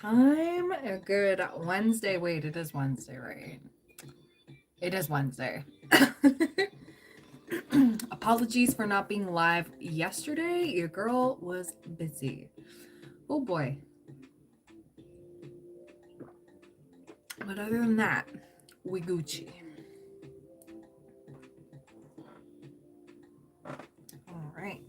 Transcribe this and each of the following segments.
I'm a good Wednesday. Wait, it is Wednesday, right? It is Wednesday. Apologies for not being live yesterday. Your girl was busy. Oh boy. But other than that, we Gucci. All right.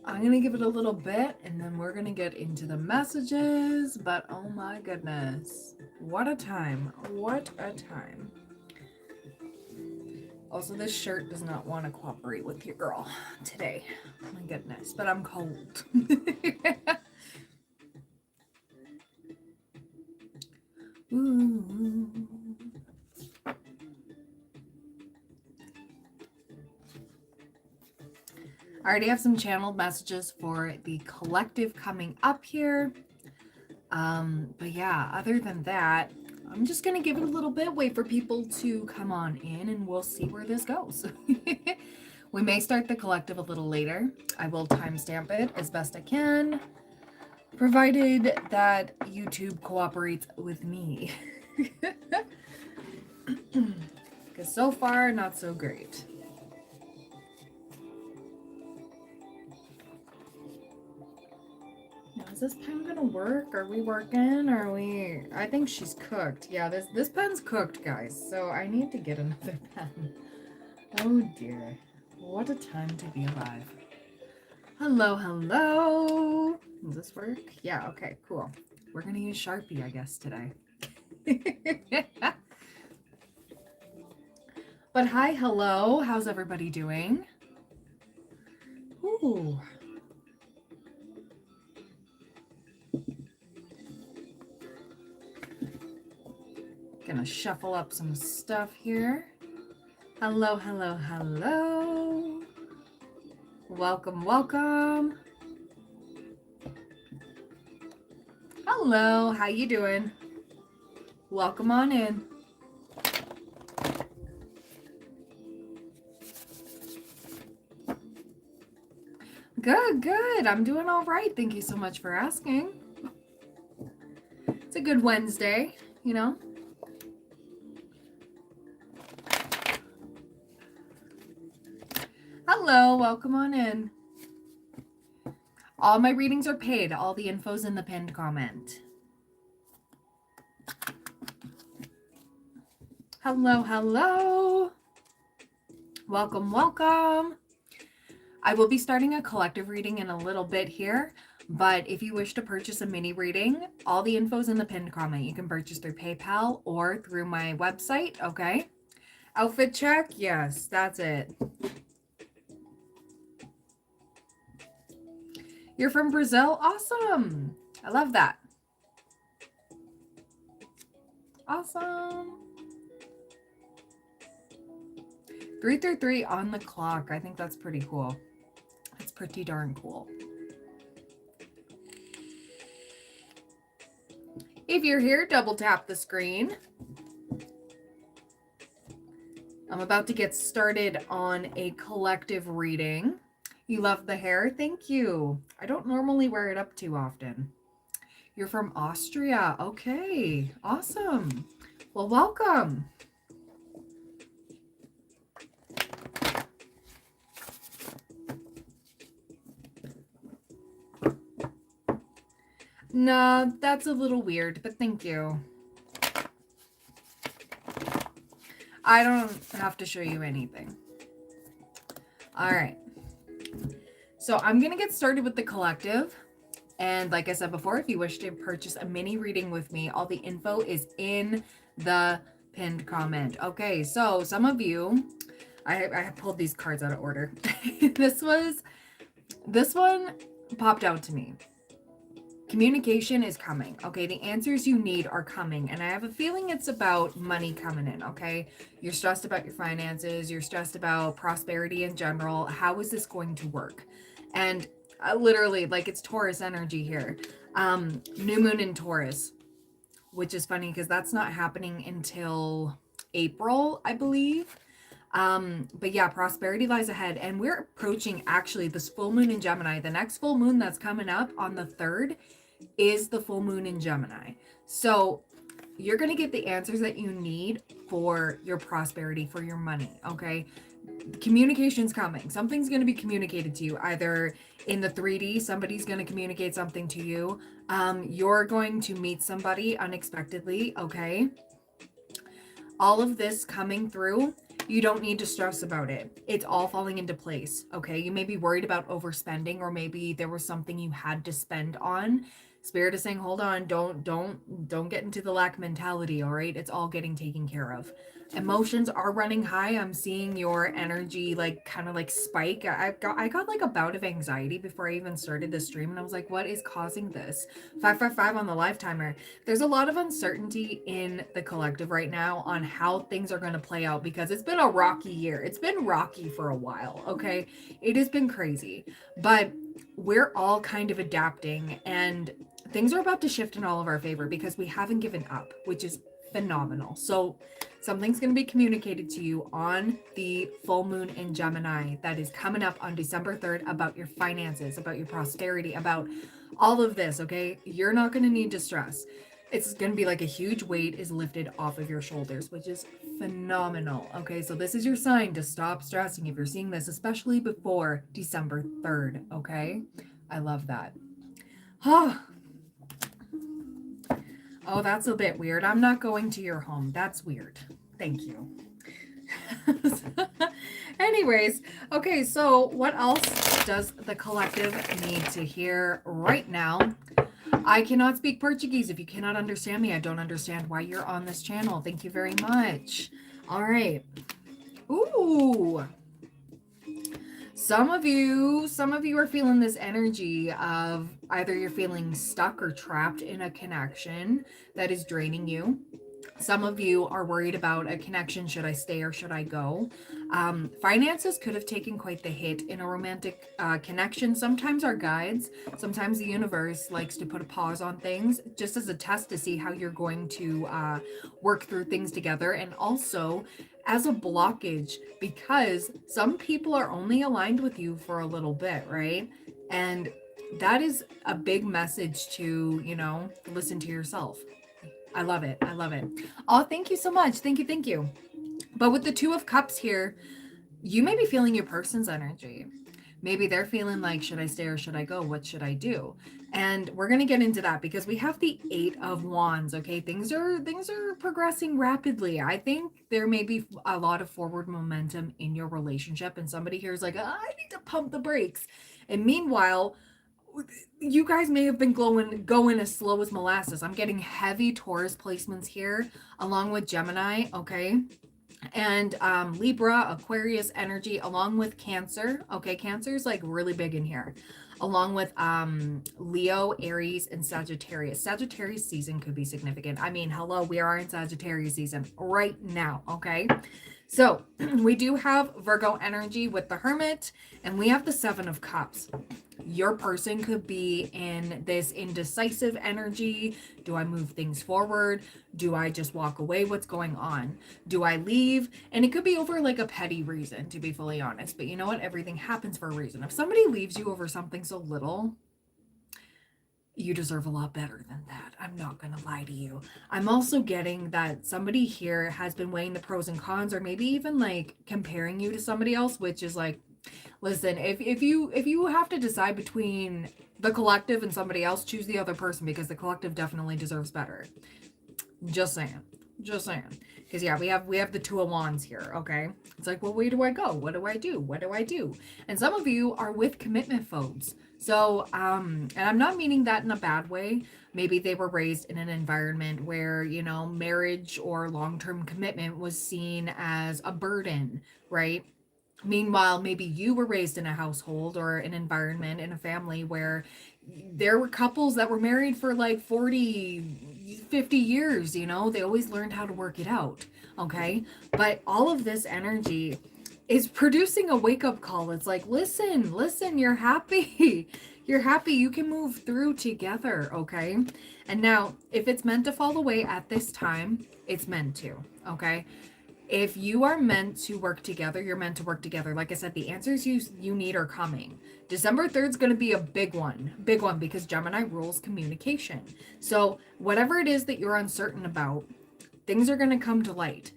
I'm going to give it a little bit and then we're going to get into the messages. But oh my goodness. What a time. What a time. Also, this shirt does not want to cooperate with your girl today. Oh my goodness. But I'm cold. Ooh. I already have some channeled messages for the collective coming up here. But yeah, other than that, I'm just going to give it a little bit, wait for people to come on in, and we'll see where this goes. We may start the collective a little later. I will timestamp it as best I can, provided that YouTube cooperates with me. Because so far, not so great. Now, is this pen gonna work? Are we working? Are we... I think she's cooked. Yeah, this pen's cooked, guys. So I need to get another pen. Oh dear. What a time to be alive. Hello, hello. Does this work? Yeah, okay, cool. We're gonna use Sharpie, I guess, today. But hi, hello. How's everybody doing? Ooh. Gonna shuffle up some stuff here. Hello, hello, hello. Welcome, welcome. Hello, how you doing? Welcome on in. Good, good. I'm doing all right. Thank you so much for asking. It's a good Wednesday, you know. Hello, welcome on in. All my readings are paid. All the info's in the pinned comment. Hello, hello. Welcome, welcome. I will be starting a collective reading in a little bit here, but if you wish to purchase a mini reading, all the info's in the pinned comment. You can purchase through PayPal or through my website, okay? Outfit check? Yes, that's it. You're from Brazil? Awesome. I love that. Awesome. 333 on the clock. I think that's pretty cool. That's pretty darn cool. If you're here, double tap the screen. I'm about to get started on a collective reading. You love the hair? Thank you. I don't normally wear it up too often. You're from Austria. Okay, awesome. Well, welcome. Nah, that's a little weird, but thank you. I don't have to show you anything. All right. So I'm going to get started with the collective. And like I said before, if you wish to purchase a mini reading with me, all the info is in the pinned comment. Okay, so some of you, I pulled these cards out of order. This one popped out to me. Communication is coming, okay? The answers you need are coming, and I have a feeling it's about money coming in, okay? You're stressed about your finances. You're stressed about prosperity in general. How is this going to work? And literally, like, it's Taurus energy here. New moon in Taurus, which is funny because that's not happening until April, I believe. But yeah, prosperity lies ahead. And we're approaching actually this full moon in Gemini. The next full moon that's coming up on the 3rd is the full moon in Gemini. So you're going to get the answers that you need for your prosperity, for your money. Okay. Communication's coming. Something's going to be communicated to you either in the 3D. Somebody's going to communicate something to you. You're going to meet somebody unexpectedly. Okay. All of this coming through, you don't need to stress about it. It's all falling into place. Okay. You may be worried about overspending, or maybe there was something you had to spend on. Spirit is saying, hold on, don't get into the lack mentality. All right. It's all getting taken care of. Emotions are running high. I'm seeing your energy like kind of like spike. I got like a bout of anxiety before I even started the stream, and I was like, what is causing this? 555 on the live timer. There's a lot of uncertainty in the collective right now on how things are going to play out, because it's been a rocky year. It's been rocky for a while. Okay. It has been crazy, but we're all kind of adapting, and things are about to shift in all of our favor because we haven't given up, which is phenomenal. So something's going to be communicated to you on the full moon in Gemini that is coming up on December 3rd about your finances, about your prosperity, about all of this. Okay. You're not going to need to stress. It's going to be like a huge weight is lifted off of your shoulders, which is phenomenal. Okay. So this is your sign to stop stressing if you're seeing this, especially before December 3rd. Okay. I love that. Oh, that's a bit weird. I'm not going to your home. That's weird. Thank you. Anyways, okay, so what else does the collective need to hear right now? I cannot speak Portuguese. If you cannot understand me, I don't understand why you're on this channel. Thank you very much. All right. Ooh. Some of you are feeling this energy of either you're feeling stuck or trapped in a connection that is draining you. Some of you are worried about a connection. Should I stay or should I go? Finances could have taken quite the hit in a romantic connection. Sometimes our guides, sometimes the universe likes to put a pause on things just as a test to see how you're going to work through things together. And also as a blockage, because some people are only aligned with you for a little bit, right? And that is a big message to, listen to yourself. I love it. I love it. Oh, thank you so much. Thank you. Thank you. But with the 2 of Cups here, you may be feeling your person's energy. Maybe they're feeling like, should I stay or should I go? What should I do? And we're going to get into that because we have the 8 of Wands. Okay. Things are progressing rapidly. I think there may be a lot of forward momentum in your relationship. And somebody here is like, I need to pump the brakes. And meanwhile, you guys may have been going as slow as molasses. I'm getting heavy Taurus placements here along with Gemini. Okay. And Libra, Aquarius energy along with Cancer. Okay. Cancer is like really big in here, along with Leo, Aries, and Sagittarius. Sagittarius season could be significant. I mean, hello, we are in Sagittarius season right now. Okay. So we do have Virgo energy with the Hermit, and we have the 7 of Cups. Your person could be in this indecisive energy. Do I move things forward? Do I just walk away? What's going on? Do I leave? And it could be over like a petty reason, to be fully honest. But you know what? Everything happens for a reason. If somebody leaves you over something so little, you deserve a lot better than that. I'm not going to lie to you. I'm also getting that somebody here has been weighing the pros and cons, or maybe even like comparing you to somebody else, which is like, listen, if you have to decide between the collective and somebody else, choose the other person, because the collective definitely deserves better. Just saying. Because yeah, we have the 2 of Wands here. Okay. It's like, well, where do I go? What do I do? What do I do? And some of you are with commitment phobes. So, and I'm not meaning that in a bad way. Maybe they were raised in an environment where, marriage or long-term commitment was seen as a burden, right? Meanwhile, maybe you were raised in a household or an environment in a family where there were couples that were married for like 40, 50 years, they always learned how to work it out. Okay. But all of this energy is producing a wake-up call. It's like, listen, you're happy. You're happy. You can move through together. Okay. And now if it's meant to fall away at this time, it's meant to. Okay. If you are meant to work together, you're meant to work together. Like I said, the answers you need are coming. December 3rd is going to be a big one, because Gemini rules communication. So whatever it is that you're uncertain about, things are going to come to light.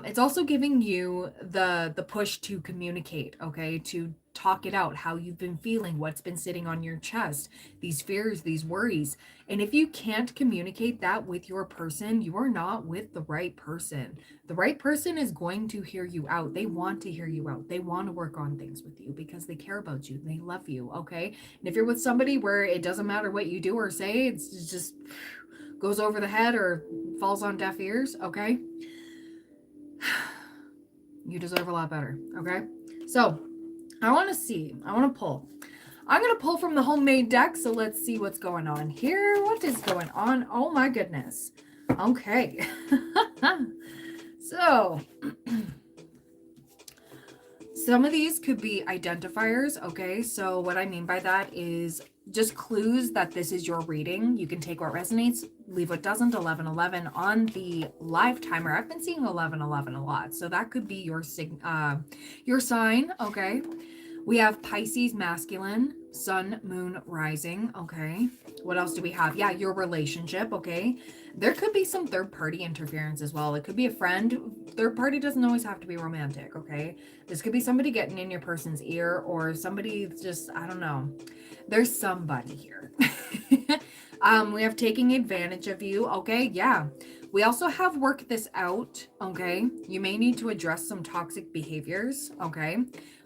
It's also giving you the push to communicate, okay, to talk it out, how you've been feeling, what's been sitting on your chest, these fears, these worries. And if you can't communicate that with your person, you are not with the right person. The right person is going to hear you out. They want to hear you out. They want to work on things with you because they care about you. They love you, okay? And if you're with somebody where it doesn't matter what you do or say, it's just goes over the head or falls on deaf ears, okay? You deserve a lot better, okay? So, I want to pull. I'm going to pull from the homemade deck, so let's see what's going on here. What is going on? Oh my goodness. Okay. So, some of these could be identifiers, okay? So what I mean by that is just clues that this is your reading. You can take what resonates, leave what doesn't. 1111 on the live timer. I've been seeing 1111 a lot, so that could be your sign, okay? We have Pisces masculine, sun, moon, rising, okay? What else do we have? Yeah, your relationship, okay? There could be some third-party interference as well. It could be a friend. Third party doesn't always have to be romantic, okay? This could be somebody getting in your person's ear, or somebody just, I don't know. There's somebody here. We have taking advantage of you, okay? Yeah. We also have work this out, okay? You may need to address some toxic behaviors, okay?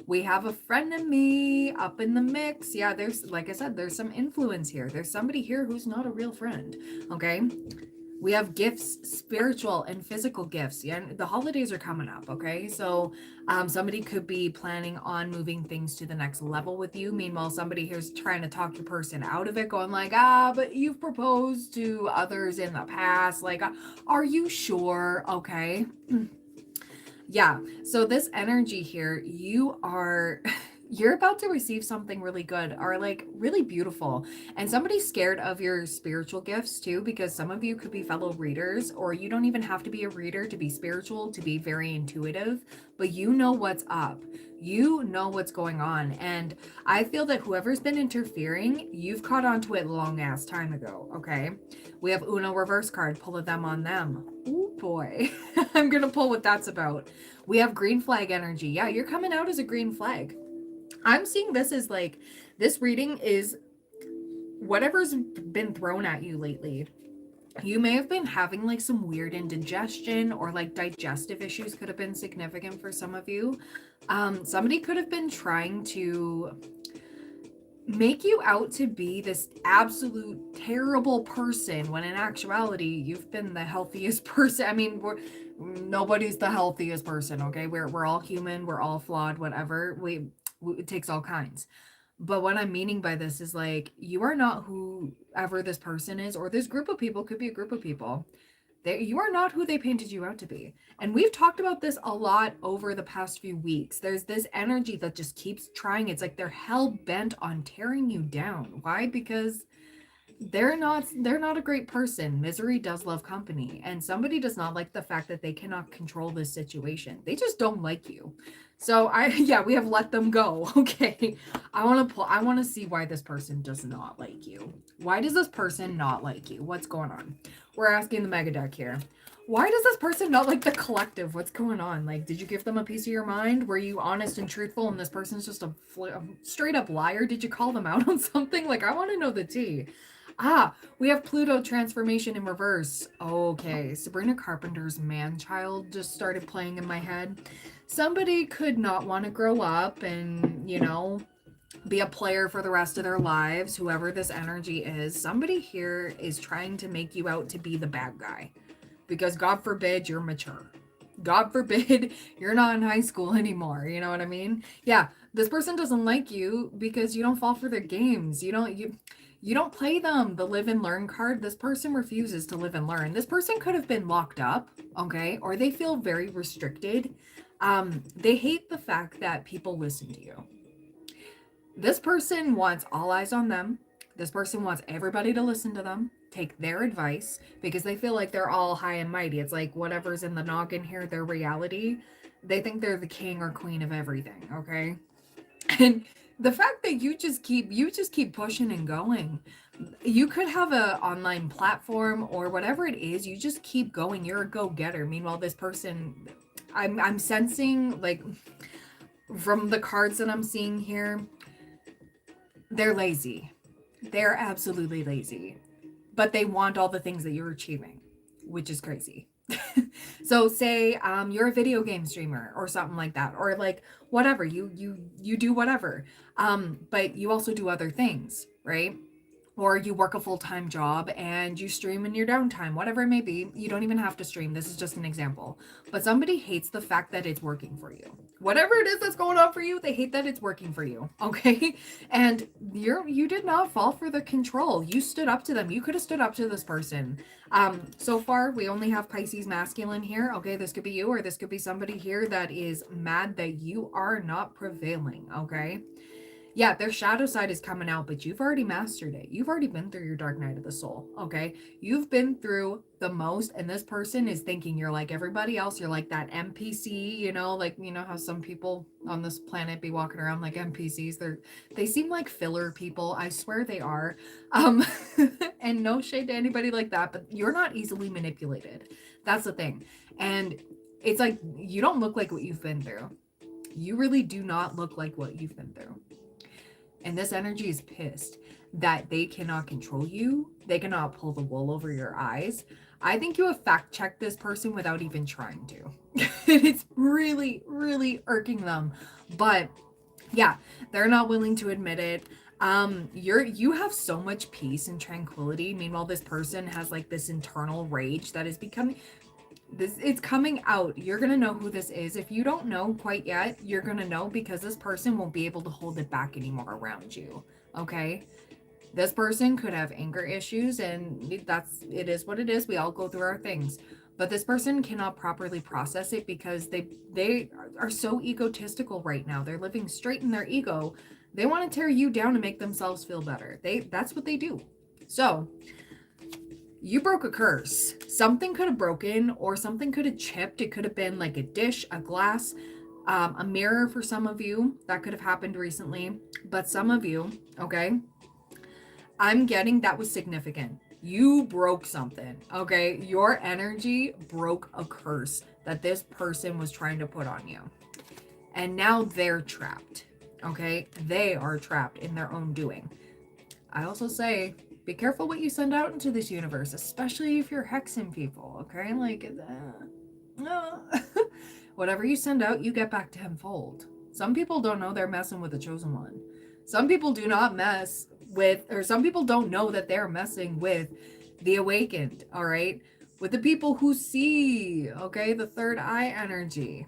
We have a frenemy up in the mix. Yeah, there's, like I said, there's some influence here. There's somebody here who's not a real friend, okay? We have gifts, spiritual and physical gifts. Yeah, the holidays are coming up, okay? So somebody could be planning on moving things to the next level with you. Meanwhile, somebody here's trying to talk your person out of it, going like, but you've proposed to others in the past. Like, are you sure? Okay. Yeah. So this energy here, you're about to receive something really good or like really beautiful. And somebody's scared of your spiritual gifts too, because some of you could be fellow readers, or you don't even have to be a reader to be spiritual, to be very intuitive, but you know what's up. You know what's going on. And I feel that whoever's been interfering, you've caught on to it long ass time ago. Okay. We have Uno reverse card, pull of them on them. Oh boy. I'm going to pull what that's about. We have green flag energy. Yeah, you're coming out as a green flag. I'm seeing this as like, this reading is whatever's been thrown at you lately. You may have been having like some weird indigestion, or like digestive issues could have been significant for some of you. Somebody could have been trying to make you out to be this absolute terrible person when in actuality you've been the healthiest person. I mean, nobody's the healthiest person, okay? We're all human, we're all flawed, whatever. It takes all kinds. But what I'm meaning by this is like, you are not whoever this person is, or this group of people could be a group of people. You are not who they painted you out to be. And we've talked about this a lot over the past few weeks. There's this energy that just keeps trying. It's like they're hell bent on tearing you down. Why? Because they're not a great person. Misery does love company, and somebody does not like the fact that they cannot control this situation. They just don't like you. So we have let them go. Okay. I want to see why this person does not like you. Why does this person not like you? What's going on? We're asking the mega deck here. Why does this person not like the collective? What's going on? Like, did you give them a piece of your mind? Were you honest and truthful and this person's just a straight up liar? Did you call them out on something? Like, I want to know the tea. We have Pluto transformation in reverse. Okay, Sabrina Carpenter's Man-Child just started playing in my head. Somebody could not want to grow up and, be a player for the rest of their lives, whoever this energy is. Somebody here is trying to make you out to be the bad guy. Because God forbid you're mature. God forbid you're not in high school anymore. You know what I mean? Yeah, this person doesn't like you because you don't fall for their games. You don't play them. The live and learn card, this person refuses to live and learn. This person could have been locked up, okay? Or they feel very restricted. They hate the fact that people listen to you. This person wants all eyes on them. This person wants everybody to listen to them, take their advice, because they feel like they're all high and mighty. It's like whatever's in the noggin here, their reality. They think they're the king or queen of everything, okay? And the fact that you just keep pushing and going. You could have a online platform or whatever it is, you just keep going. You're a go-getter. Meanwhile, this person, I'm sensing, like, from the cards that I'm seeing here, they're lazy. They're absolutely lazy. But they want all the things that you're achieving, which is crazy. So say you're a video game streamer or something like that, or like whatever, you do whatever. But you also do other things, right? Or you work a full-time job and you stream in your downtime, whatever it may be. You don't even have to stream. This is just an example. But somebody hates the fact that it's working for you. Whatever it is that's going on for you, they hate that it's working for you. Okay? And you did not fall for the control. You stood up to them. You could have stood up to this person. So far we only have Pisces masculine here. Okay, this could be you, or this could be somebody here that is mad that you are not prevailing. Okay? Yeah, their shadow side is coming out, but you've already mastered it. You've already been through your dark night of the soul, okay? You've been through the most, and this person is thinking you're like everybody else. You're like that NPC, like, how some people on this planet be walking around like NPCs. They seem like filler people. I swear they are. And no shade to anybody like that, but you're not easily manipulated. That's the thing. And it's like, you don't look like what you've been through. You really do not look like what you've been through. And this energy is pissed that they cannot control you. They cannot pull the wool over your eyes. I think you have fact checked this person without even trying to. It's really, really irking them. But yeah, they're not willing to admit it. You have so much peace and tranquility. Meanwhile, this person has like this internal rage that is becoming it's coming out. You're gonna know who this is. If you don't know quite yet, you're gonna know, because this person won't be able to hold it back anymore around you. Okay? This person could have anger issues, and it is what it is. We all go through our things. But this person cannot properly process it because they are so egotistical right now. They're living straight in their ego. They want to tear you down to make themselves feel better. That's what they do. So you broke a curse. Something could have broken, or something could have chipped. It could have been like a dish, a glass, a mirror for some of you. That could have happened recently. But some of you, okay, I'm getting that was significant. You broke something, okay? Your energy broke a curse that this person was trying to put on you. And now they're trapped, okay? They are trapped in their own doing. I also say, be careful what you send out into this universe, especially if you're hexing people, okay? Like, whatever you send out, you get back tenfold. Some people don't know they're messing with the chosen one. Some people do not mess with, or some people don't know that they're messing with the awakened, all right? With the people who see, okay? The third eye energy.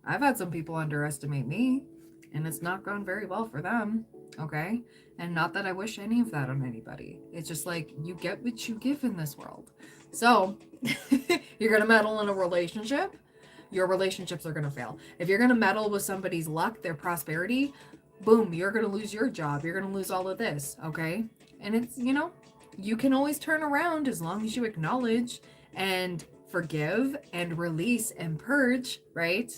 I've had some people underestimate me, and it's not gone very well for them, okay? And not that I wish any of that on anybody. It's just like, you get what you give in this world. So, you're going to meddle in a relationship, your relationships are going to fail. If you're going to meddle with somebody's luck, their prosperity, boom, you're going to lose your job. You're going to lose all of this, okay? And it's, you can always turn around as long as you acknowledge and forgive and release and purge, right?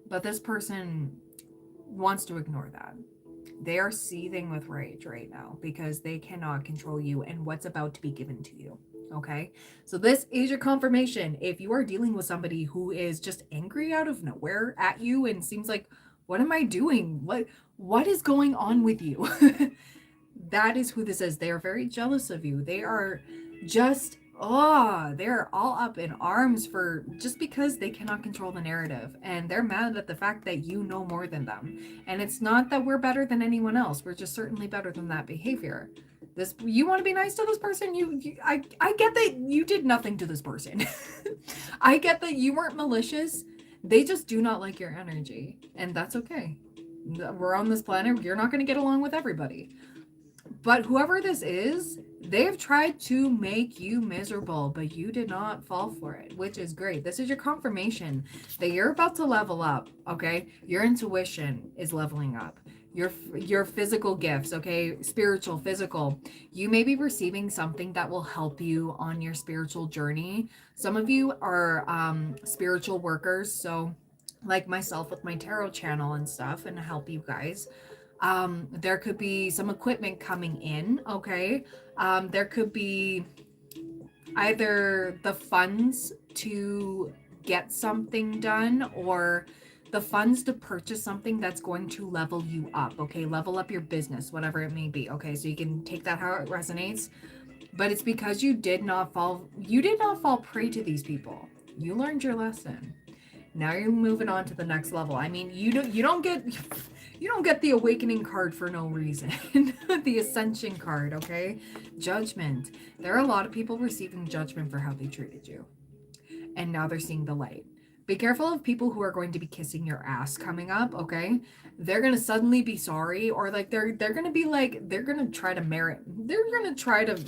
But this person wants to ignore that. They are seething with rage right now because they cannot control you and what's about to be given to you. Okay? So this is your confirmation. If you are dealing with somebody who is just angry out of nowhere at you and seems like, what am I doing? What is going on with you? That is who this is. They are very jealous of you. They are just, they're all up in arms for just because they cannot control the narrative. And they're mad at the fact that you know more than them. And it's not that we're better than anyone else. We're just certainly better than that behavior. You want to be nice to this person? I get that you did nothing to this person. I get that you weren't malicious. They just do not like your energy. And that's okay. We're on this planet. You're not going to get along with everybody. But whoever this is, they have tried to make you miserable, but you did not fall for it, which is great. This is your confirmation that you're about to level up, okay? Your intuition is leveling up. your physical gifts, okay? Spiritual, physical. You may be receiving something that will help you on your spiritual journey. Some of you are spiritual workers, so like myself with my tarot channel and stuff, and help you guys. There could be some equipment coming in, okay? There could be either the funds to get something done, or the funds to purchase something that's going to level you up, okay? Level up your business, whatever it may be, okay? So you can take that how it resonates. But it's because you did not fall prey to these people. You learned your lesson. Now you're moving on to the next level. I mean, you don't get the awakening card for no reason. The ascension card, okay? Judgment. There are a lot of people receiving judgment for how they treated you. And now they're seeing the light. Be careful of people who are going to be kissing your ass coming up, okay? They're going to suddenly be sorry, or like they're going to be like, they're going to try to they're going to try to,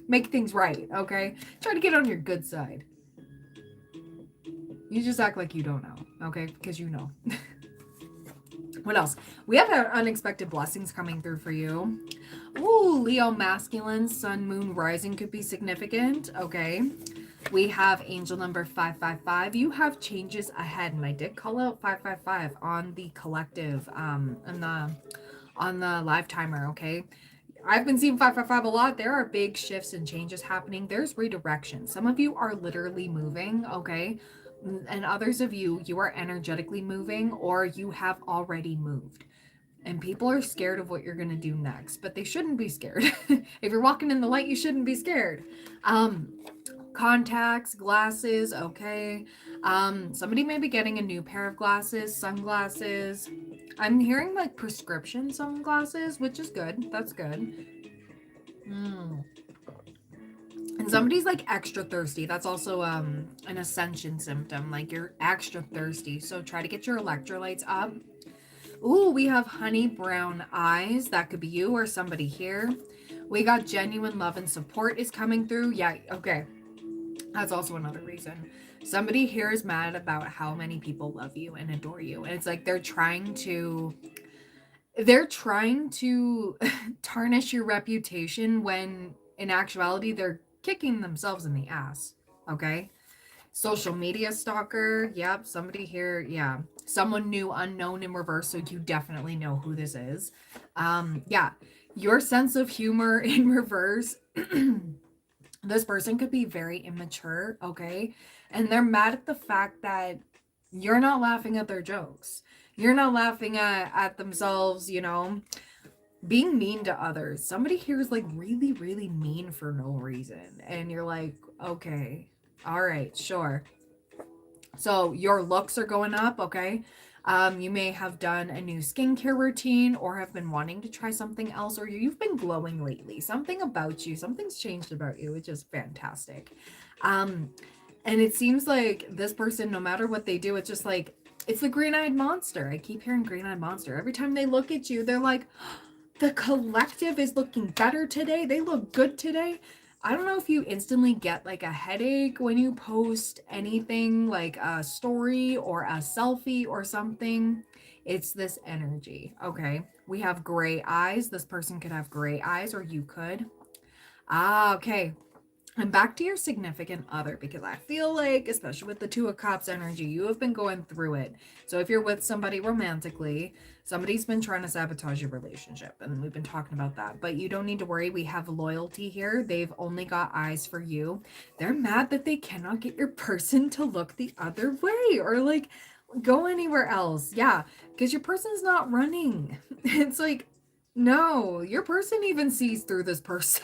make things right, okay? Try to get on your good side. You just act like you don't know, okay? Because you know. What else? We have unexpected blessings coming through for you. Ooh, Leo masculine, sun, moon, rising could be significant, okay? We have angel number 555. You have changes ahead, and I did call out 555 on the collective, on the live timer, okay? I've been seeing 555 a lot. There are big shifts and changes happening. There's redirection. Some of you are literally moving, okay? And others of you are energetically moving, or you have already moved. And people are scared of what you're going to do next, but they shouldn't be scared. If you're walking in the light, you shouldn't be scared. Contacts, glasses, okay. Somebody may be getting a new pair of glasses, sunglasses. I'm hearing like prescription sunglasses, which is good. That's good. And somebody's like extra thirsty. That's also an ascension symptom. Like you're extra thirsty. So try to get your electrolytes up. Ooh, we have honey brown eyes. That could be you or somebody here. We got genuine love and support is coming through. Yeah, okay. That's also another reason. Somebody here is mad about how many people love you and adore you. And it's like they're trying to tarnish your reputation, when in actuality they're kicking themselves in the ass. Okay? Social media stalker. Yep, somebody here. Yeah. Someone new, unknown in reverse, so you definitely know who this is. Yeah. Your sense of humor in reverse. This person could be very immature, okay? And they're mad at the fact that you're not laughing at their jokes. You're not laughing at themselves, being mean to others. Somebody here is like really, really mean for no reason. And you're like, okay, all right, sure. So your looks are going up, okay? You may have done a new skincare routine, or have been wanting to try something else, or you've been glowing lately. Something about you, something's changed about you, which is fantastic. And it seems like this person, no matter what they do, it's just like, it's the green-eyed monster. I keep hearing green-eyed monster. Every time they look at you, they're like, the collective is looking better today. They look good today. I don't know if you instantly get like a headache when you post anything like a story or a selfie or something. It's this energy. Okay. We have gray eyes. This person could have gray eyes, or you could. Okay. And back to your significant other, because I feel like, especially with the Two of Cups energy, you have been going through it. So if you're with somebody romantically, somebody's been trying to sabotage your relationship, and we've been talking about that. But you don't need to worry. We have loyalty here. They've only got eyes for you. They're mad that they cannot get your person to look the other way, or like go anywhere else. Yeah, because your person's not running. It's like, no, your person even sees through this person.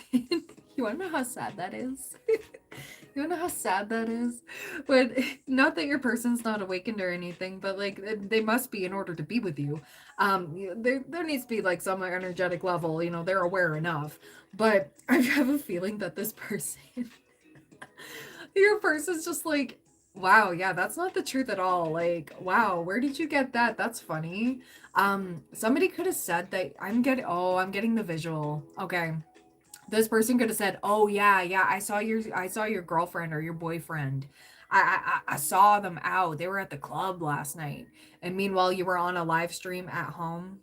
You want to know how sad that is? You want to know how sad that is? But not that your person's not awakened or anything, but like they must be in order to be with you. There needs to be like some energetic level, they're aware enough. But I have a feeling that this person, your person's just like, wow, yeah, that's not the truth at all. Like, wow, where did you get that? That's funny. Somebody could have said that I'm getting the visual. Okay. This person could have said, oh yeah, I saw your girlfriend or your boyfriend I saw them out. They were at the club last night. And meanwhile, you were on a live stream at home.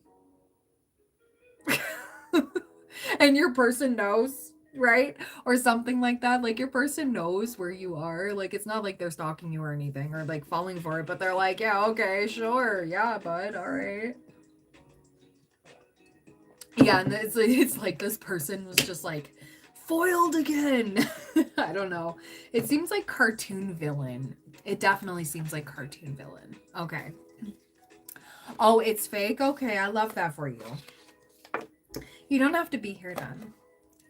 And your person knows, right? Or something like that. Like your person knows where you are. Like it's not like they're stalking you or anything or like falling for it, but they're like, yeah, okay, sure. Yeah, bud. All right. Yeah, and it's like this person was just like foiled again. I don't know. It seems like cartoon villain. It definitely seems like cartoon villain. Okay. Oh, it's fake? Okay, I love that for you. You don't have to be here then.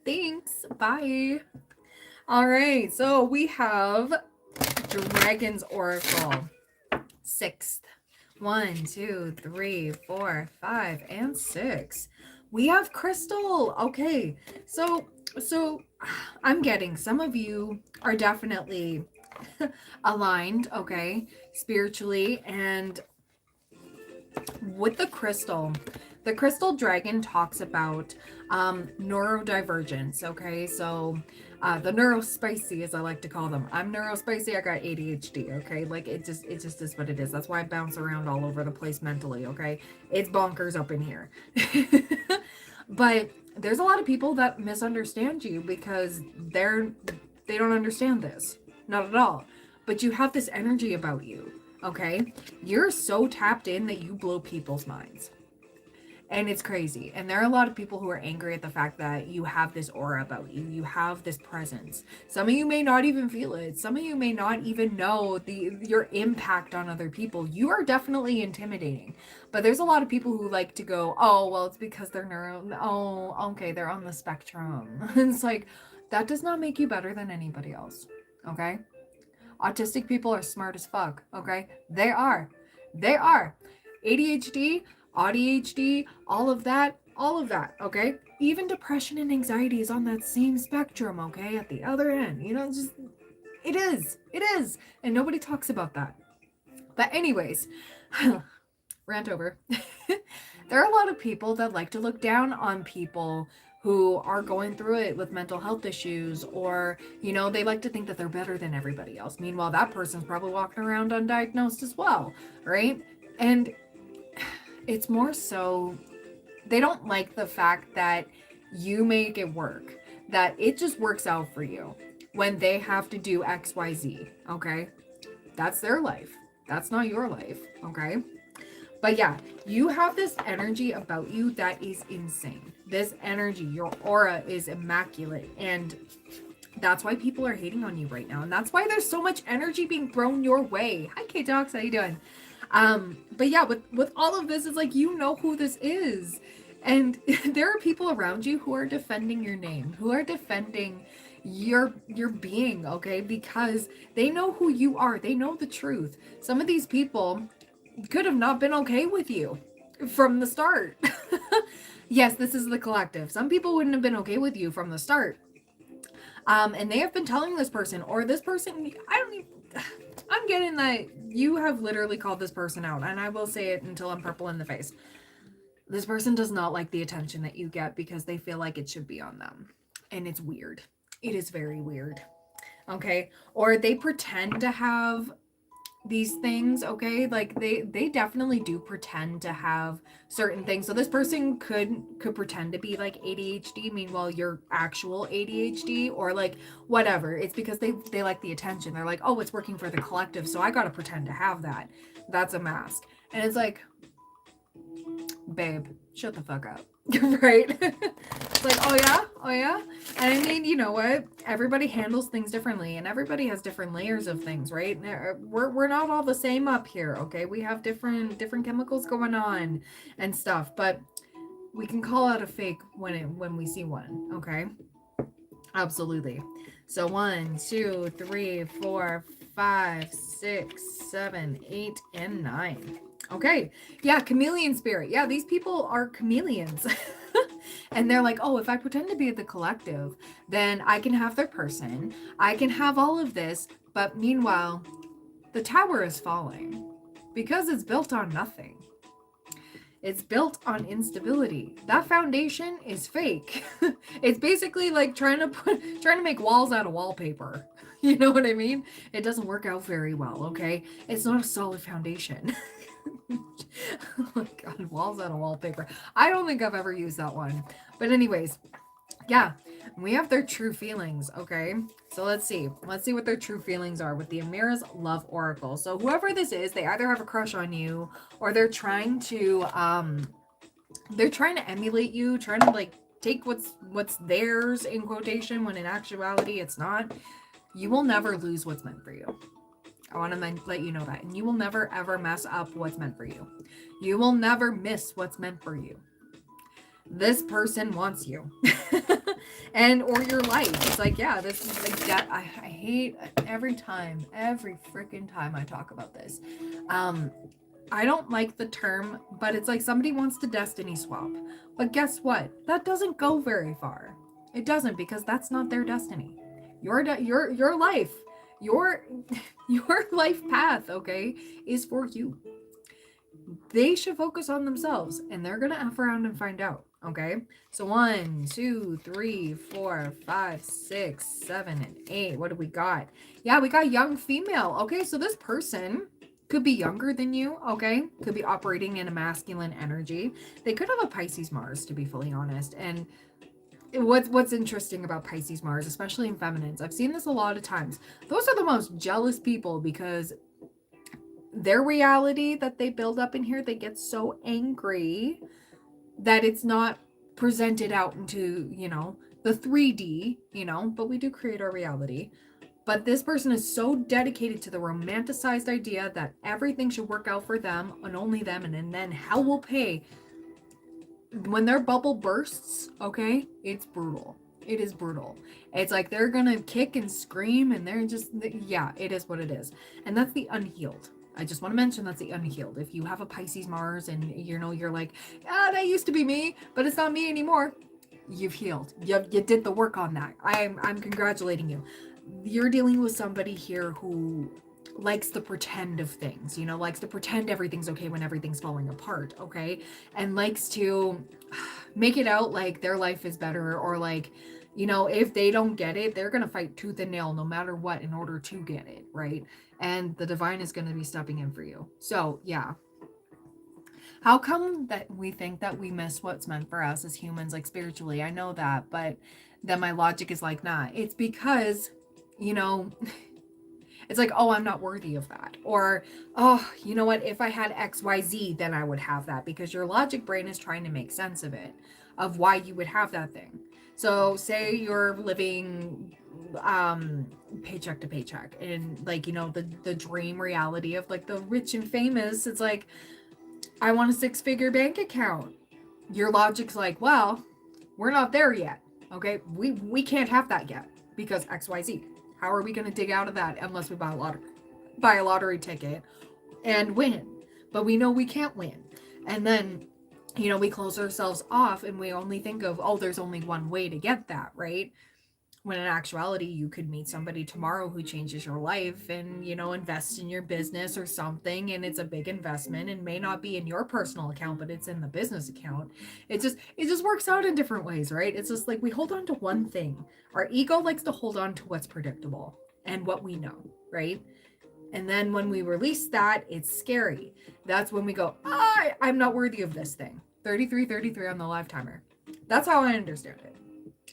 Thanks. Bye. All right, so we have Dragon's Oracle. 6th. 1, 2, 3, 4, 5, and 6. We have Crystal. Okay, so I'm getting some of you are definitely aligned, okay, spiritually, and with the crystal dragon talks about neurodivergence, okay? So the neurospicy, as I like to call them. I'm neurospicy, I got ADHD, okay? Like it just is what it is. That's why I bounce around all over the place mentally, okay? It's bonkers up in here. But there's a lot of people that misunderstand you because they don't understand this. Not at all. But you have this energy about you, okay? You're so tapped in that you blow people's minds. And it's crazy. And there are a lot of people who are angry at the fact that you have this aura about you. You have this presence. Some of you may not even feel it. Some of you may not even know your impact on other people. You are definitely intimidating. But there's a lot of people who like to go, oh, well, it's because they're oh, okay, they're on the spectrum. It's like, that does not make you better than anybody else. Okay? Autistic people are smart as fuck. Okay? They are. They are. ADHD, all of that, okay? Even depression and anxiety is on that same spectrum, okay? At the other end, just, it is. And nobody talks about that. But anyways, rant over. There are a lot of people that like to look down on people who are going through it with mental health issues, or, they like to think that they're better than everybody else. Meanwhile, that person's probably walking around undiagnosed as well, right? And it's more so they don't like the fact that you make it work, that it just works out for you when they have to do XYZ, okay? That's their life. That's not your life, okay? But yeah, you have this energy about you that is insane. This energy, your aura is immaculate, and that's why people are hating on you right now. And that's why there's so much energy being thrown your way. Hi, K-Docs, how you doing? But yeah, with all of this, it's like, who this is. And there are people around you who are defending your name, who are defending your being, okay? Because they know who you are. They know the truth. Some of these people could have not been okay with you from the start. Yes, this is the collective. Some people wouldn't have been okay with you from the start. And they have been telling this person, or this person, I'm getting that you have literally called this person out, and I will say it until I'm purple in the face. This person does not like the attention that you get because they feel like it should be on them. And it's weird. It is very weird. Okay? Or they pretend to have these things, okay? Like they definitely do pretend to have certain things. So this person could pretend to be like ADHD, meanwhile you're actual ADHD, or like whatever. It's because they like the attention. They're like, oh, it's working for the collective, so I gotta pretend to have that. That's a mask. And it's like, babe, shut the fuck up. Right? It's like, oh yeah. And I mean, you know what? Everybody handles things differently, and everybody has different layers of things, right? We're not all the same up here, okay? We have different chemicals going on and stuff, but we can call out a fake when we see one, okay? Absolutely. So 1, 2, 3, 4, 5, 6, 7, 8, and 9. Okay. Yeah, chameleon spirit. Yeah, these people are chameleons. And they're like, oh, if I pretend to be the collective, then I can have their person. I can have all of this. But meanwhile, the tower is falling because it's built on nothing. It's built on instability. That foundation is fake. It's basically like trying to make walls out of wallpaper. You know what I mean? It doesn't work out very well, okay? It's not a solid foundation. Oh my god, walls on a wallpaper. I don't think I've ever used that one. But anyways, yeah, we have their true feelings, okay? So let's see. Let's see what their true feelings are with the Amira's Love Oracle. So whoever this is, they either have a crush on you or they're trying to emulate you, trying to like take what's theirs in quotation when in actuality it's not. You will never lose what's meant for you. I want to let you know that. And you will never ever mess up what's meant for you. You will never miss what's meant for you. This person wants you. And or your life. It's like, yeah, this is like that. I hate every freaking time I talk about this. I don't like the term, but it's like somebody wants to destiny swap. But guess what? That doesn't go very far. It doesn't, because that's not their destiny. Your life, your life path, okay, is for you. They should focus on themselves, and they're gonna F around and find out. Okay, so 1, 2, 3, 4, 5, 6, 7, and 8. What do we got? Yeah, we got young female. Okay, so this person could be younger than you. Okay, could be operating in a masculine energy. They could have a Pisces Mars, to be fully honest. And what's interesting about Pisces Mars, especially in feminines, I've seen this a lot of times. Those are the most jealous people, because their reality that they build up in here, they get so angry that it's not presented out into, the 3D, but we do create our reality. But this person is so dedicated to the romanticized idea that everything should work out for them and only them, and then hell will pay. When their bubble bursts, okay, it's brutal. It is brutal. It's like they're gonna kick and scream, and they're just, yeah, it is what it is. And that's the unhealed. I just want to mention that's the unhealed. If you have a Pisces Mars and you're like, that used to be me, but it's not me anymore. You've healed. You did the work on that. I'm congratulating you. You're dealing with somebody here who likes to pretend of things, likes to pretend everything's okay when everything's falling apart, okay? And likes to make it out like their life is better, or like, if they don't get it, they're going to fight tooth and nail no matter what in order to get it, right? And the divine is going to be stepping in for you. So, yeah. How come that we think that we miss what's meant for us as humans, like spiritually? I know that, but then my logic is like, nah. It's because, it's like, oh, I'm not worthy of that. Or, oh, you know what? If I had XYZ, then I would have that. Because your logic brain is trying to make sense of it, of why you would have that thing. So say you're living paycheck to paycheck, and like, the dream reality of like the rich and famous. It's like, I want a 6-figure bank account. Your logic's like, well, we're not there yet. Okay, we can't have that yet because XYZ. How are we going to dig out of that unless we buy a lottery ticket and win? But we know we can't win. And then, we close ourselves off and we only think of, oh, there's only one way to get that, right? When in actuality, you could meet somebody tomorrow who changes your life and, invest in your business or something. And it's a big investment and may not be in your personal account, but it's in the business account. It just works out in different ways, right? It's just like we hold on to one thing. Our ego likes to hold on to what's predictable and what we know, right? And then when we release that, it's scary. That's when we go, I'm not worthy of this thing. 33 on the live timer. That's how I understand it.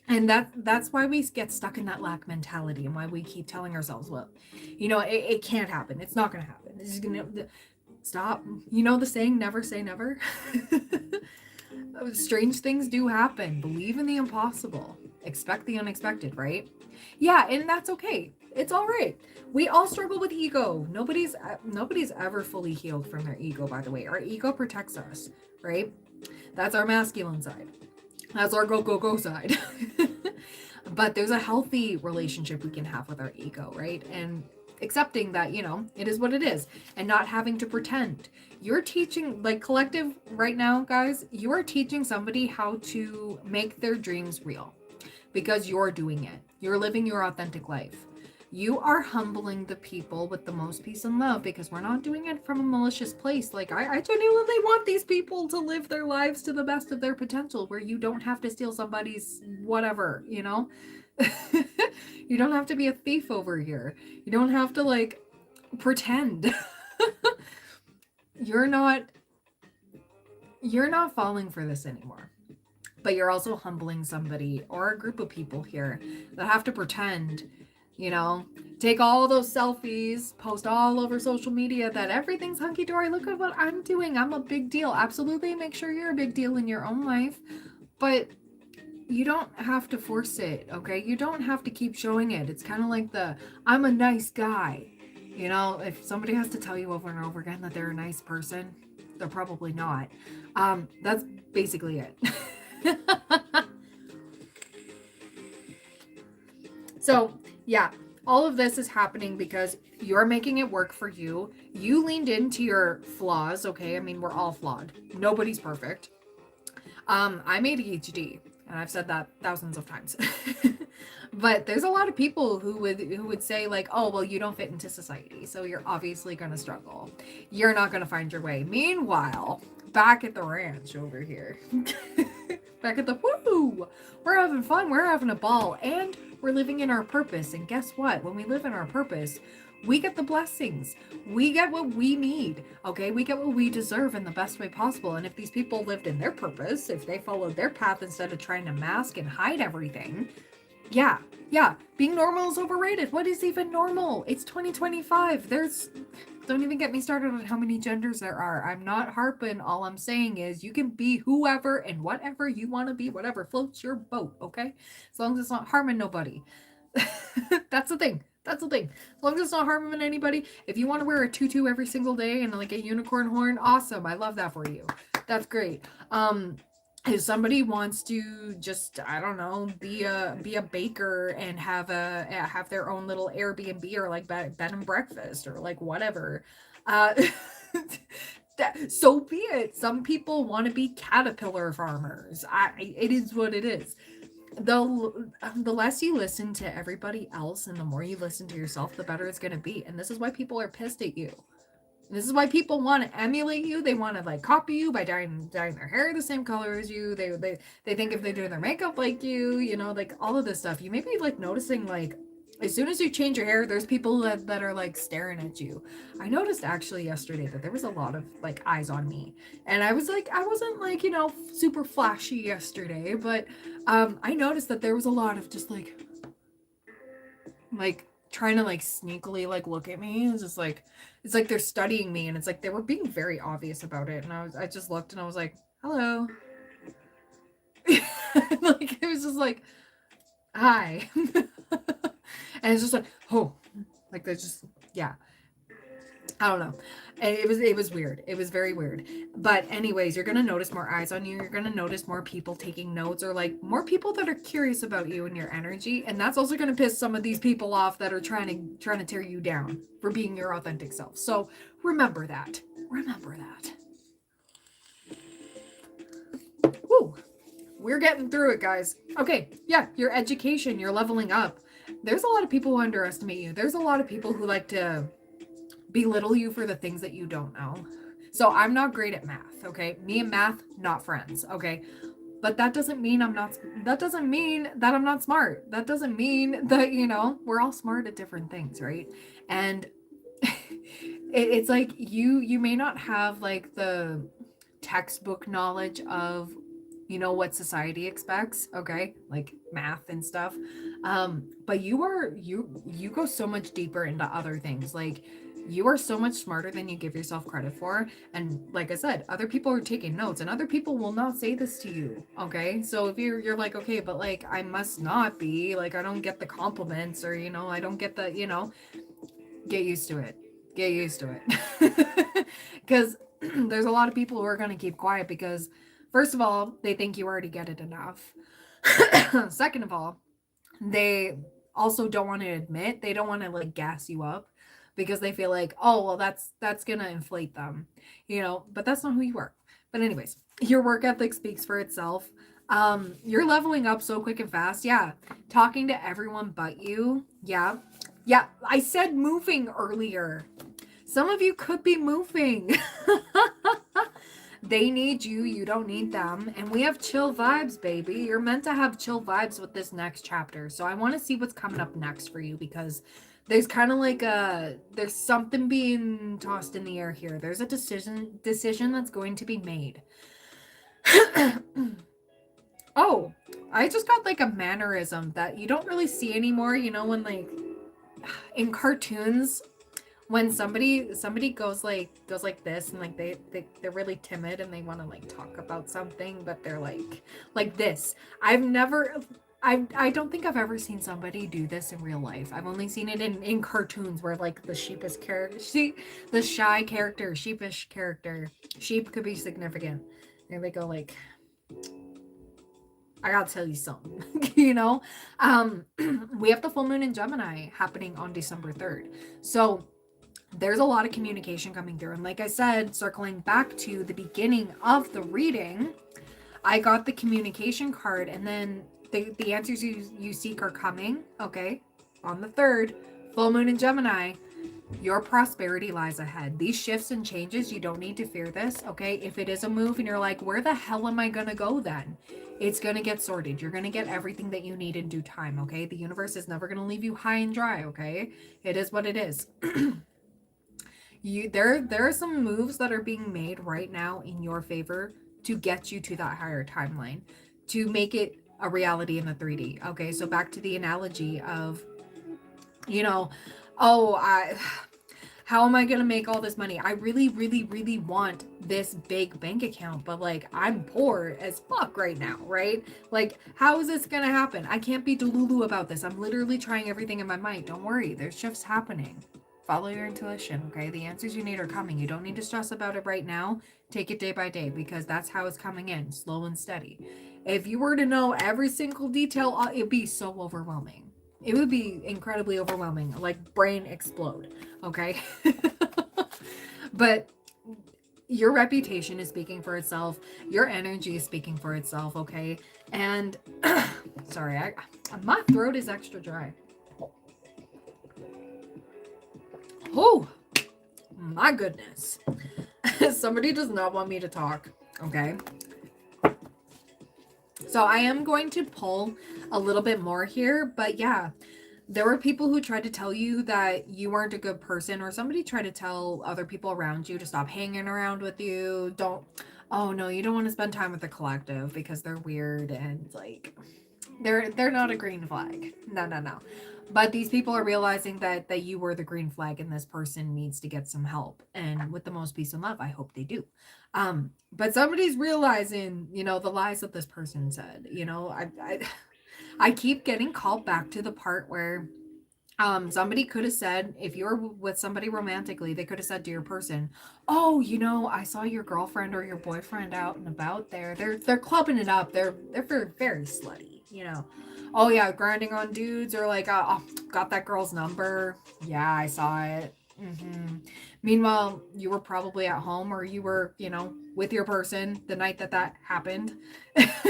And that's why we get stuck in that lack mentality, and why we keep telling ourselves, well, it can't happen. It's not going to happen. It's just going to stop. The saying, never say never. Strange things do happen. Believe in the impossible. Expect the unexpected, right? Yeah, and that's okay. It's all right. We all struggle with ego. Nobody's ever fully healed from their ego, by the way. Our ego protects us, right? That's our masculine side. That's our go side. But there's a healthy relationship we can have with our ego, right? And accepting that, it is what it is, and not having to pretend. You're teaching, like, collective right now, guys, you are teaching somebody how to make their dreams real because you're doing it. You're living your authentic life. You are humbling the people with the most peace and love, because we're not doing it from a malicious place. Like, I genuinely want these people to live their lives to the best of their potential, where you don't have to steal somebody's whatever, You don't have to be a thief over here. You don't have to like pretend. You're not falling for this anymore. But you're also humbling somebody or a group of people here that have to pretend, take all those selfies, post all over social media that everything's hunky-dory. Look at what I'm doing. I'm a big deal. Absolutely, make sure you're a big deal in your own life. But you don't have to force it, okay? You don't have to keep showing it. It's kind of like I'm a nice guy. If somebody has to tell you over and over again that they're a nice person, they're probably not. That's basically it. So, yeah, all of this is happening because you're making it work for you. You leaned into your flaws, okay? I mean, we're all flawed. Nobody's perfect. I made a PhD, and I've said that thousands of times. But there's a lot of people who would say like, oh, well, you don't fit into society, so you're obviously going to struggle. You're not going to find your way. Meanwhile, back at the ranch over here, back at the woo, we're having fun. We're having a ball, and we're living in our purpose. And guess what? When we live in our purpose, we get the blessings. We get what we need, okay? We get what we deserve in the best way possible. And if these people lived in their purpose, if they followed their path instead of trying to mask and hide everything, yeah, being normal is overrated. What is even normal? It's 2025. Don't even get me started on how many genders there are. I'm not harping. All I'm saying is you can be whoever and whatever you want to be, whatever floats your boat, okay? As long as it's not harming nobody. That's the thing. As long as it's not harming anybody. If you want to wear a tutu every single day and like a unicorn horn, awesome. I love that for you. That's great. If somebody wants to just, I don't know, be a baker and have their own little Airbnb or like bed and breakfast or like whatever, so be it. Some people want to be caterpillar farmers. It is what it is. The less you listen to everybody else and the more you listen to yourself, the better it's going to be. And this is why people are pissed at you. This is why people want to emulate you. They want to like copy you by dyeing their hair the same color as you. They think if they do their makeup like you, like all of this stuff. You may be like noticing like as soon as you change your hair, there's people that are like staring at you. I noticed actually yesterday that there was a lot of like eyes on me. And I was like, I wasn't like, super flashy yesterday, but I noticed that there was a lot of just like trying to like sneakily like look at me. It's like they're studying me, and it's like they were being very obvious about it. And I just looked and I was like, hello. Like it was just like, hi. And it's just like, oh, like there's just, yeah. I don't know. And it was weird. It was very weird. But anyways, you're going to notice more eyes on you. You're going to notice more people taking notes, or like more people that are curious about you and your energy. And that's also going to piss some of these people off that are trying to tear you down for being your authentic self. So remember that. Woo. We're getting through it, guys. Okay. Yeah. Your education, you're leveling up. There's a lot of people who underestimate you. There's a lot of people who like to belittle you for the things that you don't know. So I'm not great at math, okay? Me and math, not friends, okay? But that doesn't mean that I'm not smart. That doesn't mean that, we're all smart at different things, right? And it's like you may not have like the textbook knowledge of what society expects, okay, like math and stuff, but you go so much deeper into other things. Like you are so much smarter than you give yourself credit for. And like I said, other people are taking notes, and other people will not say this to you, okay? So if you're like, okay, but like I must not be, like I don't get the compliments, or I don't get the, get used to it. Because there's a lot of people who are going to keep quiet because first of all, they think you already get it enough. Second of all, they also don't want to admit, they don't want to like gas you up because they feel like, oh, well, that's going to inflate them, but that's not who you are. But anyways, your work ethic speaks for itself. You're leveling up so quick and fast. Yeah. Talking to everyone but you. Yeah. I said moving earlier. Some of you could be moving. They need you. You don't need them. And we have chill vibes, baby. You're meant to have chill vibes with this next chapter. So I want to see what's coming up next for you, because there's kind of like there's something being tossed in the air here. There's a decision that's going to be made. Oh, I just got like a mannerism that you don't really see anymore. You know, when like in cartoons, when somebody goes like this, and like they're really timid and they want to like talk about something, but they're like this. I don't think I've ever seen somebody do this in real life. I've only seen it in cartoons where like the sheepish character, the shy character, sheepish character, sheep could be significant, and they go like, I gotta tell you something, you know? We have the full moon in Gemini happening on December 3rd. So there's a lot of communication coming through. And like I said, circling back to the beginning of the reading, I got the communication card, and then the answers you seek are coming, okay? On the 3rd, full moon in Gemini, your prosperity lies ahead. These shifts and changes, you don't need to fear this, okay? If it is a move and you're like, where the hell am I gonna go then? It's gonna get sorted. You're gonna get everything that you need in due time, okay? The universe is never gonna leave you high and dry, okay? It is what it is. There are some moves that are being made right now in your favor to get you to that higher timeline, to make it a reality in the 3D. Okay, so back to the analogy of, you know, how am I gonna make all this money? I really, really, really want this big bank account, but like I'm poor as fuck right now, right? Like, how is this gonna happen? I can't be delulu about this. I'm literally trying everything in my mind. Don't worry, there's shifts happening. Follow your intuition, okay? The answers you need are coming. You don't need to stress about it right now. Take it day by day, because that's how it's coming in, slow and steady. If you were to know every single detail, it'd be so overwhelming. It would be incredibly overwhelming, like brain explode, okay? But your reputation is speaking for itself. Your energy is speaking for itself, okay? And sorry, my throat is extra dry. Oh, my goodness. Somebody does not want me to talk, okay? So I am going to pull a little bit more here, but yeah, there were people who tried to tell you that you weren't a good person, or somebody tried to tell other people around you to stop hanging around with you. Oh no, you don't want to spend time with the collective because they're weird and like they're not a green flag. No. But these people are realizing that you were the green flag and this person needs to get some help. And with the most peace and love, I hope they do. But somebody's realizing, you know, the lies that this person said. You know, I keep getting called back to the part where somebody could have said, if you were with somebody romantically, they could have said to your person, oh, you know, I saw your girlfriend or your boyfriend out and about there. They're clubbing it up. They're very, very slutty, you know. Oh yeah, grinding on dudes, or like, oh, got that girl's number. Yeah, I saw it. Meanwhile, you were probably at home, or you were, you know, with your person the night that happened,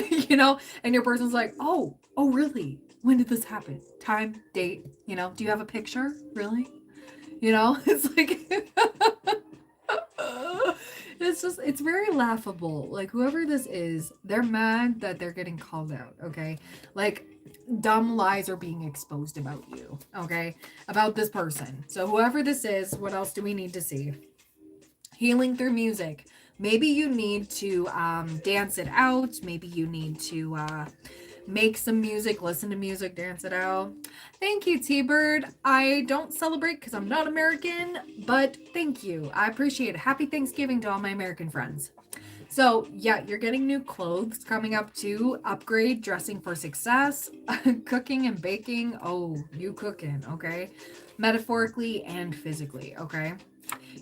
you know, and your person's like, oh, really? When did this happen? Time, date, you know, do you have a picture? Really? You know, it's like, it's very laughable. Like, whoever this is, they're mad that they're getting called out, okay? Like, dumb lies are being exposed about you, okay? About this person. So whoever this is, what else do we need to see? Healing through music. Maybe you need to dance it out. Maybe you need to make some music, listen to music, dance it out. Thank you, T-Bird. I don't celebrate because I'm not American, but thank you. I appreciate it. Happy Thanksgiving to all my American friends. So yeah, you're getting new clothes coming up too. Upgrade, dressing for success, cooking and baking. Oh, you cooking, okay? Metaphorically and physically, okay?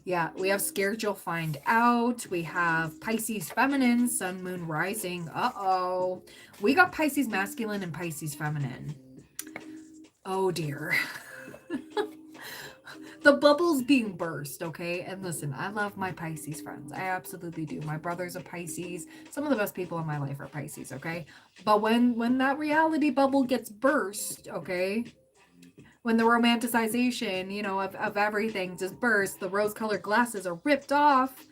Yeah, we have scared you'll find out. We have Pisces feminine, sun, moon, rising. Uh-oh. We got Pisces masculine and Pisces feminine. Oh dear. The bubble's being burst, okay? And listen, I love my Pisces friends. I absolutely do. My brother's a Pisces. Some of the best people in my life are Pisces, okay? But when that reality bubble gets burst, okay? When the romanticization, you know, of everything just bursts, the rose-colored glasses are ripped off.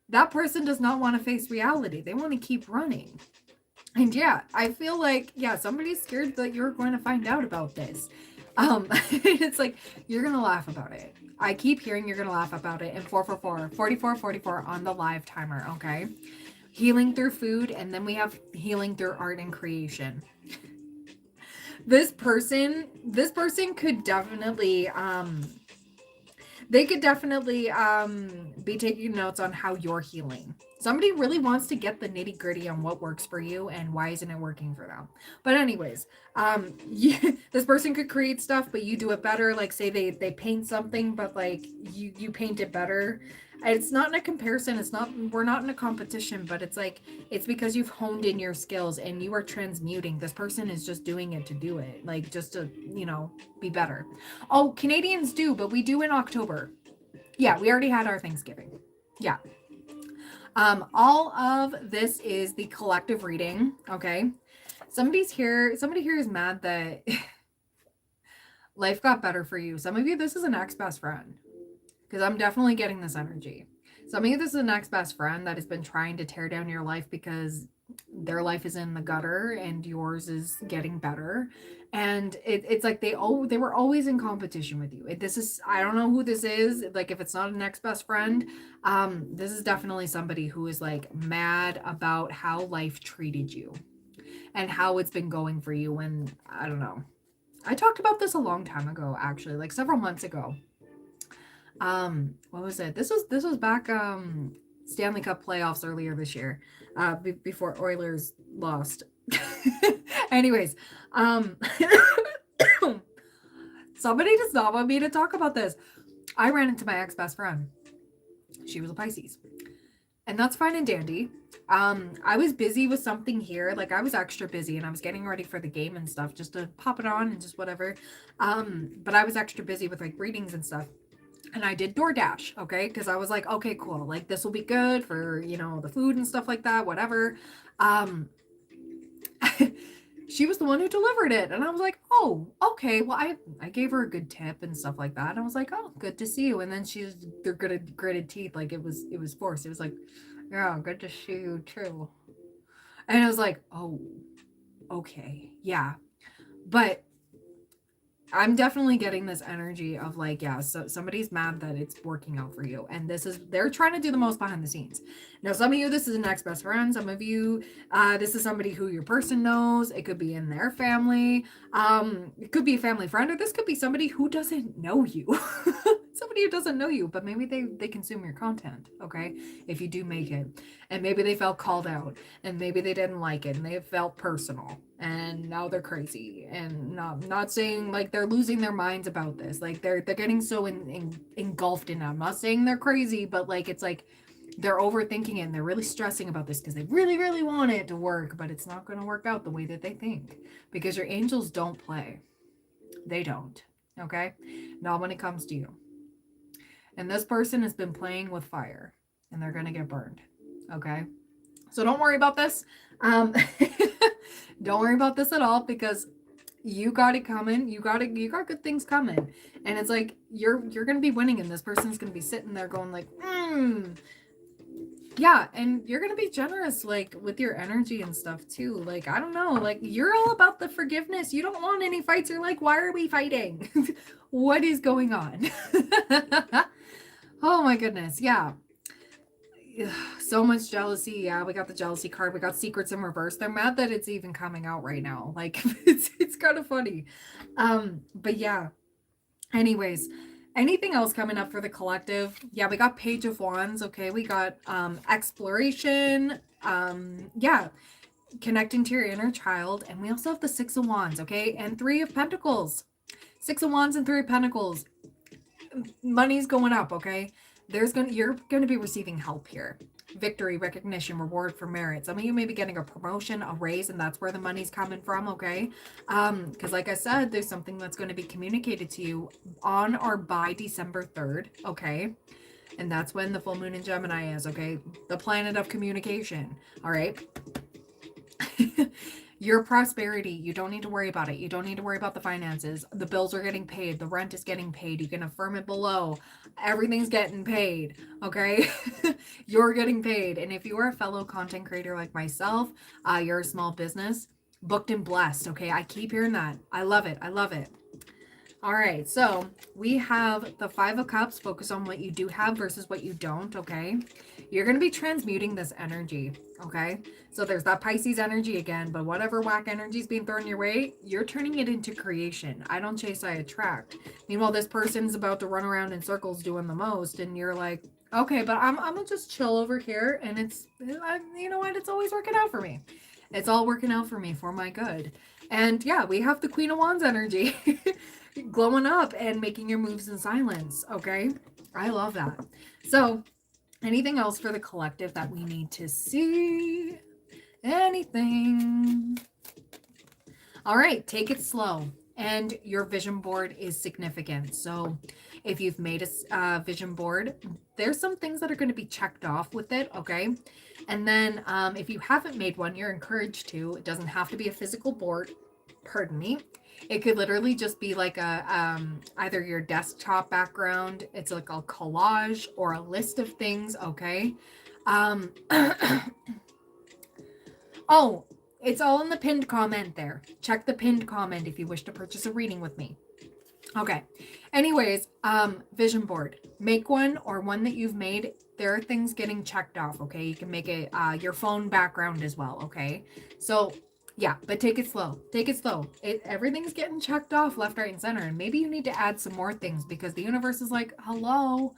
that person does not want to face reality. They want to keep running. And yeah, I feel like, yeah, somebody's scared that you're going to find out about this. It's like, you're going to laugh about it. I keep hearing you're going to laugh about it. And 44 on the live timer, okay? Healing through food, and then we have healing through art and creation. This person could definitely, they could definitely be taking notes on how you're healing. Somebody really wants to get the nitty gritty on what works for you and why isn't it working for them. But anyways, this person could create stuff, but you do it better. Like say they paint something, but like you paint it better. It's not in a comparison. We're not in a competition, but it's like, it's because you've honed in your skills and you are transmuting. This person is just doing it to do it. Like just to, be better. Oh, Canadians do, but we do in October. Yeah, we already had our Thanksgiving. Yeah. All of this is the collective reading. Okay. Somebody here is mad that life got better for you. Some of you, this is an ex-best friend. Because I'm definitely getting this energy. Some of you, this is an ex-best friend that has been trying to tear down your life because their life is in the gutter and yours is getting better. And it's like they were always in competition with you. I don't know who this is. Like if it's not an ex-best friend, this is definitely somebody who is like mad about how life treated you and how it's been going for you. And I don't know. I talked about this a long time ago, actually, like several months ago. What was it? This was back Stanley Cup playoffs earlier this year, before Oilers lost. Anyways, somebody does not want me to talk about this. I ran into my ex-best friend. She was a Pisces. And that's fine and dandy. I was busy with something here. Like I was extra busy and I was getting ready for the game and stuff just to pop it on and just whatever. But I was extra busy with like readings and stuff. And I did DoorDash, okay? Because I was like, okay, cool. Like, this will be good for, the food and stuff like that, whatever. She was the one who delivered it. And I was like, oh, okay. Well, I gave her a good tip and stuff like that. And I was like, oh, good to see you. And then they're gritted teeth. Like, it was forced. It was like, yeah, good to see you too. And I was like, oh, okay. Yeah. But I'm definitely getting this energy of like, yeah, so somebody's mad that it's working out for you. And they're trying to do the most behind the scenes. Now, some of you, this is an ex-best friend. Some of you, this is somebody who your person knows. It could be in their family. It could be a family friend, or this could be somebody who doesn't know you. Somebody who doesn't know you, but maybe they consume your content, okay? If you do make it. And maybe they felt called out, and maybe they didn't like it, and they felt personal, and now they're crazy. And not saying like they're losing their minds about this. Like they're getting so engulfed in it. I'm not saying they're crazy, but like it's like they're overthinking it and they're really stressing about this because they really, really want it to work, but it's not going to work out the way that they think because your angels don't play. They don't, okay? Not when it comes to you. And this person has been playing with fire and they're going to get burned. Okay. So don't worry about this. Don't worry about this at all because you got it coming. You got good things coming. And it's like, you're going to be winning and this person's going to be sitting there going like, yeah. And you're going to be generous, like with your energy and stuff too. Like, I don't know, like you're all about the forgiveness. You don't want any fights. You're like, why are we fighting? What is going on? Oh my goodness. Yeah. So much jealousy. Yeah, we got the jealousy card. We got secrets in reverse. They're mad that it's even coming out right now. Like it's kind of funny. But yeah. Anyways, anything else coming up for the collective? Yeah, we got Page of Wands. Okay, we got exploration. Yeah, connecting to your inner child, and we also have the Six of Wands. Okay, and Three of Pentacles. Six of Wands and Three of Pentacles. Money's going up, okay? You're gonna be receiving help here. Victory, recognition, reward for merit. Some of you may be getting a promotion, a raise, and that's where the money's coming from, okay? Because like I said, there's something that's going to be communicated to you on or by December 3rd, okay? And that's when the full moon in Gemini is, okay? The planet of communication, all right? Your prosperity, you don't need to worry about it. You don't need to worry about the finances. The bills are getting paid. The rent is getting paid. You can affirm it below. Everything's getting paid. Okay. You're getting paid. And if you are a fellow content creator like myself, you're a small business, booked and blessed. Okay. I keep hearing that. I love it. I love it. All right, so we have the Five of Cups. Focus on what you do have versus what you don't, okay? You're going to be transmuting this energy, okay? So there's that Pisces energy again, but whatever whack energy is being thrown your way, you're turning it into creation. I don't chase, I attract. Meanwhile, this person's about to run around in circles doing the most, and you're like, okay, but I'm going to just chill over here, and you know what? It's always working out for me. It's all working out for me, for my good. And yeah, we have the Queen of Wands energy. Glowing up and making your moves in silence. Okay. I love that. So anything else for the collective that we need to see? Anything? All right. Take it slow. And your vision board is significant. So if you've made a vision board, there's some things that are going to be checked off with it. Okay. And then if you haven't made one, you're encouraged to. It doesn't have to be a physical board. Pardon me. It could literally just be like a either your desktop background, it's like a collage or a list of things, okay? Oh, it's all in the pinned comment there. Check the pinned comment if you wish to purchase a reading with me. Okay. Anyways, vision board. Make one or one that you've made. There are things getting checked off, okay? You can make it your phone background as well, okay? So yeah, but take it slow. Take it slow. Everything's getting checked off left, right, and center. And maybe you need to add some more things because the universe is like, hello,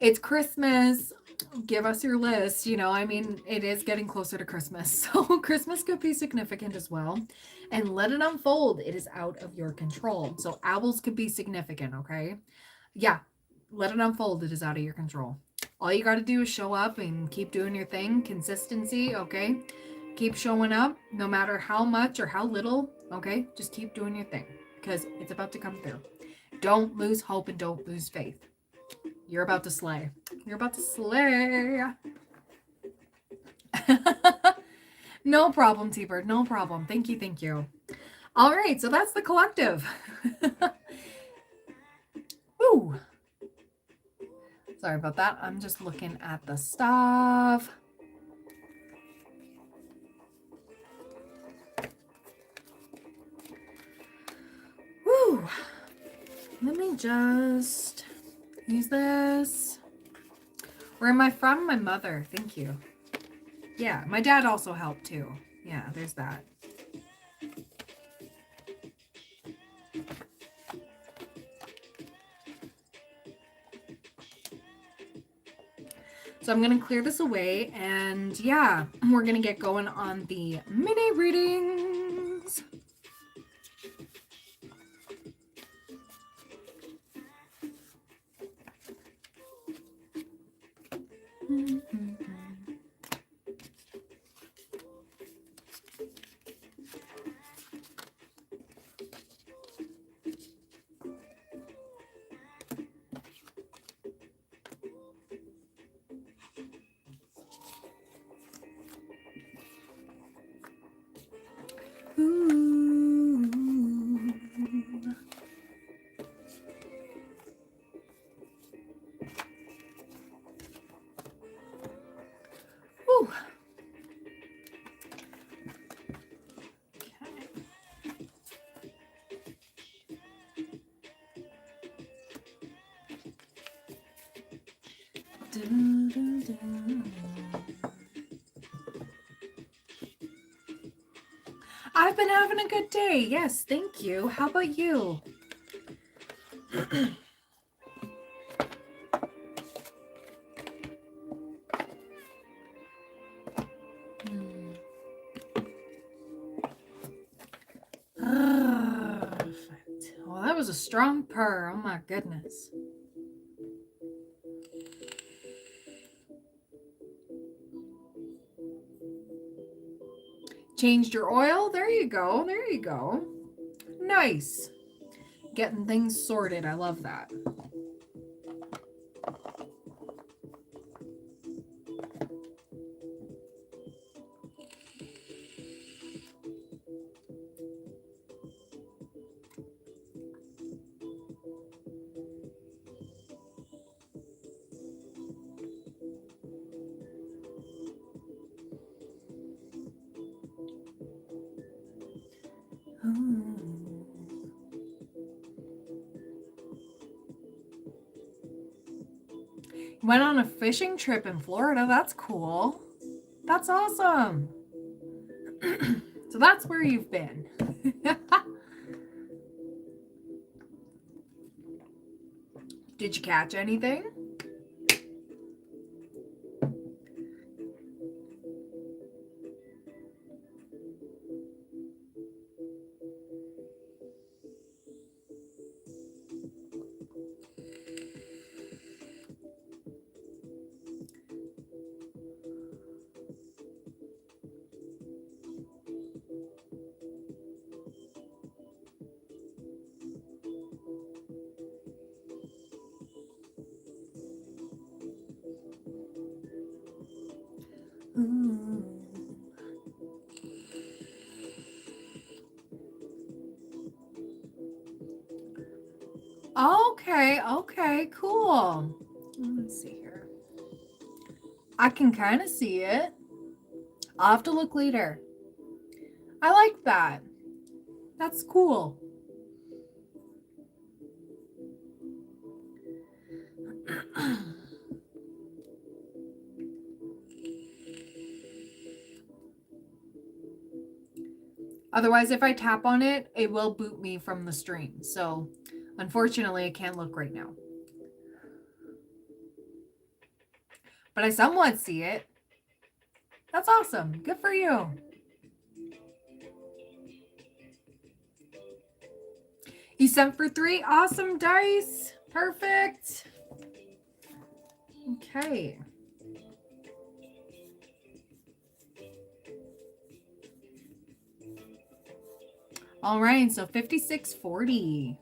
it's Christmas. Give us your list. You know, I mean, it is getting closer to Christmas. So Christmas could be significant as well. And let it unfold. It is out of your control. So owls could be significant, okay? Yeah, let it unfold. It is out of your control. All you got to do is show up and keep doing your thing. Consistency, okay? Keep showing up no matter how much or how little, okay? Just keep doing your thing because it's about to come through. Don't lose hope and don't lose faith. You're about to slay. You're about to slay. No problem, T-Bird. No problem. Thank you. Thank you. All right. So that's the collective. Ooh. Sorry about that. I'm just looking at the stuff. Woo. Let me just use this. Where am I from? My mother. Thank you. Yeah, my dad also helped too. Yeah, there's that. So I'm going to clear this away and yeah, we're going to get going on the mini readings. I've been having a good day. Yes, thank you. How about you? Well, that was a strong purr. Oh my goodness. Changed your oil? There you go. There you go. Nice. Getting things sorted. I love that. Went on a fishing trip in Florida. That's cool. That's awesome. So that's where you've been. Did you catch anything? Okay, cool. Let's see here. I can kind of see it. I'll have to look later. I like that. That's cool. Otherwise, if I tap on it, it will boot me from the stream. So, unfortunately, I can't look right now. But I somewhat see it. That's awesome. Good for you. You sent for 3. Awesome dice. Perfect. Okay. All right, so 5640.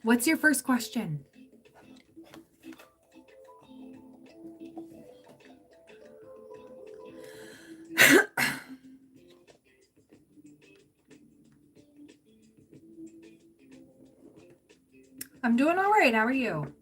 What's your first question? I'm doing all right. How are you?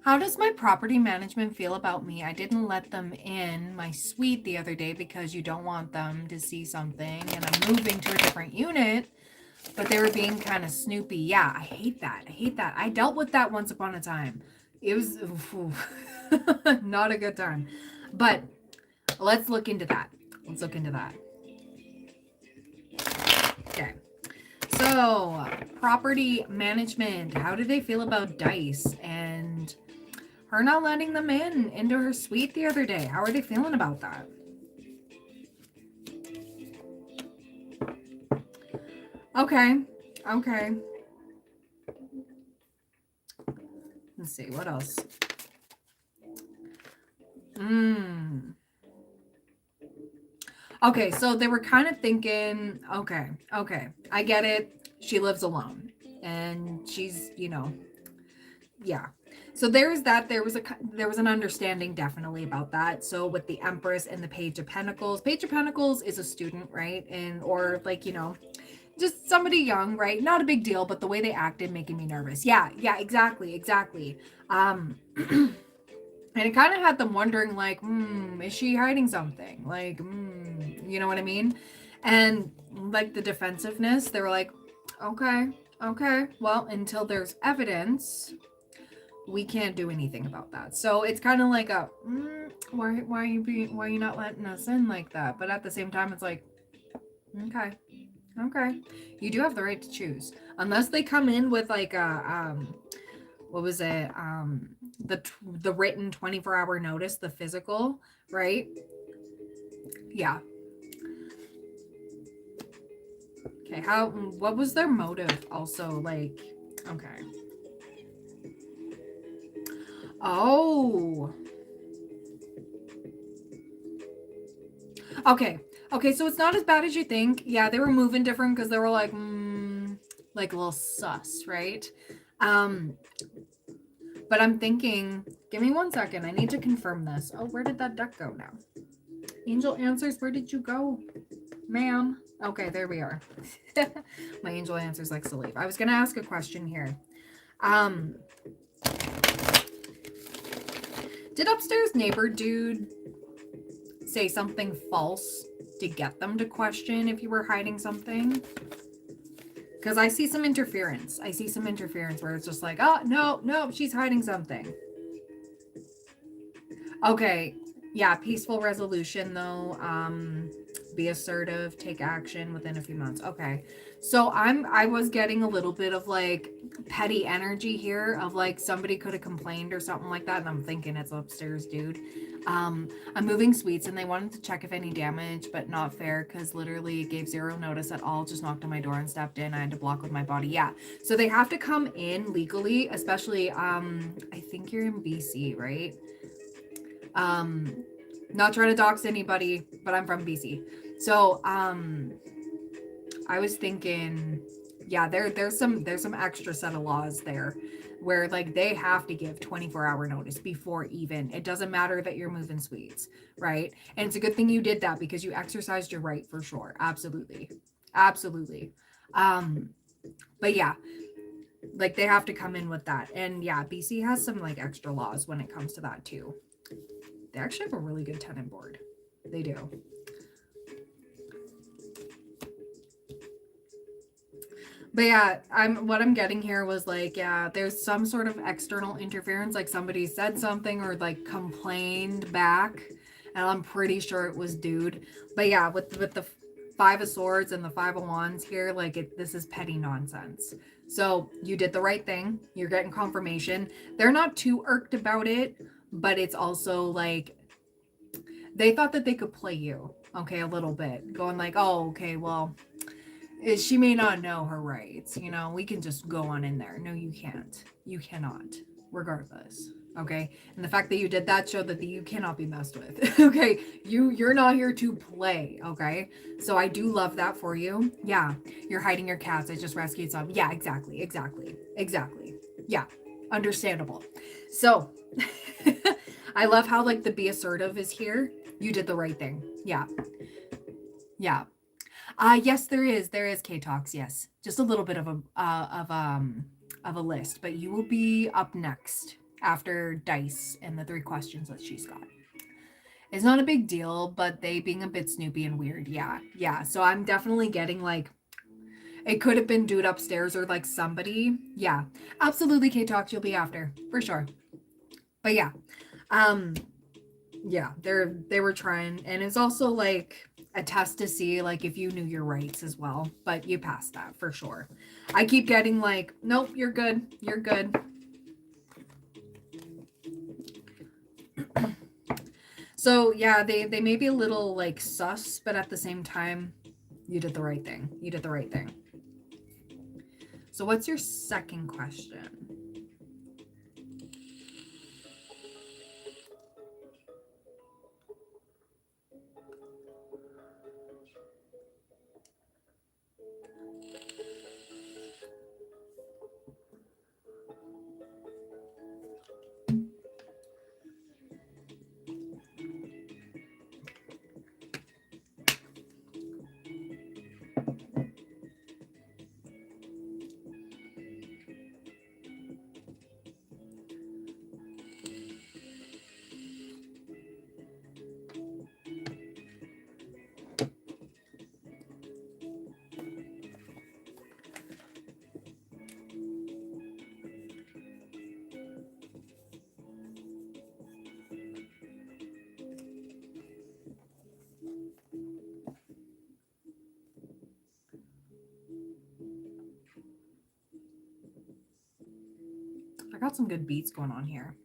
How does my property management feel about me? I didn't let them in my suite the other day because you don't want them to see something, and I'm moving to a different unit, but they were being kind of snoopy. Yeah, I hate that. I hate that. I dealt with that once upon a time. It was not a good time. But let's look into that. Let's look into that. Okay. So, property management. How do they feel about dice and her not letting them into her suite the other day? How are they feeling about that? Okay. Okay. Let's see. What else? Okay, so they were kind of thinking, okay, I get it. She lives alone and she's, yeah. So there's that. There was an understanding definitely about that. So with the Empress and the Page of Pentacles is a student, right? And, or like, just somebody young, right? Not a big deal, but the way they acted making me nervous. Yeah, exactly. And it kind of had them wondering, like, is she hiding something? Like, you know what I mean? And like the defensiveness, they were like, okay, well, until there's evidence, we can't do anything about that. So it's kind of like a, why are you not letting us in like that? But at the same time, it's like, okay, you do have the right to choose, unless they come in with like a, what was it? The written 24-hour notice, the physical, right? Yeah. Okay. What was their motive also? Like, okay. Oh. Okay. So it's not as bad as you think. Yeah, they were moving different because they were like a little sus, right? But I'm thinking, give me 1 second. I need to confirm this. Oh, where did that duck go now? Angel Answers, where did you go, ma'am? Okay, there we are. My angel answers like to leave. I was going to ask a question here. Did upstairs neighbor dude say something false to get them to question if you were hiding something? Because I see some interference. I see some interference where it's just like, oh, no, she's hiding something. Okay. Yeah, peaceful resolution, though. Be assertive, take action within a few months. Okay. So I was getting a little bit of like petty energy here of like somebody could have complained or something like that. And I'm thinking it's upstairs, dude. I'm moving suites and they wanted to check if any damage, but not fair because literally it gave zero notice at all. Just knocked on my door and stepped in. I had to block with my body. Yeah. So they have to come in legally, especially I think you're in BC, right? Not trying to dox anybody, but I'm from BC. So I was thinking, yeah, there's some extra set of laws there where like they have to give 24-hour notice before even. It doesn't matter that you're moving suites, right? And it's a good thing you did that because you exercised your right for sure. Absolutely. Absolutely. But yeah, like they have to come in with that. And yeah, BC has some like extra laws when it comes to that too. They actually have a really good tenant board. They do. But yeah, what I'm getting here was like, yeah, there's some sort of external interference, like somebody said something or like complained back, and I'm pretty sure it was dude. But yeah, with the Five of Swords and the Five of Wands here, like this is petty nonsense. So you did the right thing. You're getting confirmation. They're not too irked about it, but it's also like they thought that they could play you, okay, a little bit, going like, oh, okay, well, she may not know her rights, you know, we can just go on in there. No, you can't. You cannot, regardless. Okay. And the fact that you did that showed that you cannot be messed with. Okay. You're not here to play. Okay. So I do love that for you. Yeah. You're hiding your cats. I just rescued some. Yeah, exactly. Yeah. Understandable. So I love how like the be assertive is here. You did the right thing. Yeah. Yes, there is K-Talks. Yes, just a little bit of a list, but you will be up next after Dice and the 3 questions that she's got. It's not a big deal, but they being a bit snoopy and weird. Yeah. So I'm definitely getting like it could have been dude upstairs or like somebody. Yeah, absolutely, K-Talks. You'll be after for sure. But yeah, yeah, they were trying, and it's also like a test to see like if you knew your rights as well, but you passed that for sure. I keep getting like, nope, you're good. So yeah, they may be a little like sus, but at the same time, you did the right thing. So what's your second question? I got some good beats going on here.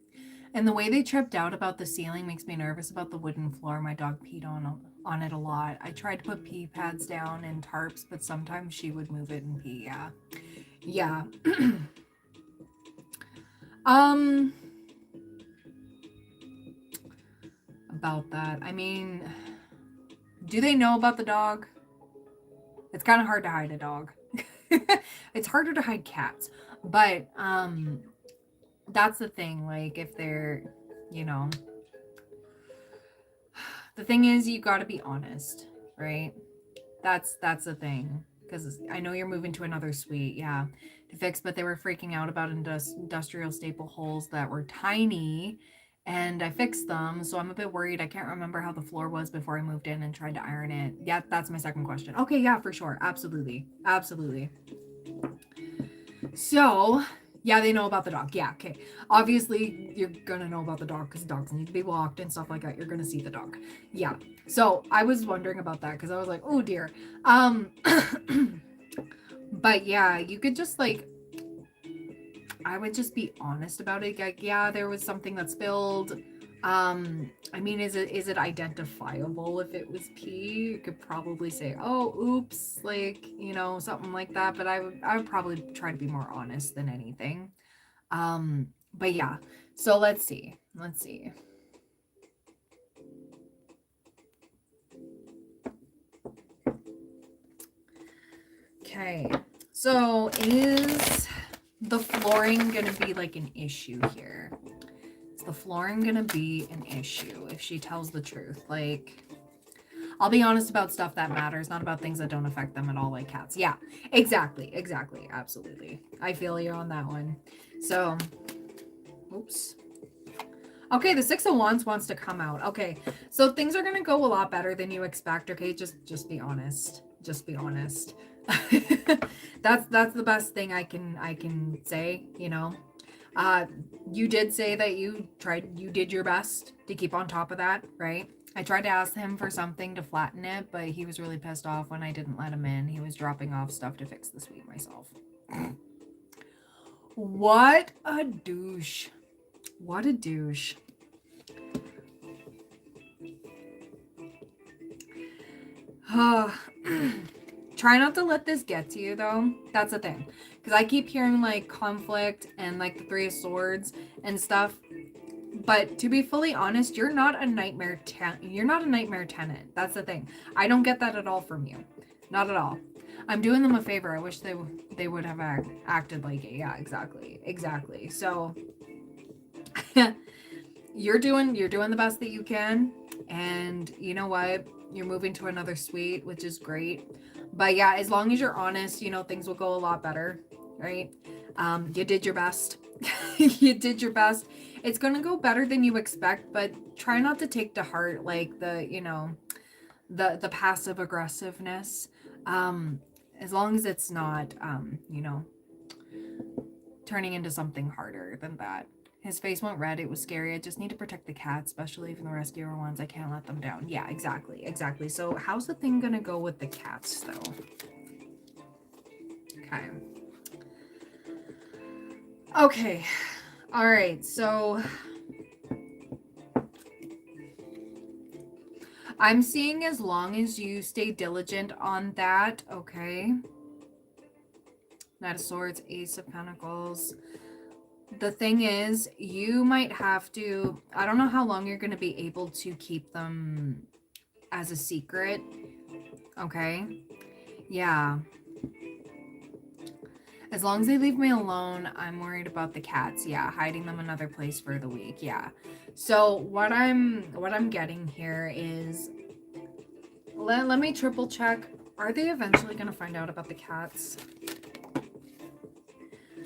And the way they tripped out about the ceiling makes me nervous about the wooden floor. My dog peed on it a lot. I tried to put pee pads down and tarps, but sometimes she would move it and pee. Yeah. About that. I mean, do they know about the dog? It's kind of hard to hide a dog. It's harder to hide cats. But that's the thing, like if they're, you know, the thing is you got to be honest, right? That's the thing. Because I know you're moving to another suite, yeah, to fix, but they were freaking out about industrial staple holes that were tiny, and I fixed them, so I'm a bit worried. I can't remember how the floor was before I moved in and tried to iron it. Yeah, that's my second question. Okay, yeah, for sure. Absolutely. Absolutely. So, yeah, they know about the dog. Yeah, okay. Obviously, you're gonna know about the dog because dogs need to be walked and stuff like that. You're gonna see the dog. Yeah. So I was wondering about that because I was like, oh dear. Um, but yeah, you could just like, I would just be honest about it. Like, yeah, there was something that spilled. I mean, is it identifiable if it was pee? You could probably say, oh, oops, like, something like that. But I would probably try to be more honest than anything. But yeah. So let's see. Let's see. Okay. So is the flooring gonna be like an issue here? Is the flooring gonna be an issue if she tells the truth? Like, I'll be honest about stuff that matters, not about things that don't affect them at all, like cats. Yeah, exactly, absolutely. I feel you on that one. So, oops. Okay, the Six of Wands wants to come out. Okay, so things are gonna go a lot better than you expect. Okay, just be honest. Just be honest. That's the best thing I can say. You did say that you did your best to keep on top of that, right? I tried to ask him for something to flatten it, but he was really pissed off when I didn't let him in. He was dropping off stuff to fix the suite myself. What a douche. What a douche. Try not to let this get to you, though. That's the thing. Because I keep hearing, like, conflict and, like, the Three of Swords and stuff. But to be fully honest, you're not a nightmare tenant. That's the thing. I don't get that at all from you. Not at all. I'm doing them a favor. I wish they would have acted like it. Yeah, exactly. So you're doing the best that you can, and you know what? You're moving to another suite, which is great. But yeah, as long as you're honest, things will go a lot better, right? You did your best. You did your best. It's going to go better than you expect, but try not to take to heart like the passive aggressiveness. As long as it's not turning into something harder than that. His face went red. It was scary. I just need to protect the cat, especially from the rescuer ones. I can't let them down. Yeah, exactly. So how's the thing gonna go with the cats, though? Okay. All right. So I'm seeing as long as you stay diligent on that, okay? Knight of Swords, Ace of Pentacles. The thing is, you might have to, I don't know how long you're going to be able to keep them as a secret, okay? Yeah. As long as they leave me alone, I'm worried about the cats. Yeah, hiding them another place for the week. Yeah. So what I'm getting here is, let me triple check. Are they eventually going to find out about the cats?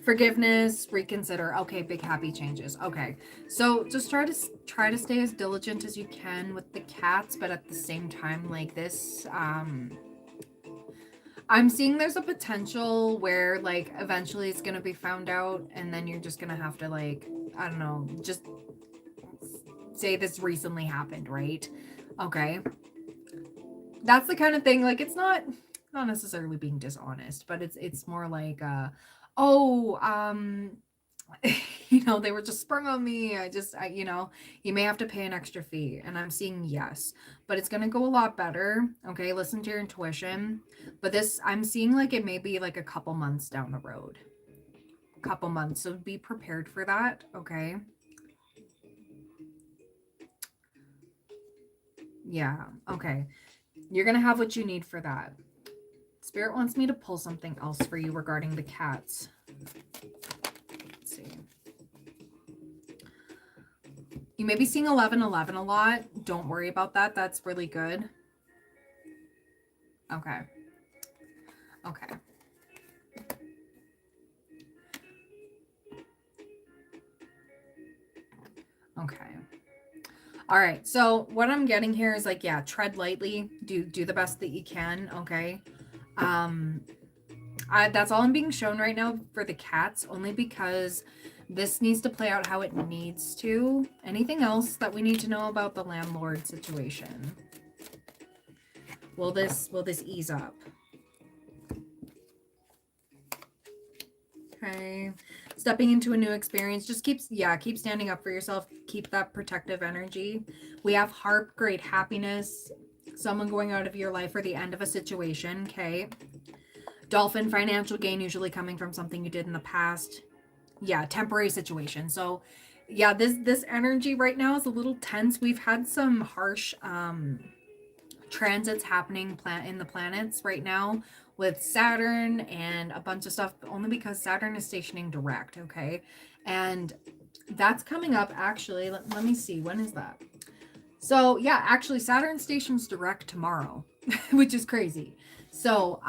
Forgiveness, reconsider. Okay, big happy changes. Okay, so just try to stay as diligent as you can with the cats, but at the same time, like this, I'm seeing there's a potential where like eventually it's gonna be found out, and then you're just gonna have to, like, I don't know, just say this recently happened, right? Okay, that's the kind of thing. Like, it's not necessarily being dishonest, but it's more like oh, they were just sprung on me. You may have to pay an extra fee. And I'm seeing yes, but it's going to go a lot better. Okay. Listen to your intuition. But this, I'm seeing like it may be like a couple months down the road. Couple months. So be prepared for that. Okay. Yeah. Okay. You're going to have what you need for that. Spirit wants me to pull something else for you regarding the cats. Let's see. You may be seeing 1111 a lot. Don't worry about that. That's really good. Okay. Okay. Okay. All right. So what I'm getting here is like, yeah, tread lightly. Do the best that you can. Okay. Um, that's all I'm being shown right now for the cats, only because this needs to play out how it needs to. Anything else that we need to know about the landlord situation? Will this ease up? Okay. Stepping into a new experience. Just keep standing up for yourself. Keep that protective energy. We have harp, great happiness. Someone going out of your life or the end of a situation. Okay. Dolphin, financial gain, usually coming from something you did in the past. Yeah, temporary situation. So yeah, this energy right now is a little tense. We've had some harsh transits happening in the planets right now with Saturn and a bunch of stuff, only because Saturn is stationing direct. Okay. And that's coming up actually. Let me see, when is that? So yeah, actually Saturn stations direct tomorrow, which is crazy. So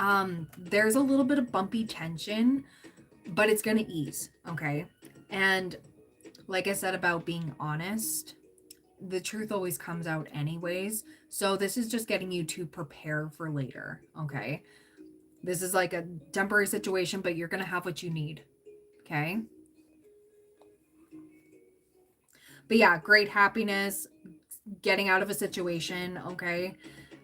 there's a little bit of bumpy tension, but it's gonna ease. Okay. And like I said about being honest, the truth always comes out anyways. So this is just getting you to prepare for later. Okay. This is like a temporary situation, but you're going to have what you need. Okay. But yeah, great happiness, getting out of a situation. Okay.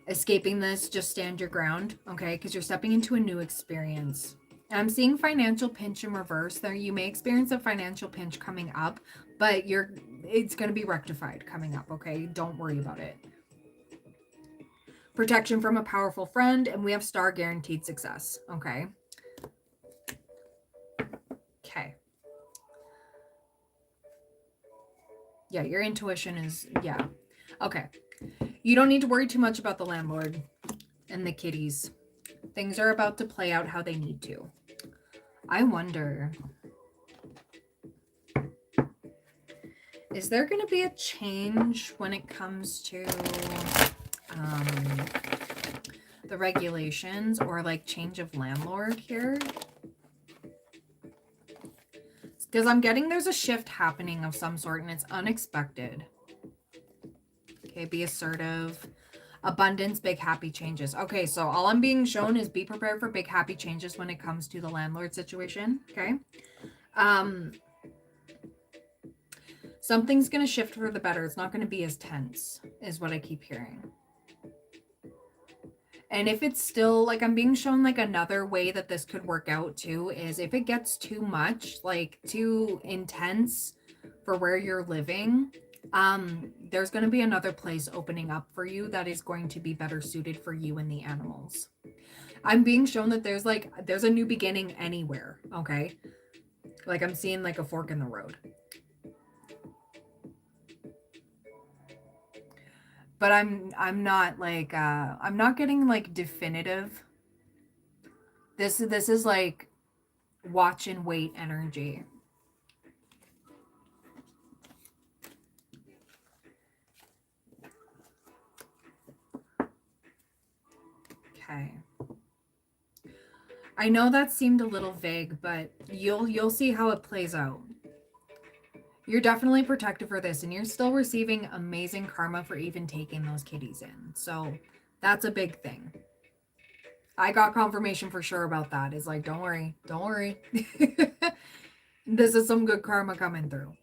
Escaping this, just stand your ground. Okay. Because you're stepping into a new experience. And I'm seeing financial pinch in reverse there. You may experience a financial pinch coming up, but it's going to be rectified coming up. Okay. Don't worry about it. Protection from a powerful friend, and we have star guaranteed success. Okay. Okay. Yeah, your intuition is, yeah. Okay. You don't need to worry too much about the landlord and the kitties. Things are about to play out how they need to. I wonder, is there going to be a change when it comes to the regulations or like change of landlord here? Because I'm getting there's a shift happening of some sort and it's unexpected. Okay, be assertive. Abundance, big happy changes. Okay, so all I'm being shown is be prepared for big happy changes when it comes to the landlord situation. Okay. Something's going to shift for the better. It's not going to be as tense, is what I keep hearing. And if it's still, like, I'm being shown, like, another way that this could work out, too, is if it gets too much, like, too intense for where you're living, there's going to be another place opening up for you that is going to be better suited for you and the animals. I'm being shown that there's a new beginning anywhere, okay? Like, I'm seeing, like, a fork in the road. But I'm not like I'm not getting like definitive. This is like watch and wait energy. Okay. I know that seemed a little vague, but you'll see how it plays out. You're definitely protected for this, and you're still receiving amazing karma for even taking those kitties in. So that's a big thing. I got confirmation for sure about that. It's like, don't worry. Don't worry. This is some good karma coming through.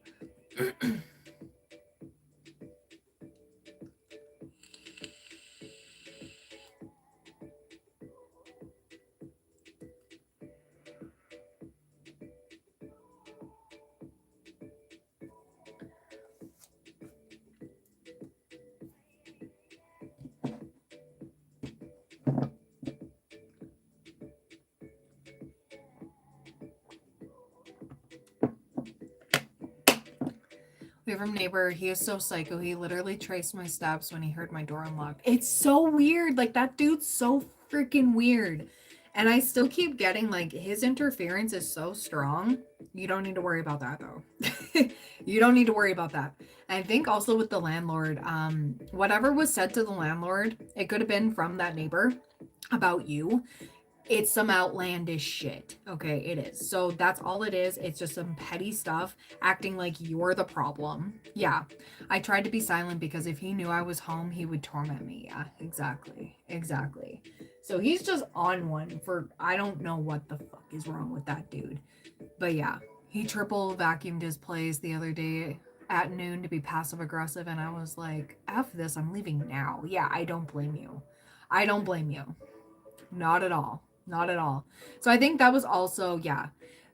We have a neighbor. He is so psycho. He literally traced my steps when he heard my door unlocked. It's so weird. Like, that dude's so freaking weird. And I still keep getting, like, his interference is so strong. You don't need to worry about that, though. You don't need to worry about that. I think also with the landlord, whatever was said to the landlord, it could have been from that neighbor about you. It's some outlandish shit. Okay, it is. So that's all it is. It's just some petty stuff, acting like you're the problem. Yeah. I tried to be silent because if he knew I was home, he would torment me. Yeah, exactly. Exactly. So he's just on one for, I don't know what the fuck is wrong with that dude. But yeah, he triple vacuumed his place the other day at noon to be passive aggressive. And I was like, F this, I'm leaving now. Yeah, I don't blame you. I don't blame you. Not at all. Not at all. So I think that was also, yeah.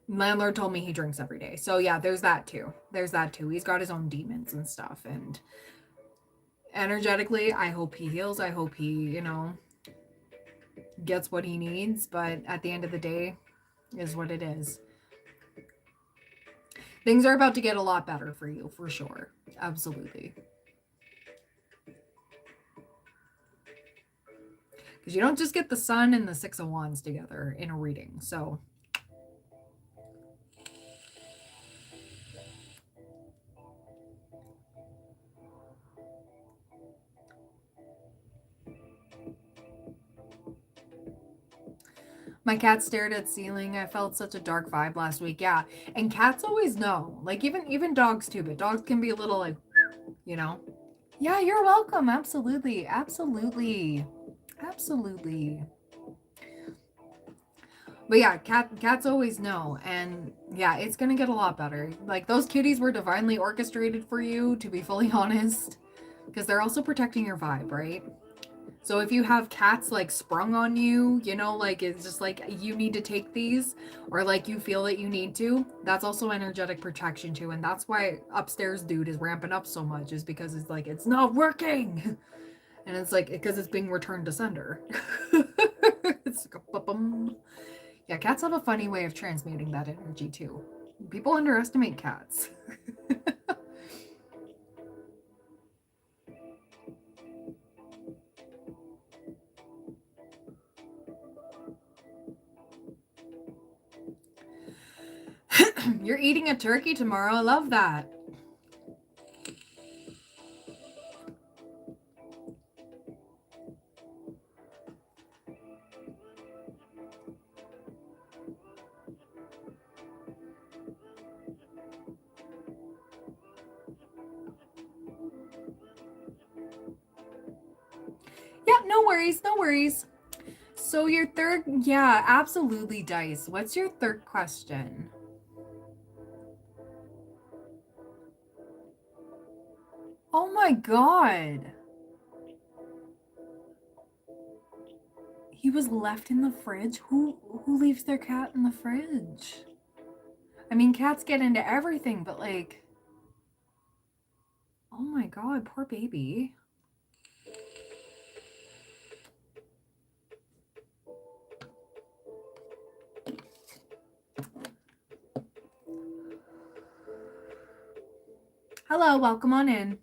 Landlord told me he drinks every day. So yeah, there's that too. There's that too. He's got his own demons and stuff. And energetically, I hope he heals. I hope he, gets what he needs. But at the end of the day, is what it is. Things are about to get a lot better for you, for sure. Absolutely. Because you don't just get the Sun and the Six of Wands together in a reading. So my cat stared at ceiling. I felt such a dark vibe last week. Yeah. And cats always know. Like even dogs too, but dogs can be a little like, you know. Yeah, you're welcome. Absolutely. Absolutely. Absolutely. But yeah, cats always know. And yeah, it's gonna get a lot better. Like those kitties were divinely orchestrated for you, to be fully honest. Because they're also protecting your vibe, right? So if you have cats like sprung on you, like it's just like you need to take these, or like you feel that you need to, that's also energetic protection too. And that's why upstairs dude is ramping up so much, is because it's like, it's not working. And it's like, because it's being returned to sender. It's like a bum. Yeah, cats have a funny way of transmuting that energy too. People underestimate cats. You're eating a turkey tomorrow. I love that. Yeah, no worries, no worries. So your third, yeah, absolutely, Dice. What's your third question? Oh my god. He was left in the fridge? Who leaves their cat in the fridge? I mean, cats get into everything, but like, oh my god, poor baby. Hello, welcome on in.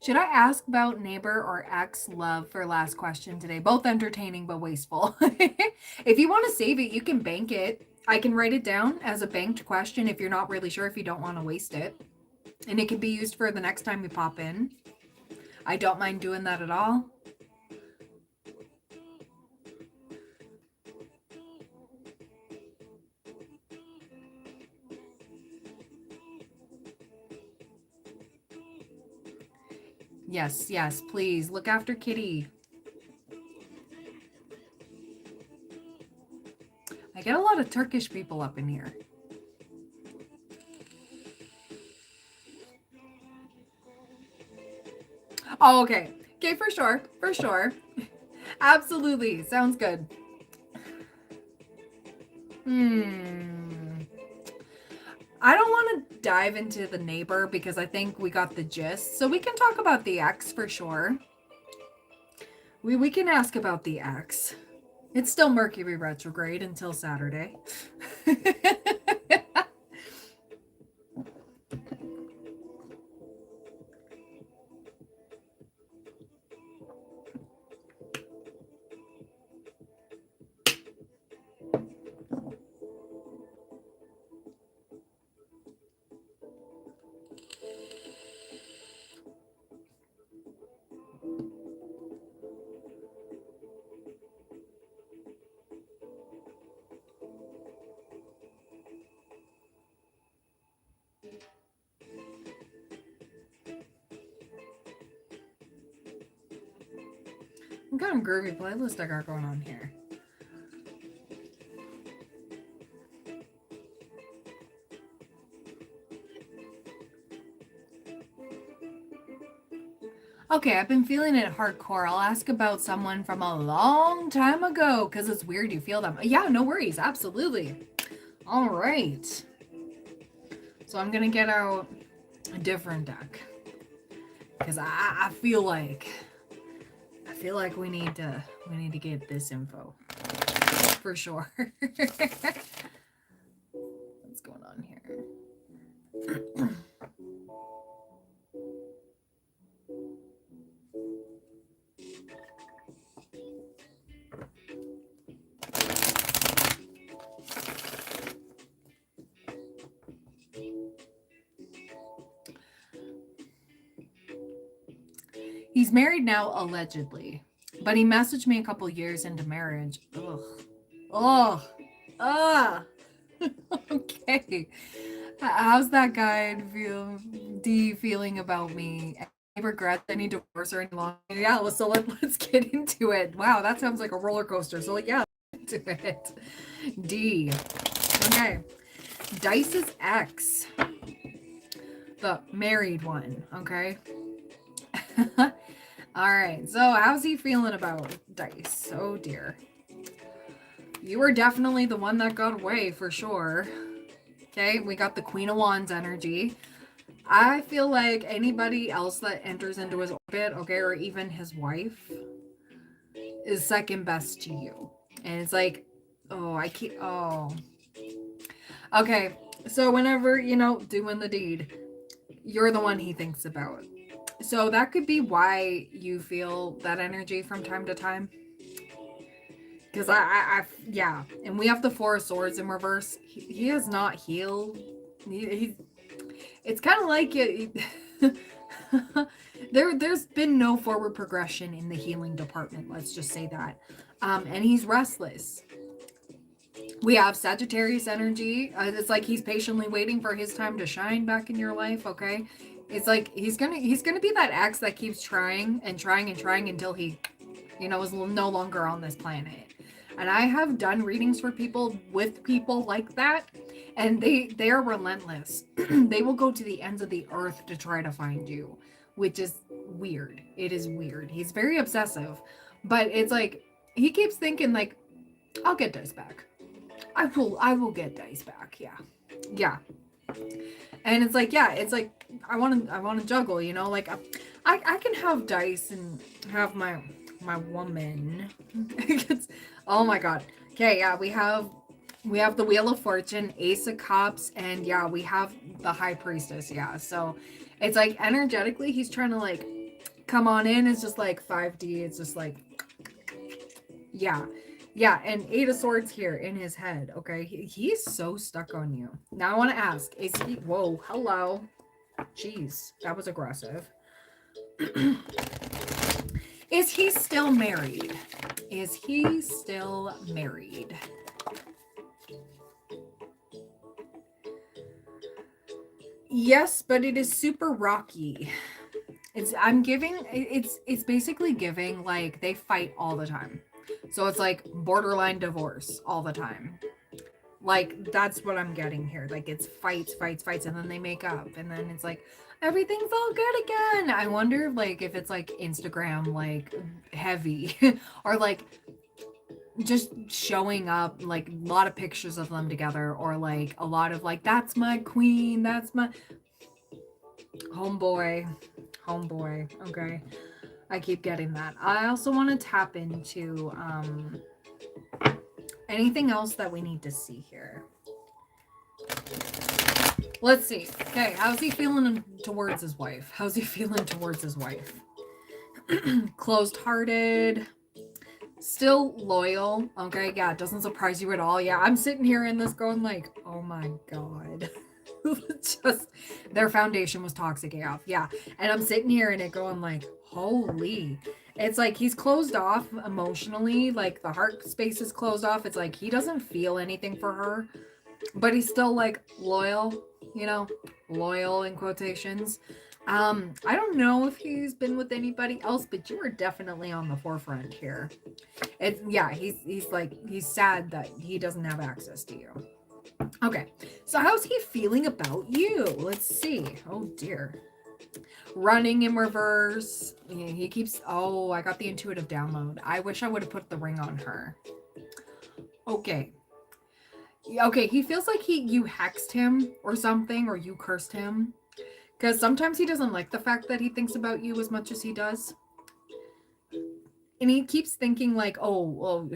Should I ask about neighbor or ex love for last question today? Both entertaining but wasteful. If you want to save it, you can bank it. I can write it down as a banked question if you're not really sure, if you don't want to waste it. And it can be used for the next time you pop in. I don't mind doing that at all. Yes, yes, please. Look after Kitty. I get a lot of Turkish people up in here. Oh, okay. Okay, for sure. For sure. Absolutely. Sounds good. I don't want to dive into the neighbor because I think we got the gist. So we can talk about the ex for sure. We can ask about the ex. It's still Mercury retrograde until Saturday. What kind of groovy playlist I got going on here? Okay, I've been feeling it hardcore. I'll ask about someone from a long time ago because it's weird you feel them. Yeah, no worries. Absolutely. All right. So I'm going to get out a different deck because I feel like we need to get this info for sure. What's going on here? He's married now, allegedly, but he messaged me a couple years into marriage. Ugh. Ugh. Ugh. Okay. How's that guy feeling about me? Any regrets, any divorce or any long? Yeah, so let's get into it. Wow, that sounds like a roller coaster. So yeah, let's get into it. D. Okay. Dice's ex. The married one, okay? All right, so how's he feeling about Dice? Oh dear. You were definitely the one that got away for sure. Okay, we got the Queen of Wands energy. I feel like anybody else that enters into his orbit, okay, or even his wife, is second best to you. And it's like, okay, so whenever, doing the deed, you're the one he thinks about. So that could be why you feel that energy from time to time. Because yeah. And we have the Four of Swords in reverse. He has not healed. It's kind of like there's been no forward progression in the healing department. Let's just say that. And he's restless. We have Sagittarius energy. It's like he's patiently waiting for his time to shine back in your life. Okay. It's like he's gonna be that ex that keeps trying and trying and trying until he, is no longer on this planet. And I have done readings for people with people like that, and they are relentless. They will go to the ends of the earth to try to find you, which is weird. It is weird. He's very obsessive, but it's like he keeps thinking like, I'll get Dice back. I will get Dice back. Yeah. And it's like, yeah, it's like I want to juggle, like I can have Dice and have my woman. Oh my god. Okay, yeah, we have the Wheel of Fortune, Ace of Cups, and yeah, we have the High Priestess. Yeah, so it's like energetically he's trying to like come on in. It's just like 5D. It's just like, yeah, and Eight of Swords here in his head. Okay, he's so stuck on you. Now I want to ask, is he? Whoa, hello. Jeez, that was aggressive. Is he still married? Is he still married? Yes, but it is super rocky. It's basically giving like they fight all the time. So it's like borderline divorce all the time. Like that's what I'm getting here. Like it's fights, and then they make up, and then it's like everything's all good again. I wonder like if it's like Instagram like heavy or like just showing up like a lot of pictures of them together, or like a lot of like that's my queen, that's my homeboy. Okay, I keep getting that. I also want to tap into anything else that we need to see here. Let's see. Okay, how's he feeling towards his wife? Closed-hearted, still loyal. Okay, yeah, it doesn't surprise you at all. Yeah, I'm sitting here in this going like, oh my god. Just their foundation was toxic AF. Yeah, and I'm sitting here in it going like, holy. It's like he's closed off emotionally, like the heart space is closed off. It's like he doesn't feel anything for her, but he's still like loyal, loyal in quotations. I don't know if he's been with anybody else, but you are definitely on the forefront here. It's yeah, he's sad that he doesn't have access to you. Okay, so how's he feeling about you? Let's see. Oh dear. Running in reverse. Yeah, he keeps. Oh, I got the intuitive download. I wish I would have put the ring on her. Okay. Okay, he feels like you hexed him or something, or you cursed him. Because sometimes he doesn't like the fact that he thinks about you as much as he does. And he keeps thinking like, oh, well,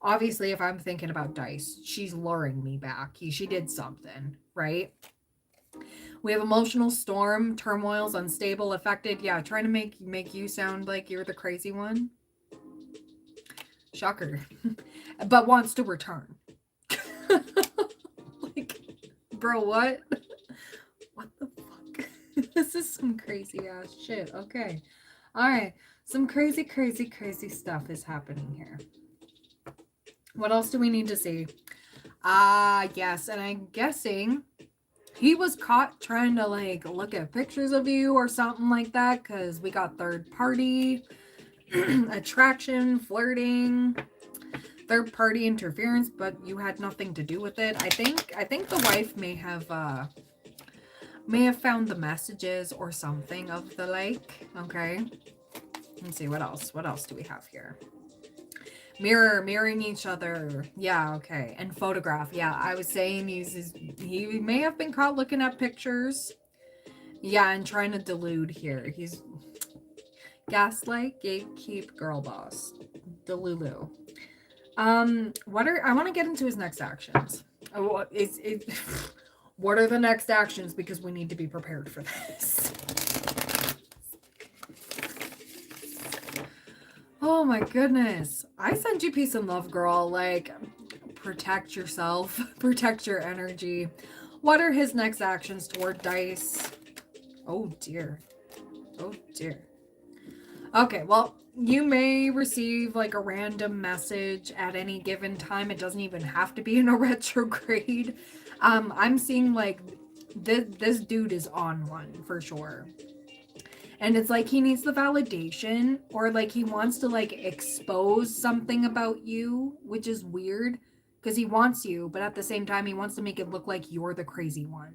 obviously if I'm thinking about Dice, she's luring me back. She did something, right? We have emotional storm, turmoil's unstable, affected. Yeah, trying to make you sound like you're the crazy one. Shocker. But wants to return. Like, bro, what? What the fuck? This is some crazy ass shit. Okay. All right. Some crazy, crazy, crazy stuff is happening here. What else do we need to see? Yes. And I'm guessing he was caught trying to like look at pictures of you or something like that, because we got third party attraction, flirting, third party interference, but you had nothing to do with it. I think the wife may have found the messages or something of the like. Okay. Let's see what else. What else do we have here? Mirroring each other. Yeah, okay. And photograph. Yeah, I was saying he may have been caught looking at pictures. Yeah, and trying to delude here. He's gaslight, gatekeep, girl boss. Delulu. I want to get into his next actions. Oh, what are the next actions? Because we need to be prepared for this. Oh my goodness. I send you peace and love, girl. Like, protect yourself. Protect your energy. What are his next actions toward Dice? Oh dear. Oh dear. Okay, well, you may receive like a random message at any given time. It doesn't even have to be in a retrograde. I'm seeing like this dude is on one for sure. And it's like he needs the validation, or like he wants to like expose something about you, which is weird because he wants you, but at the same time he wants to make it look like you're the crazy one.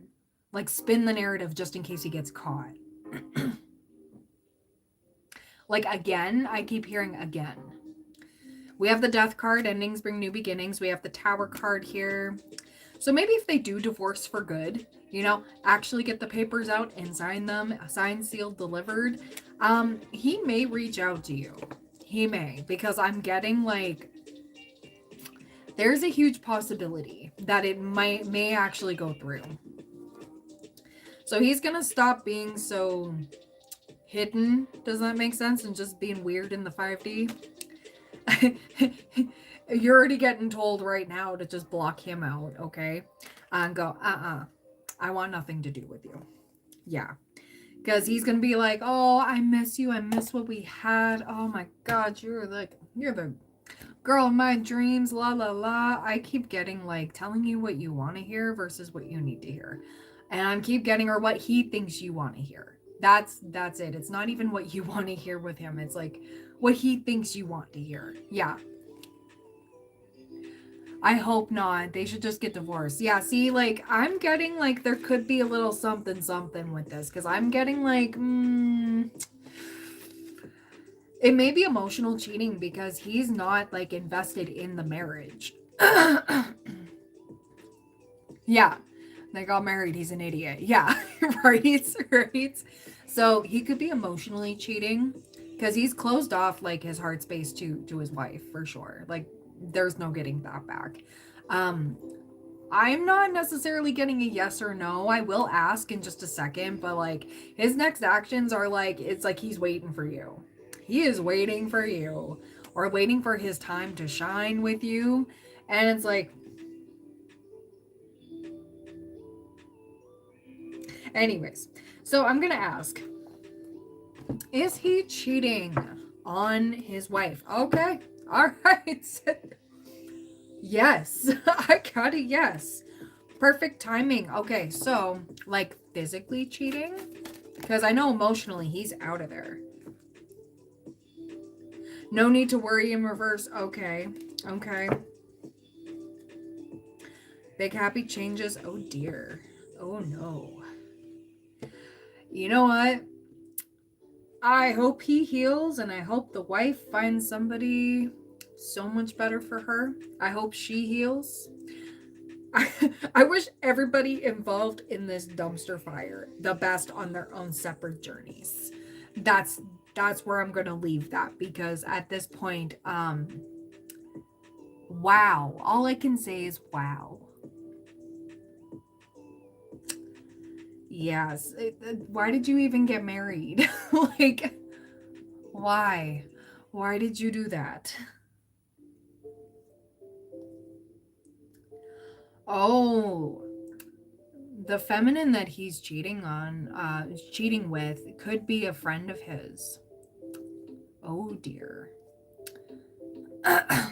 Like spin the narrative just in case he gets caught. Like again, I keep hearing again. We have the death card, endings bring new beginnings. We have the tower card here. So maybe if they do divorce for good, you know, actually get the papers out and sign them, signed, sealed, delivered, he may reach out to you. He may, because I'm getting like, there's a huge possibility that it may actually go through. So he's going to stop being so hidden. Does that make sense? And just being weird in the 5D. You're already getting told right now to just block him out, okay? And go, I want nothing to do with you. Yeah. Because he's going to be like, oh, I miss you. I miss what we had. Oh my God, you're the girl of my dreams, la la la. I keep getting like telling you what you want to hear versus what you need to hear. And I keep getting or what he thinks you want to hear. That's it. It's not even what you want to hear with him. It's like what he thinks you want to hear. Yeah. I hope not. They should just get divorced. Yeah, see, like, I'm getting, like, there could be a little something with this. Because I'm getting, like, it may be emotional cheating because he's not, like, invested in the marriage. Yeah. They got married. He's an idiot. Yeah. Right? So he could be emotionally cheating because he's closed off, like, his heart space to his wife, for sure. Like, there's no getting that back. I'm not necessarily getting a yes or no. I will ask in just a second, but like his next actions are like, it's like he's waiting for you. He is waiting for you or waiting for his time to shine with you. And it's like, anyways, so I'm going to ask, is he cheating on his wife? Okay. All right. Yes. I got a yes. Perfect timing. Okay. So like physically cheating. Because I know emotionally he's out of there. No need to worry in reverse. Okay. Okay. Big happy changes. Oh dear. Oh no. You know what? I hope he heals, and I hope the wife finds somebody so much better for her. I hope she heals. I wish everybody involved in this dumpster fire the best on their own separate journeys. That's where I'm gonna leave that, because at this point, wow. All I can say is wow. Yes. Why did you even get married? Like, why? Why did you do that? Oh, the feminine that he's cheating with could be a friend of his. Oh dear. Hi,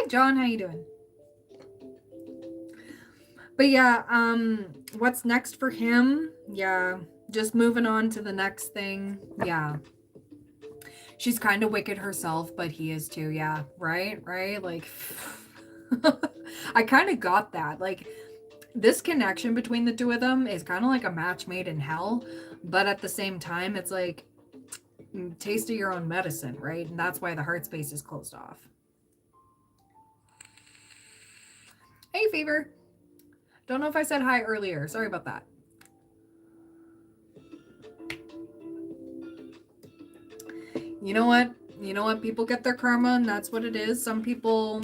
John. How you doing? But yeah, what's next for him? Yeah, just moving on to the next thing. Yeah. She's kind of wicked herself, but he is too. Yeah, right? Like, I kind of got that. Like, this connection between the two of them is kind of like a match made in hell, but at the same time, it's like, taste of your own medicine, right? And that's why the heart space is closed off. Hey, Fever. Don't know if I said hi earlier. Sorry about that. You know what? People get their karma, and that's what it is. Some people,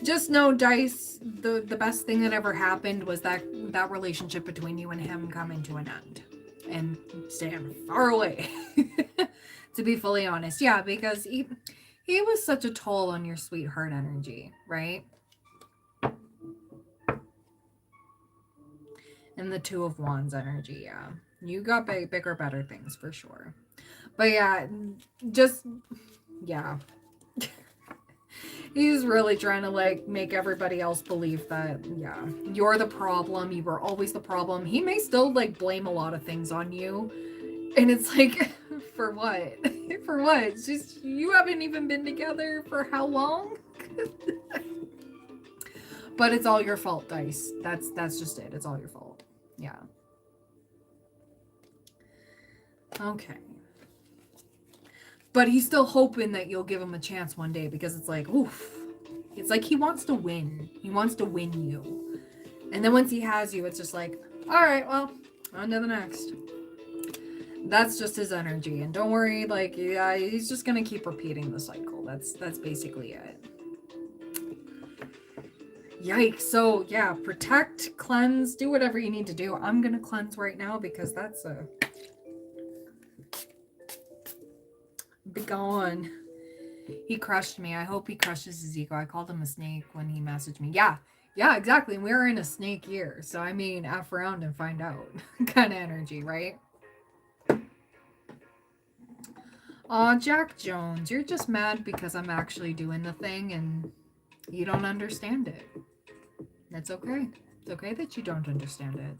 just know, Dice, the best thing that ever happened was that relationship between you and him coming to an end and staying far away. To be fully honest. Yeah, because he was such a toll on your sweetheart energy, right? And the Two of Wands energy, yeah. You got bigger, better things for sure. But yeah, yeah. He's really trying to like make everybody else believe that, yeah, you're the problem. You were always the problem. He may still like blame a lot of things on you. And it's like, for what? For what? Just, you haven't even been together for how long? But it's all your fault, Dice. That's just it. It's all your fault. Yeah. Okay. But he's still hoping that you'll give him a chance one day, because it's like, oof. It's like he wants to win. He wants to win you. And then once he has you, it's just like, all right, well, on to the next. That's just his energy. And don't worry, like, yeah, he's just going to keep repeating the cycle. That's basically it. Yikes. So, yeah, protect, cleanse, do whatever you need to do. I'm going to cleanse right now, because that's a... Be gone. He crushed me. I hope he crushes his ego. I called him a snake when he messaged me. Yeah, exactly. We're in a snake year. So, I mean, F around and find out kind of energy, right? Aw, Jack Jones, you're just mad because I'm actually doing the thing and you don't understand it. That's okay. It's okay that you don't understand it.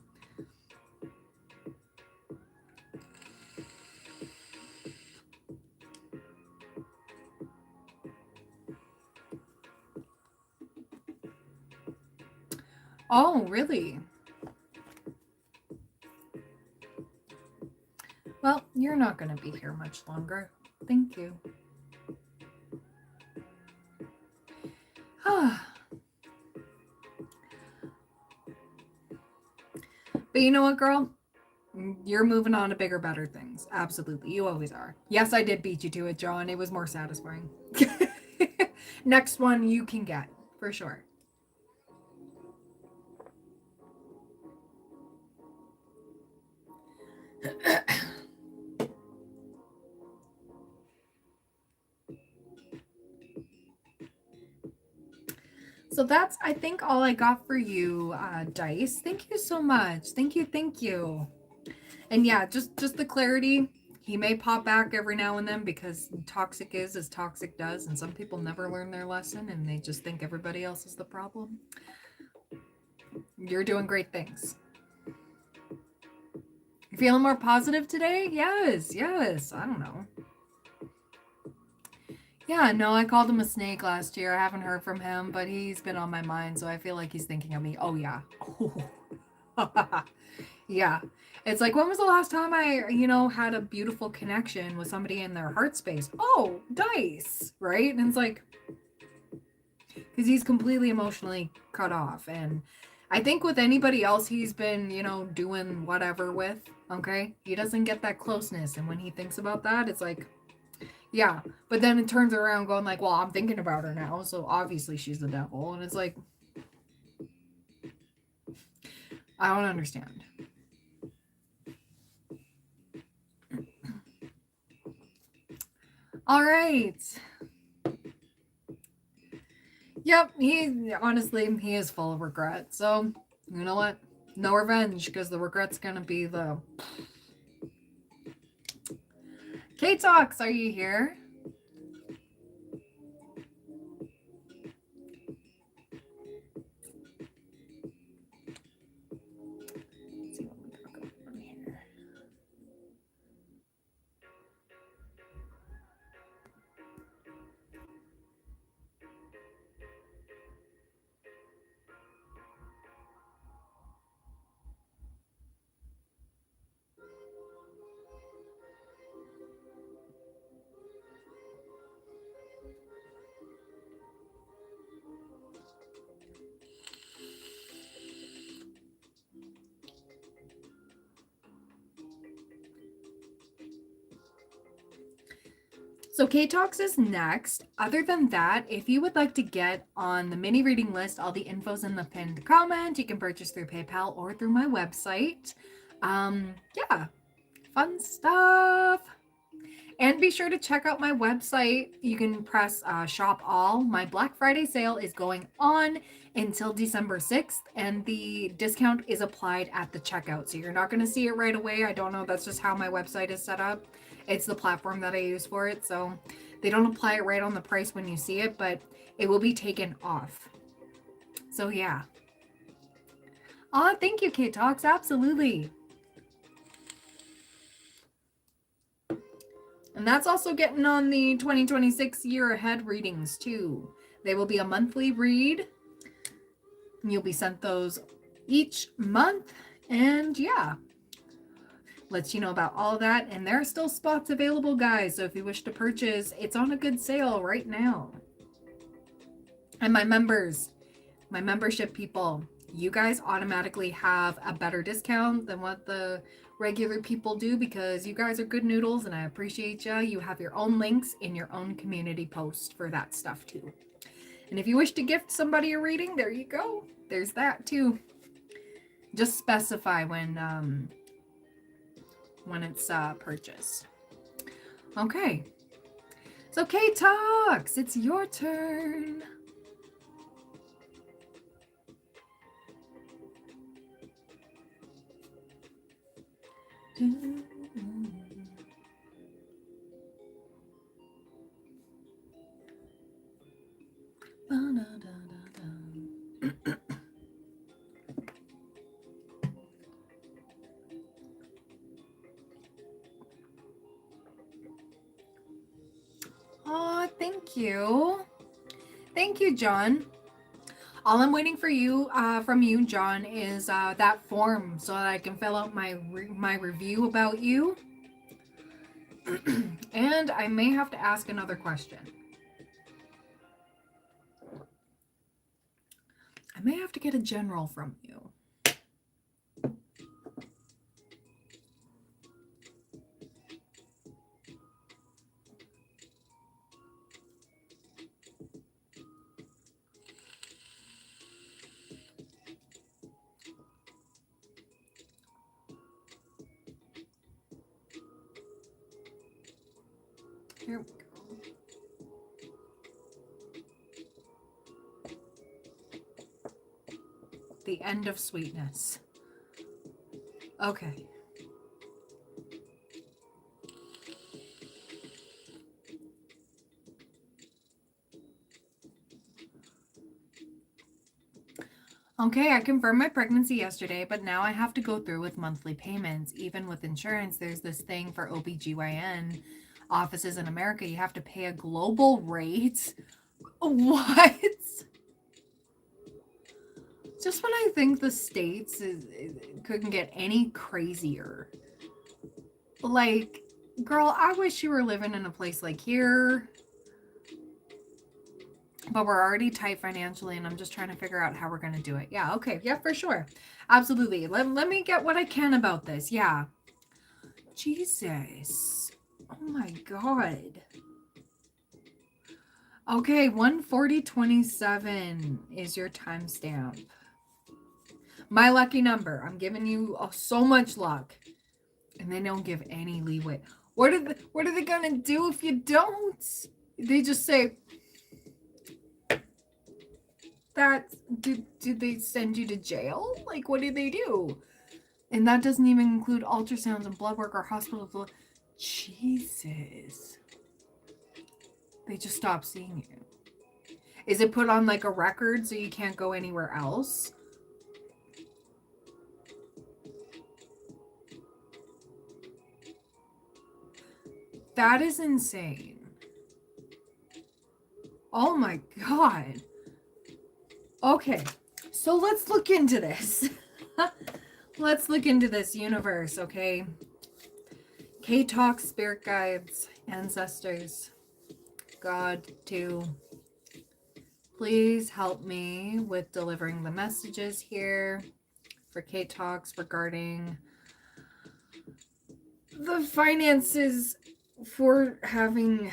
Oh, really? Well, you're not going to be here much longer. Thank you. But you know what, girl? You're moving on to bigger, better things. Absolutely. You always are. Yes, I did beat you to it, John. It was more satisfying. Next one you can get, for sure. So that's, I think, all I got for you, Dice. Thank you so much. Thank you. And yeah, just the clarity. He may pop back every now and then because toxic is as toxic does, and some people never learn their lesson and they just think everybody else is the problem. You're doing great things. You feeling more positive today? Yes, yes. I don't know. Yeah, no, I called him a snake last year. I haven't heard from him, but he's been on my mind, so I feel like he's thinking of me. Oh, yeah. Oh. Yeah. It's like, when was the last time I, had a beautiful connection with somebody in their heart space? Oh, dice, right? And it's like, because he's completely emotionally cut off. And I think with anybody else he's been, doing whatever with, okay, he doesn't get that closeness. And when he thinks about that, it's like, yeah. But then it turns around going like, well, I'm thinking about her now, so obviously she's the devil. And it's like, I don't understand. All right. Yep, honestly, he is full of regret. So, you know what? No revenge, because the regret's gonna be the... K-Talks, are you here? Let's see what we got going on here. So K-Talks is next. Other than that, if you would like to get on the mini reading list, all the info's in the pinned comment. You can purchase through PayPal or through my website. Yeah, fun stuff. And be sure to check out my website. You can press shop all. My Black Friday sale is going on until December 6th, and the discount is applied at the checkout. So you're not going to see it right away. I don't know. That's just how my website is set up. It's the platform that I use for it. So they don't apply it right on the price when you see it, but it will be taken off. So yeah. Oh, thank you, Kate Talks. Absolutely. And that's also getting on the 2026 year ahead readings too. They will be a monthly read. You'll be sent those each month. And yeah, lets you know about all that. And there are still spots available, guys. So if you wish to purchase, it's on a good sale right now. And my members, my membership people, you guys automatically have a better discount than what the regular people do, because you guys are good noodles and I appreciate you. You have your own links in your own community post for that stuff too. And if you wish to gift somebody a reading, there you go. There's that too. Just specify when it's purchased. Okay. So K-Talks, it's your turn. Oh, thank you. Thank you, John. All I'm waiting for you, from you, John, is that form so that I can fill out my review about you. And I may have to ask another question. I may have to get a general from you. Here we go. The end of sweetness. Okay. Okay, I confirmed my pregnancy yesterday, but now I have to go through with monthly payments. Even with insurance, there's this thing for OBGYN offices in America. You have to pay a global rate. What? Just when I think the States couldn't get any crazier. Like, girl, I wish you were living in a place like here. But we're already tight financially, and I'm just trying to figure out how we're going to do it. Yeah, okay. Yeah, for sure. Absolutely. Let me get what I can about this. Yeah. Jesus. Oh my God. Okay, 140.27 is your timestamp. My lucky number. I'm giving you so much luck. And they don't give any leeway. What are they going to do if you don't? They just say, that did they send you to jail? Like, what did they do? And that doesn't even include ultrasounds and blood work or hospital. Jesus. They just stop seeing you. Is it put on like a record so you can't go anywhere else? That is insane. Oh my God. Okay, so let's look into this. Let's look into this universe, okay? K-Talk, spirit guides, ancestors, God, too. Please help me with delivering the messages here for K-Talks regarding the finances for having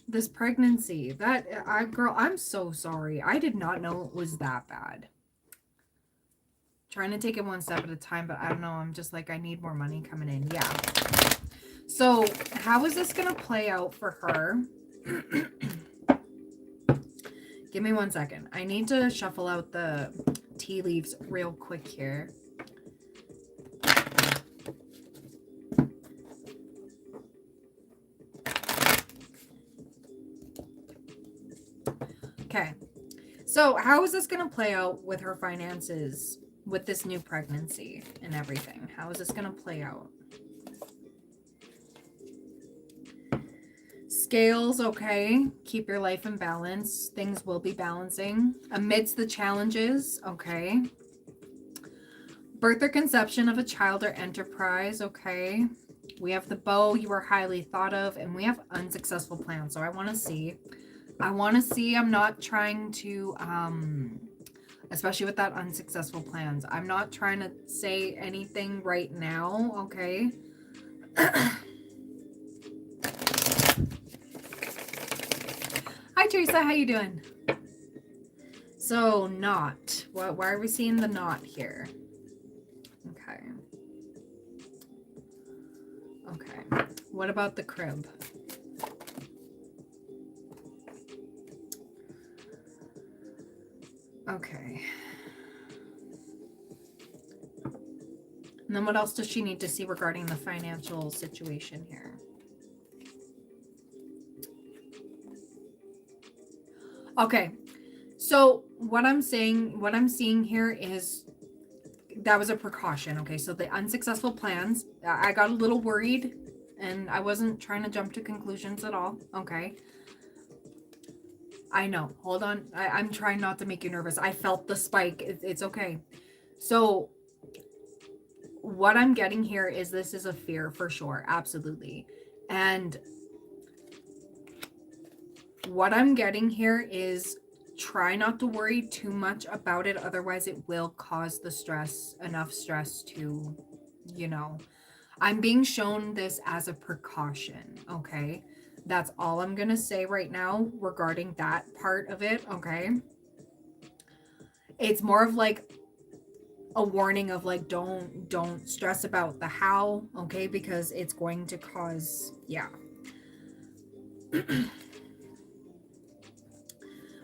this pregnancy. Girl, I'm so sorry. I did not know it was that bad. Trying to take it one step at a time, but I don't know. I'm just like, I need more money coming in. Yeah. So how is this going to play out for her? Give me 1 second. I need to shuffle out the tea leaves real quick here. Okay. So how is this going to play out with her finances with this new pregnancy and everything? How is this going to play out? Scales, okay. Keep your life in balance. Things will be balancing amidst the challenges, okay. Birth or conception of a child or enterprise, okay. We have the bow, you are highly thought of, and we have unsuccessful plans. So I want to see. I'm not trying to, especially with that unsuccessful plans. I'm not trying to say anything right now, okay. Hi, Teresa. How you doing? So, not. Why are we seeing the not here? Okay. Okay. What about the crib? Okay. And then what else does she need to see regarding the financial situation here? Okay. So what I'm seeing here is that was a precaution. Okay. So the unsuccessful plans, I got a little worried and I wasn't trying to jump to conclusions at all. Okay. I know. Hold on. I'm trying not to make you nervous. I felt the spike. It's okay. So what I'm getting here is this is a fear for sure. Absolutely. And what I'm getting here is try not to worry too much about it. Otherwise, it will cause the stress, enough stress to, I'm being shown this as a precaution. Okay. That's all I'm going to say right now regarding that part of it. Okay. It's more of like a warning of like, don't stress about the how. Okay. Because it's going to cause, yeah.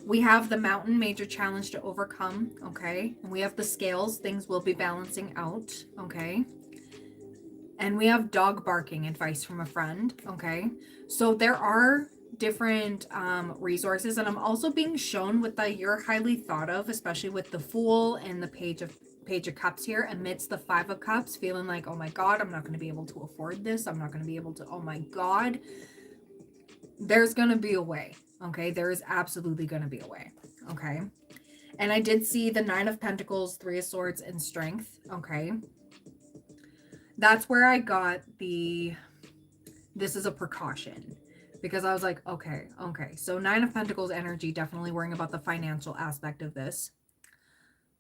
We have the mountain, major challenge to overcome, okay? And we have the scales, things will be balancing out, okay? And we have dog barking, advice from a friend, okay? So there are different resources, and I'm also being shown with that you're highly thought of, especially with the Fool and the Page of Cups here, amidst the Five of Cups, feeling like, oh my God, I'm not going to be able to afford this. I'm not going to be able to, oh my God. There's going to be a way. Okay. There is absolutely going to be a way. Okay. And I did see the Nine of Pentacles, Three of Swords, and Strength. Okay. That's where I got this is a precaution. Because I was like, okay. So Nine of Pentacles energy, definitely worrying about the financial aspect of this.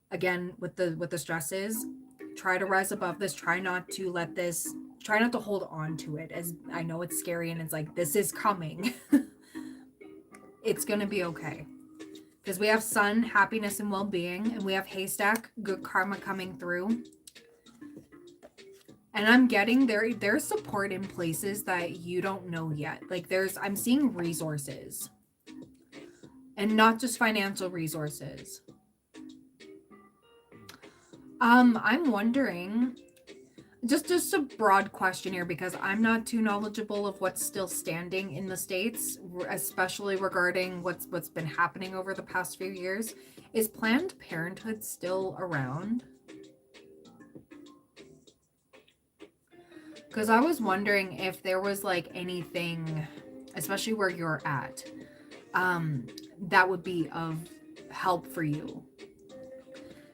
Again, with the stresses, try to rise above this. Try not to hold on to it. As I know it's scary and it's like, this is coming. It's going to be okay. Because we have Sun, happiness and well-being, and we have Haystack, good karma coming through. And I'm getting there's support in places that you don't know yet. Like I'm seeing resources. And not just financial resources. I'm wondering, just a broad question here, because I'm not too knowledgeable of what's still standing in the States, especially regarding what's been happening over the past few years. Is Planned Parenthood still around? Because I was wondering if there was like anything, especially where you're at, that would be of help for you.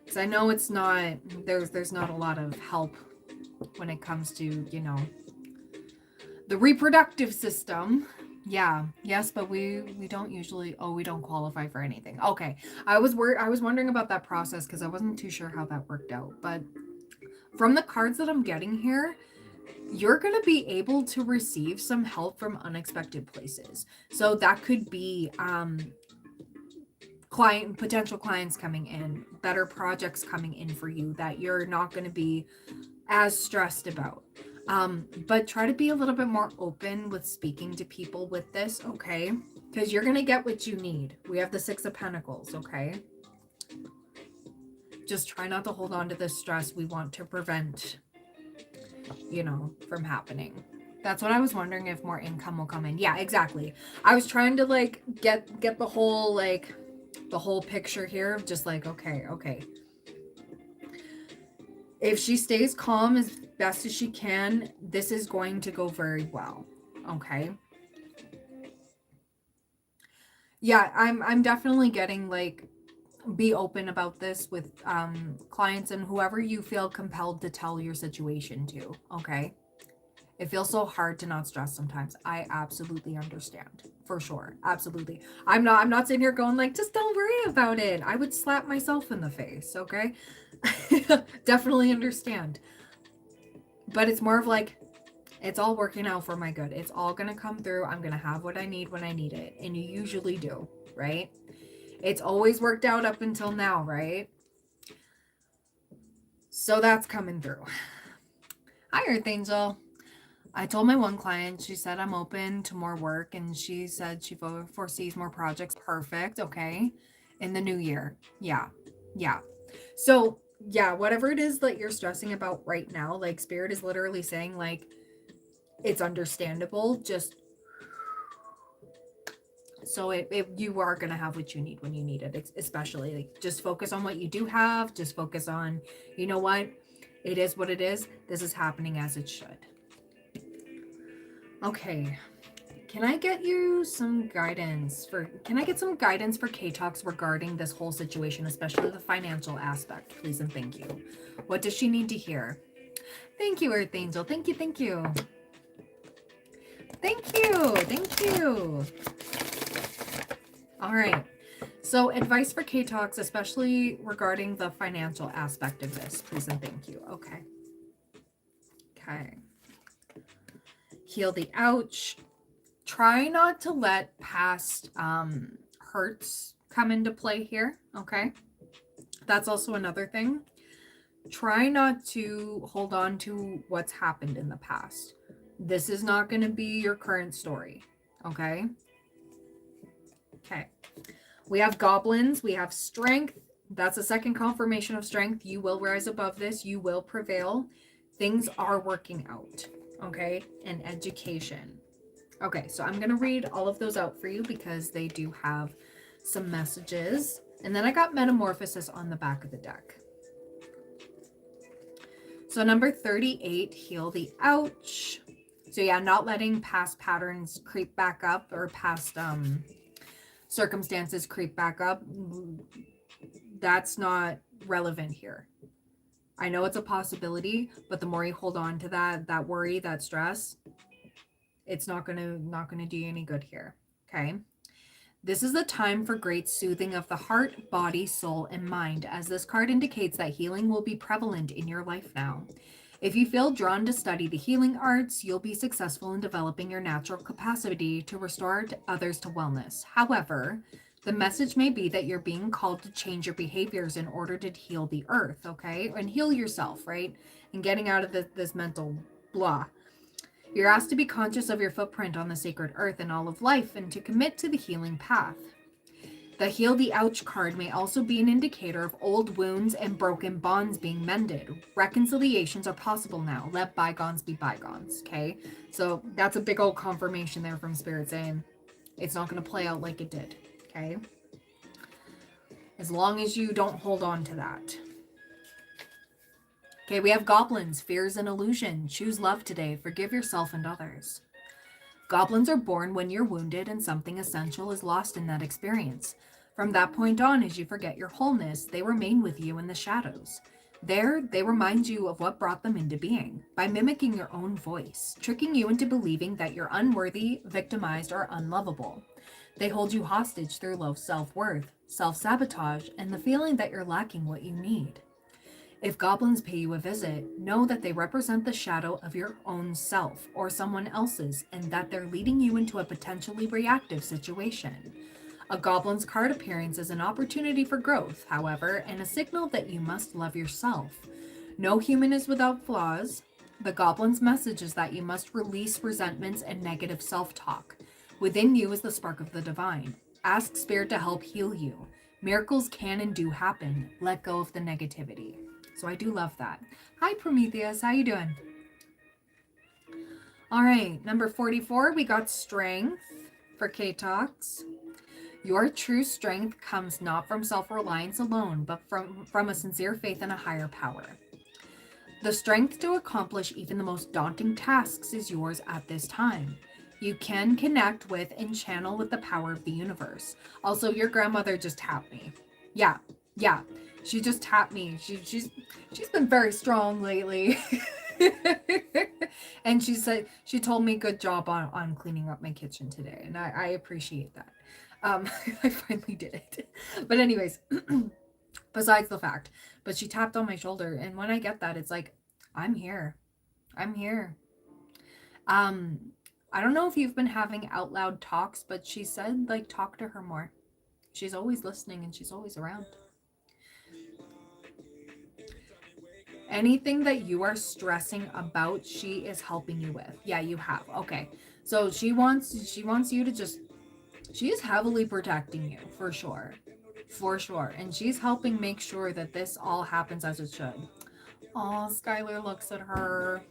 Because I know it's not, there's not a lot of help when it comes to, you know, the reproductive system. Yeah, yes, but we don't usually, we don't qualify for anything. Okay, I was wondering about that process because I wasn't too sure how that worked out. But from the cards that I'm getting here, you're going to be able to receive some help from unexpected places. So that could be potential clients coming in, better projects coming in for you that you're not going to be as stressed about. But try to be a little bit more open with speaking to people with this, okay? Because you're going to get what you need. We have the Six of Pentacles, okay? Just try not to hold on to this stress. We want to prevent, you know, from happening. That's what I was wondering, if more income will come in. Yeah, exactly. I was trying to like get the whole picture here of just like, okay. If she stays calm as best as she can, this is going to go very well. Okay. Yeah, I'm definitely getting like, be open about this with clients and whoever you feel compelled to tell your situation to. Okay. It feels so hard to not stress sometimes. I absolutely understand. For sure. Absolutely. I'm not sitting here going like, just don't worry about it. I would slap myself in the face, okay? Definitely understand. But it's more of like, it's all working out for my good. It's all going to come through. I'm going to have what I need when I need it. And you usually do, right? It's always worked out up until now, right? So that's coming through. Hi, Earth Angel. I told my one client, she said, I'm open to more work, and she said she foresees more projects. Perfect. Okay. In the new year. Yeah. So yeah, whatever it is that you're stressing about right now, like Spirit is literally saying like, it's understandable. Just so you are going to have what you need when you need it, especially like, just focus on what you do have. Just focus on, you know what? It is what it is. This is happening as it should. Okay, can I get you some guidance can I get some guidance for K-Talks regarding this whole situation, especially the financial aspect, please and thank you. What does she need to hear? Thank you, Earth Angel. Thank you. Thank you. All right. So advice for K-Talks, especially regarding the financial aspect of this, please and thank you. Okay. Heal the ouch. Try not to let past hurts come into play here, okay? That's also another thing. Try not to hold on to what's happened in the past. This is not going to be your current story, okay? Okay. We have goblins. We have strength. That's a second confirmation of strength. You will rise above this. You will prevail. Things are working out, okay? And education. Okay, so I'm going to read all of those out for you because they do have some messages. And then I got Metamorphosis on the back of the deck. So number 38, Heal the Ouch. So yeah, not letting past patterns creep back up, or past circumstances creep back up. That's not relevant here. I know it's a possibility, but the more you hold on to that worry, that stress, it's not gonna do you any good here. Okay. This is the time for great soothing of the heart, body, soul, and mind, as this card indicates that healing will be prevalent in your life now. If you feel drawn to study the healing arts, you'll be successful in developing your natural capacity to restore others to wellness. However, the message may be that you're being called to change your behaviors in order to heal the earth, okay? And heal yourself, right? And getting out of this mental blah. You're asked to be conscious of your footprint on the sacred earth and all of life, and to commit to the healing path. The Heal the Ouch card may also be an indicator of old wounds and broken bonds being mended. Reconciliations are possible now. Let bygones be bygones, okay? So that's a big old confirmation there from Spirit saying it's not going to play out like it did, okay? As long as you don't hold on to that. Okay, we have Goblins, Fears and Illusion. Choose love today. Forgive yourself and others. Goblins are born when you're wounded and something essential is lost in that experience. From that point on, as you forget your wholeness, they remain with you in the shadows. There, they remind you of what brought them into being, by mimicking your own voice, tricking you into believing that you're unworthy, victimized, or unlovable. They hold you hostage through low self-worth, self-sabotage, and the feeling that you're lacking what you need. If goblins pay you a visit, know that they represent the shadow of your own self or someone else's, and that they're leading you into a potentially reactive situation. A goblin's card appearance is an opportunity for growth, however, and a signal that you must love yourself. No human is without flaws. The goblin's message is that you must release resentments and negative self-talk. Within you is the spark of the divine. Ask Spirit to help heal you. Miracles can and do happen. Let go of the negativity. So I do love that. Hi, Prometheus. How you doing? All right. Number 44, we got Strength for K-Talks. Your true strength comes not from self-reliance alone, but from a sincere faith in a higher power. The strength to accomplish even the most daunting tasks is yours at this time. You can connect with and channel with the power of the universe. Also, your grandmother just tapped me. Yeah. She just tapped me. She's been very strong lately. And she told me good job on cleaning up my kitchen today. And I appreciate that. I finally did it. But anyways, besides the fact, but she tapped on my shoulder. And when I get that, it's like, I'm here. I don't know if you've been having out loud talks, but she said, like, talk to her more. She's always listening and she's always around. Anything that you are stressing about, she is helping you with. Yeah, you have. Okay. So she wants you to just, she is heavily protecting you for sure. And she's helping make sure that this all happens as it should. Oh, Skylar looks at her.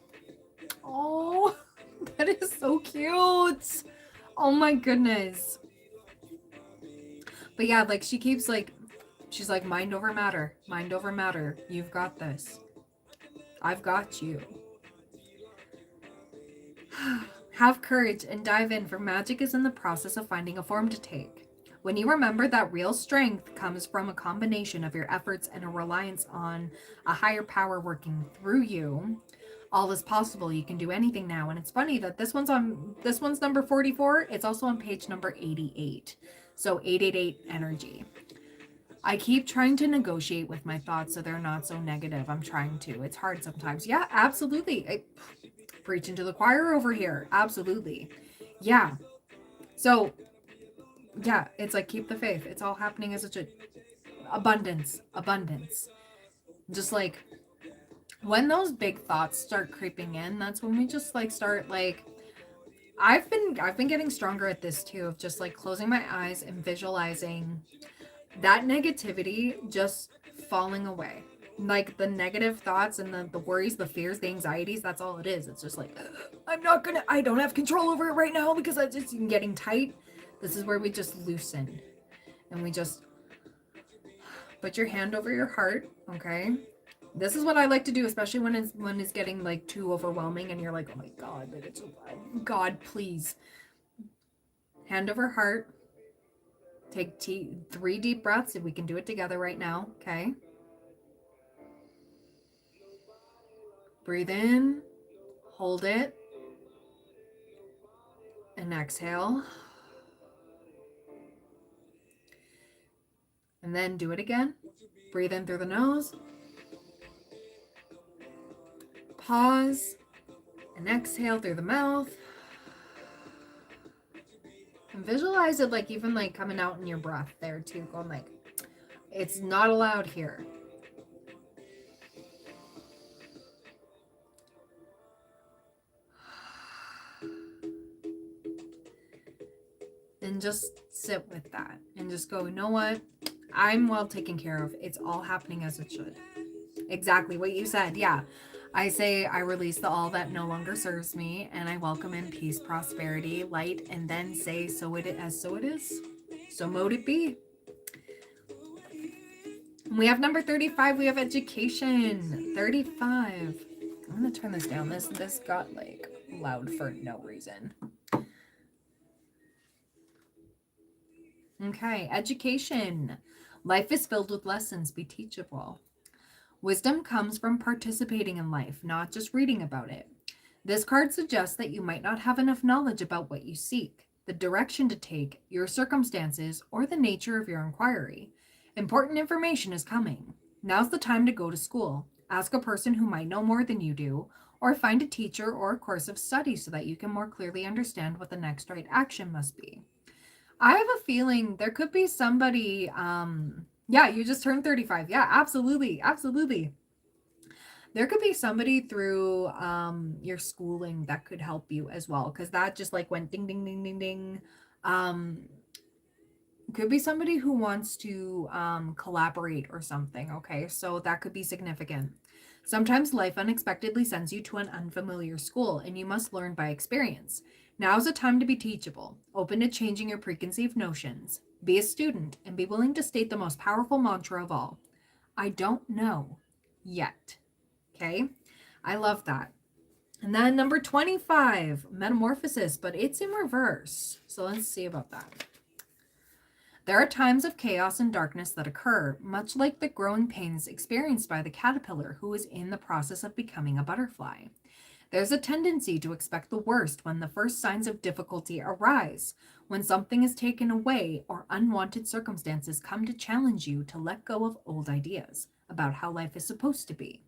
Oh, that is so cute. Oh my goodness. But yeah, like she keeps like, she's like, mind over matter. You've got this. I've got you. Have courage and dive in, for magic is in the process of finding a form to take. When you remember that real strength comes from a combination of your efforts and a reliance on a higher power working through you, all is possible. You can do anything now. And it's funny that this one's number 44. It's also on page number 88. So 888 energy. I keep trying to negotiate with my thoughts so they're not so negative. I'm trying to. It's hard sometimes. Yeah, absolutely. Preaching to the choir over here. Absolutely. Yeah. So, yeah, it's like, keep the faith. It's all happening as it should. Abundance. Just like, when those big thoughts start creeping in, that's when we just like start like, I've been getting stronger at this too, of just like closing my eyes and visualizing that negativity just falling away. Like the negative thoughts and the worries, the fears, the anxieties, that's all it is. It's just like, I don't have control over it right now because I just am getting tight. This is where we just loosen and we just put your hand over your heart, okay? This is what I like to do, especially when it's getting like too overwhelming and you're like, oh my God, like it's God, please. Hand over heart. Take 3 deep breaths if we can do it together right now, okay? Breathe in, hold it, and exhale. And then do it again. Breathe in through the nose. Pause and exhale through the mouth. And visualize it like even like coming out in your breath there too, going like, it's not allowed here. And just sit with that and just go, you know what? I'm well taken care of. It's all happening as it should. Exactly what you said. Yeah. I say I release the all that no longer serves me and I welcome in peace, prosperity, light, and then say so it is. So mote it be. We have number 35. We have education. 35. I'm going to turn this down. This got like loud for no reason. Okay, education. Life is filled with lessons. Be teachable. Wisdom comes from participating in life, not just reading about it. This card suggests that you might not have enough knowledge about what you seek, the direction to take, your circumstances, or the nature of your inquiry. Important information is coming. Now's the time to go to school. Ask a person who might know more than you do, or find a teacher or a course of study so that you can more clearly understand what the next right action must be. I have a feeling there could be somebody, yeah, you just turned 35. Yeah, absolutely. Absolutely. There could be somebody through your schooling that could help you as well, because that just like went ding, ding, ding, ding, ding. Could be somebody who wants to collaborate or something. Okay, so that could be significant. Sometimes life unexpectedly sends you to an unfamiliar school, and you must learn by experience. Now's a time to be teachable, open to changing your preconceived notions. Be a student and be willing to state the most powerful mantra of all: I don't know yet. Okay, I love that. And then number 25, metamorphosis, but it's in reverse. So let's see about that. There are times of chaos and darkness that occur, much like the growing pains experienced by the caterpillar who is in the process of becoming a butterfly. There's a tendency to expect the worst when the first signs of difficulty arise, when something is taken away or unwanted circumstances come to challenge you to let go of old ideas about how life is supposed to be.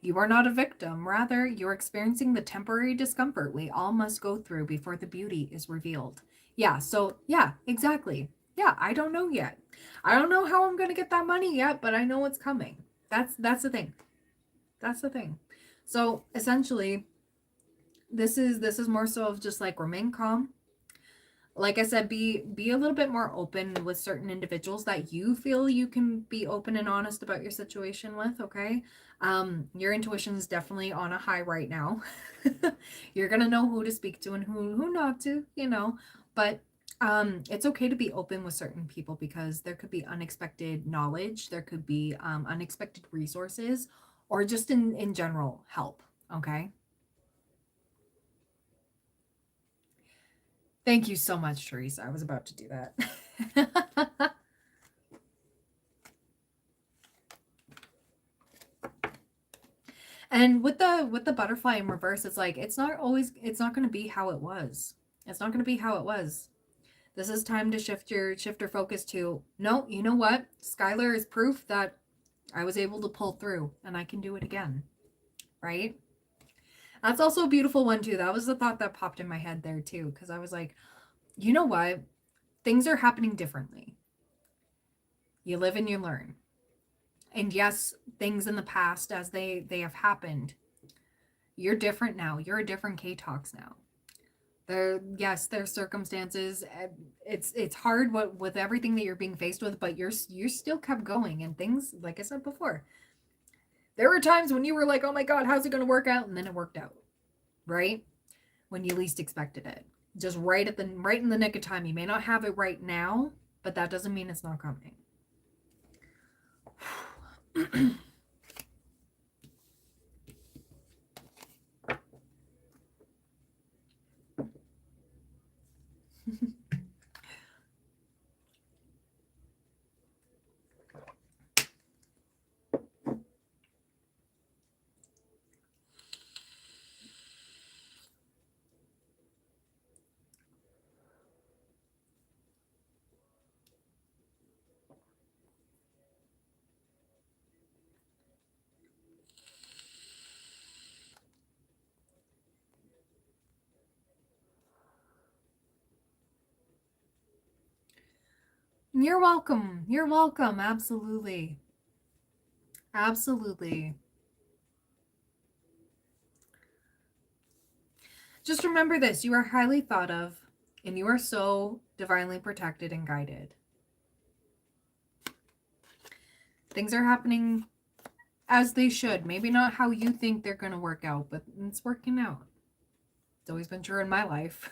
You are not a victim, rather, you're experiencing the temporary discomfort we all must go through before the beauty is revealed. Yeah, so, yeah, exactly. Yeah, I don't know yet. I don't know how I'm going to get that money yet, but I know it's coming. That's the thing. That's the thing. So, essentially, this is more so of just like remain calm. Like I said, be a little bit more open with certain individuals that you feel you can be open and honest about your situation with, okay? Your intuition is definitely on a high right now. You're gonna know who to speak to and who not to, you know. But it's okay to be open with certain people because there could be unexpected knowledge, there could be unexpected resources, or just in general help, okay? Thank you so much, Teresa. I was about to do that. And with the butterfly in reverse, it's like it's not going to be how it was. It's not going to be how it was. This is time to shift your focus to, no, you know what? Skylar is proof that I was able to pull through and I can do it again. Right? That's also a beautiful one too. That was the thought that popped in my head there too, because I was like, you know what? Things are happening differently. You live and you learn. And yes, things in the past as they have happened, you're different now. You're a different K-Tox now. There's circumstances. It's hard with everything that you're being faced with, but you're still kept going, and things, like I said before, There were times when you were like, oh my God, how's it going to work out? And then it worked out, right? When you least expected it. Just right in the nick of time. You may not have it right now, but that doesn't mean it's not coming. You're welcome. You're welcome. Absolutely. Absolutely. Just remember this. You are highly thought of, and you are so divinely protected and guided. Things are happening as they should. Maybe not how you think they're going to work out, but it's working out. It's always been true in my life.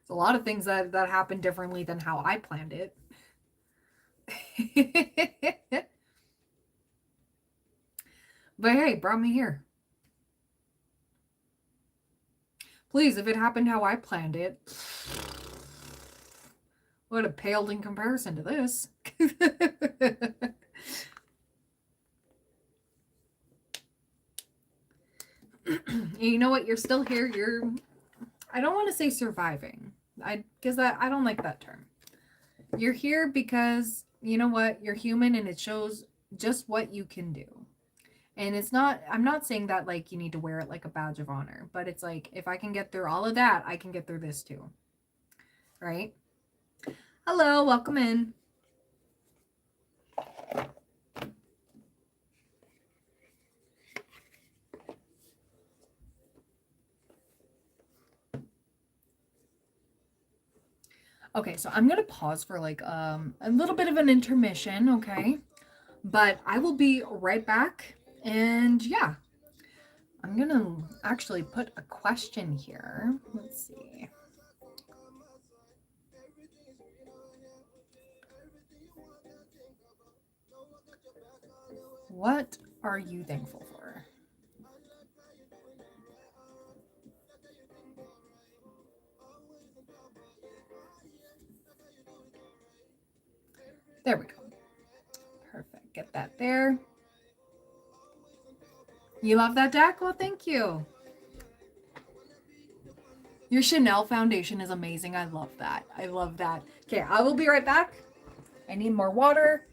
There's a lot of things that happen differently than how I planned it. But hey, brought me here. Please, if it happened how I planned it, would have paled in comparison to this. You know what? You're still here. I don't want to say surviving. Because I don't like that term. You're here because, you know what? You're human and it shows just what you can do. And it's not, I'm not saying that like you need to wear it like a badge of honor, but it's like, if I can get through all of that, I can get through this too. Right? Hello, welcome in. Okay, so I'm gonna pause for like a little bit of an intermission, okay? But I will be right back. And yeah, I'm gonna actually put a question here. Let's see. What are you thankful for? There we go. Perfect. Get that there. You love that deck? Well, thank you. Your Chanel foundation is amazing. I love that. I love that. Okay, I will be right back. I need more water.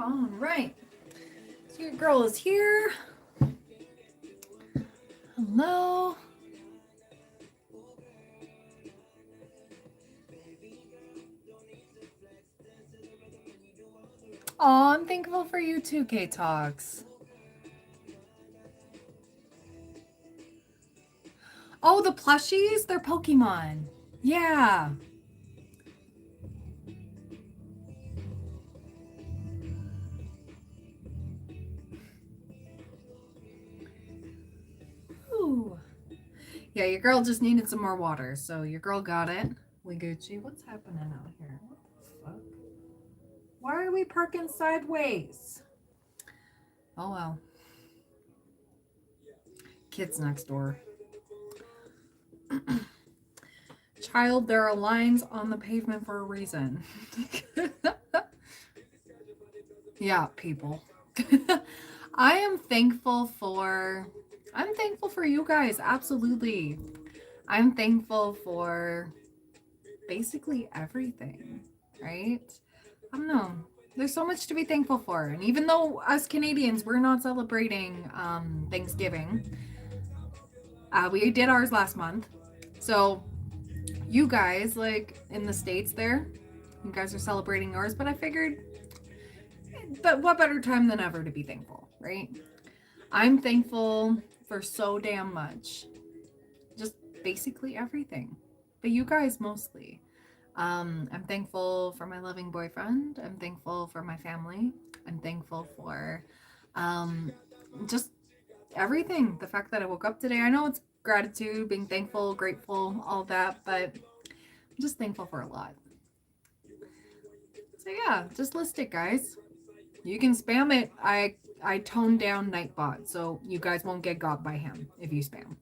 All right. So your girl is here. Hello. Oh, I'm thankful for you too, K-Talks. Oh, the plushies? They're Pokemon. Yeah. Ooh. Yeah, your girl just needed some more water, so your girl got it. We Gucci. What's happening out here? What the fuck? Why are we parking sideways? Oh well. Kids next door. Child, there are lines on the pavement for a reason. Yeah, people. I'm thankful for you guys, absolutely. I'm thankful for basically everything, right? I don't know. There's so much to be thankful for. And even though us Canadians, we're not celebrating Thanksgiving, we did ours last month. So you guys, like in the States there, you guys are celebrating yours, but I figured, but what better time than ever to be thankful, right? I'm thankful for so damn much. Just basically everything. But you guys mostly. I'm thankful for my loving boyfriend. I'm thankful for my family. I'm thankful for just everything. The fact that I woke up today. I know it's gratitude, being thankful, grateful, all that, but I'm just thankful for a lot. So yeah, just list it, guys. You can spam it. I toned down Nightbot, so you guys won't get got by him if you spam.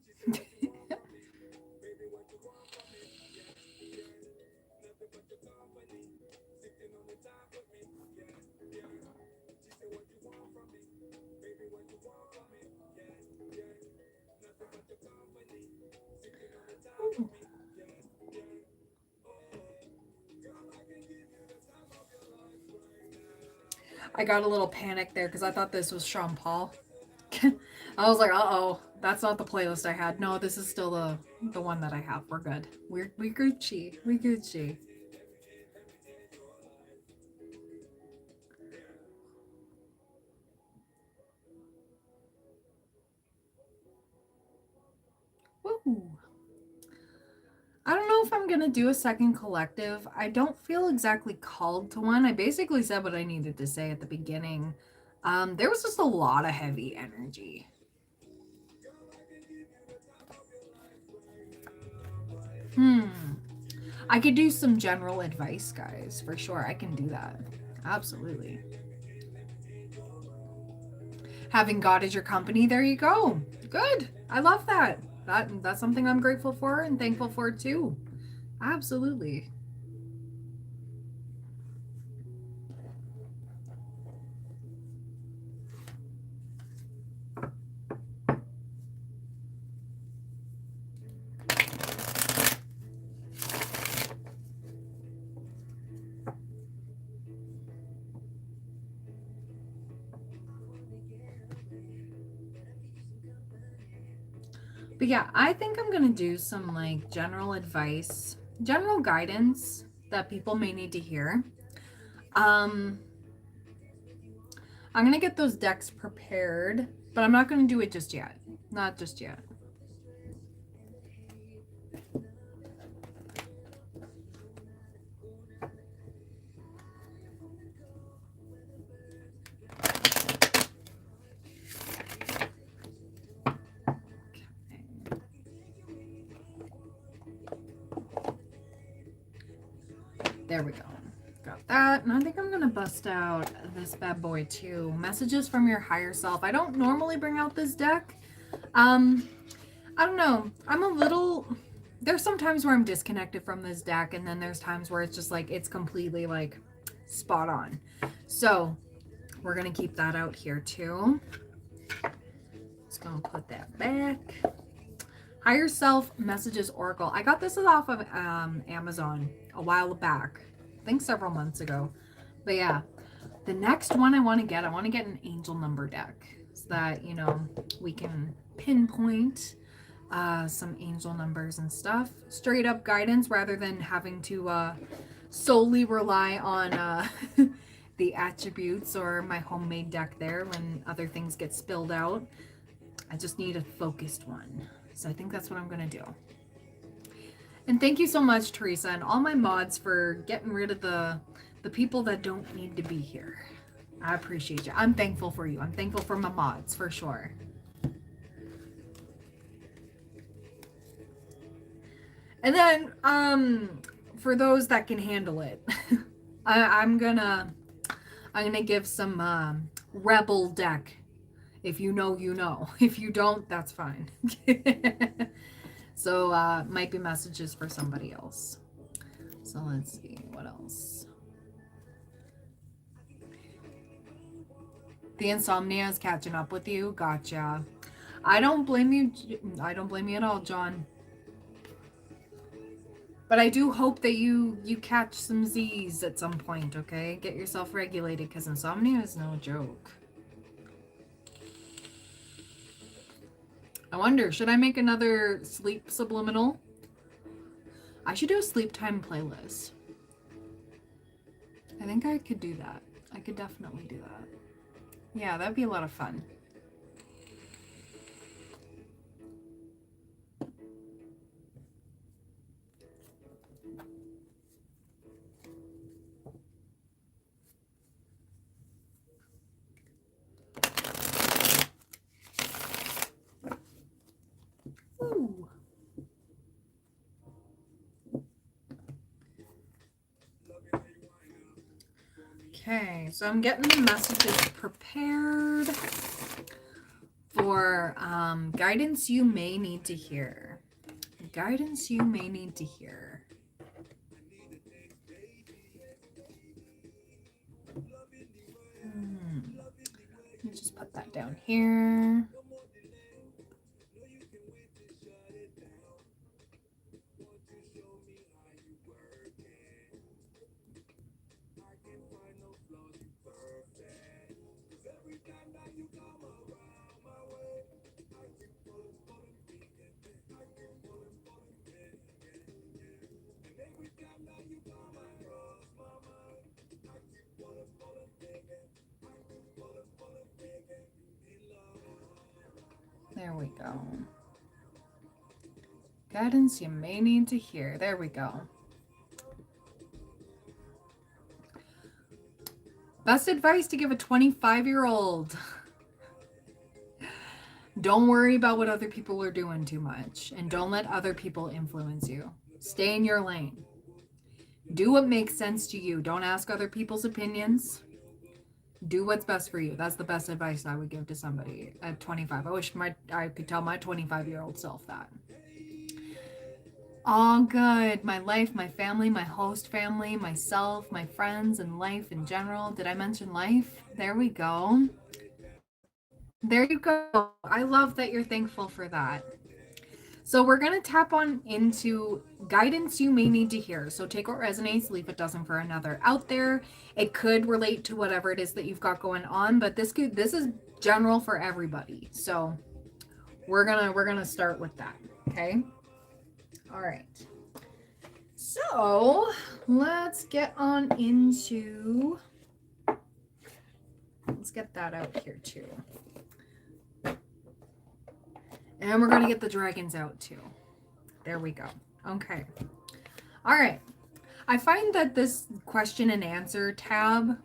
I got a little panic there because I thought this was Sean Paul. I was like, uh-oh, that's not the playlist I had. No, this is still the one that I have. We're good. We Gucci. We Gucci. Woo. I don't know if I'm going to do a second collective. I don't feel exactly called to one. I basically said what I needed to say at the beginning. There was just a lot of heavy energy. I could do some general advice, guys, for sure. I can do that. Absolutely. Having God as your company, there you go. Good. I love that. That's something I'm grateful for and thankful for too. Absolutely. But yeah, I think I'm going to do some like general advice, general guidance that people may need to hear. I'm going to get those decks prepared, but I'm not going to do it just yet. Not just yet. There we go. Got that. And I think I'm going to bust out this bad boy too. Messages from your higher self. I don't normally bring out this deck. I don't know. I'm a little... There's some times where I'm disconnected from this deck, and then there's times where it's just like, it's completely like spot on. So we're going to keep that out here too. Just going to put that back. Higher Self Messages Oracle. I got this off of Amazon a while back. I think several months ago. But yeah, The next one I want to get an angel number deck so that, you know, we can pinpoint some angel numbers and stuff. Straight up guidance rather than having to solely rely on the attributes or my homemade deck there when other things get spilled out. I just need a focused one. So I think that's what I'm going to do. And thank you so much, Teresa, and all my mods for getting rid of the people that don't need to be here. I appreciate you. I'm thankful for you. I'm thankful for my mods, for sure. And then, for those that can handle it, I'm gonna give some rebel deck. If you know, you know. If you don't, that's fine. So might be messages for somebody else. So let's see what else. The insomnia is catching up with you. Gotcha. I don't blame you. I don't blame you at all, John. But I do hope that you catch some Z's at some point, okay? Get yourself regulated, because insomnia is no joke. I wonder, should I make another sleep subliminal? I should do a sleep time playlist. I think I could do that. I could definitely do that. Yeah, that'd be a lot of fun. Ooh. Okay, so I'm getting the messages prepared for guidance you may need to hear. Guidance you may need to hear. Let me just put that down here. There we go. Guidance you may need to hear. There we go. Best advice to give a 25-year-old. Don't worry about what other people are doing too much, and don't let other people influence you. Stay in your lane. Do what makes sense to you. Don't ask other people's opinions. Do what's best for you. That's the best advice I would give to somebody at 25. I wish I could tell my 25-year-old self that. All good. My life, my family, my host family, myself, my friends, and life in general. Did I mention life? There we go. There you go. I love that you're thankful for that. So we're going to tap on into guidance you may need to hear. So take what resonates, leave what doesn't for another out there. It could relate to whatever it is that you've got going on, but this is general for everybody. So we're going to start with that, okay? All right. So, let's get on into, let's get that out here too. And we're going to get the dragons out too. There we go. Okay. All right. I find that this question and answer tab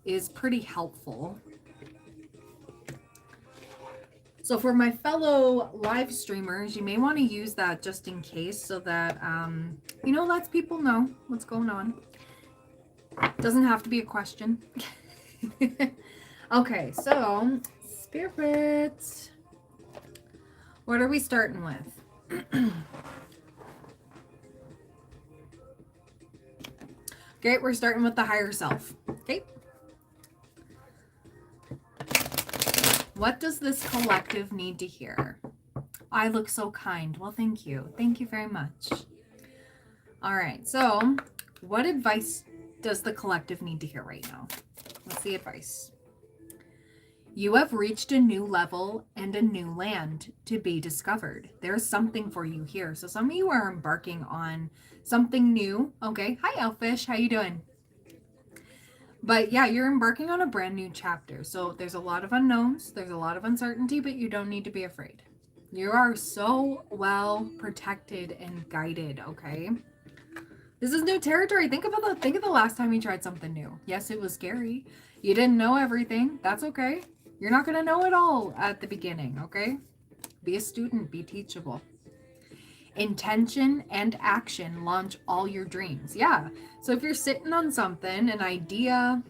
is pretty helpful. So for my fellow live streamers, you may want to use that just in case so that, you know, lets people know what's going on. Doesn't have to be a question. Okay, so Spirit. What are we starting with? Okay, we're starting with the higher self. Okay. What does this collective need to hear? I look so kind. Well, thank you. Thank you very much. All right, so what advice does the collective need to hear right now? What's the advice? You have reached a new level and a new land to be discovered. There's something for you here. So some of you are embarking on something new. Okay. Hi, Elfish. How you doing? But yeah, you're embarking on a brand new chapter. So there's a lot of unknowns. There's a lot of uncertainty, but you don't need to be afraid. You are so well protected and guided. Okay. This is new territory. Think of the last time you tried something new. Yes, it was scary. You didn't know everything. That's okay. You're not going to know it all at the beginning, okay? Be a student, be teachable. Intention and action launch all your dreams. Yeah. So if you're sitting on something, an idea,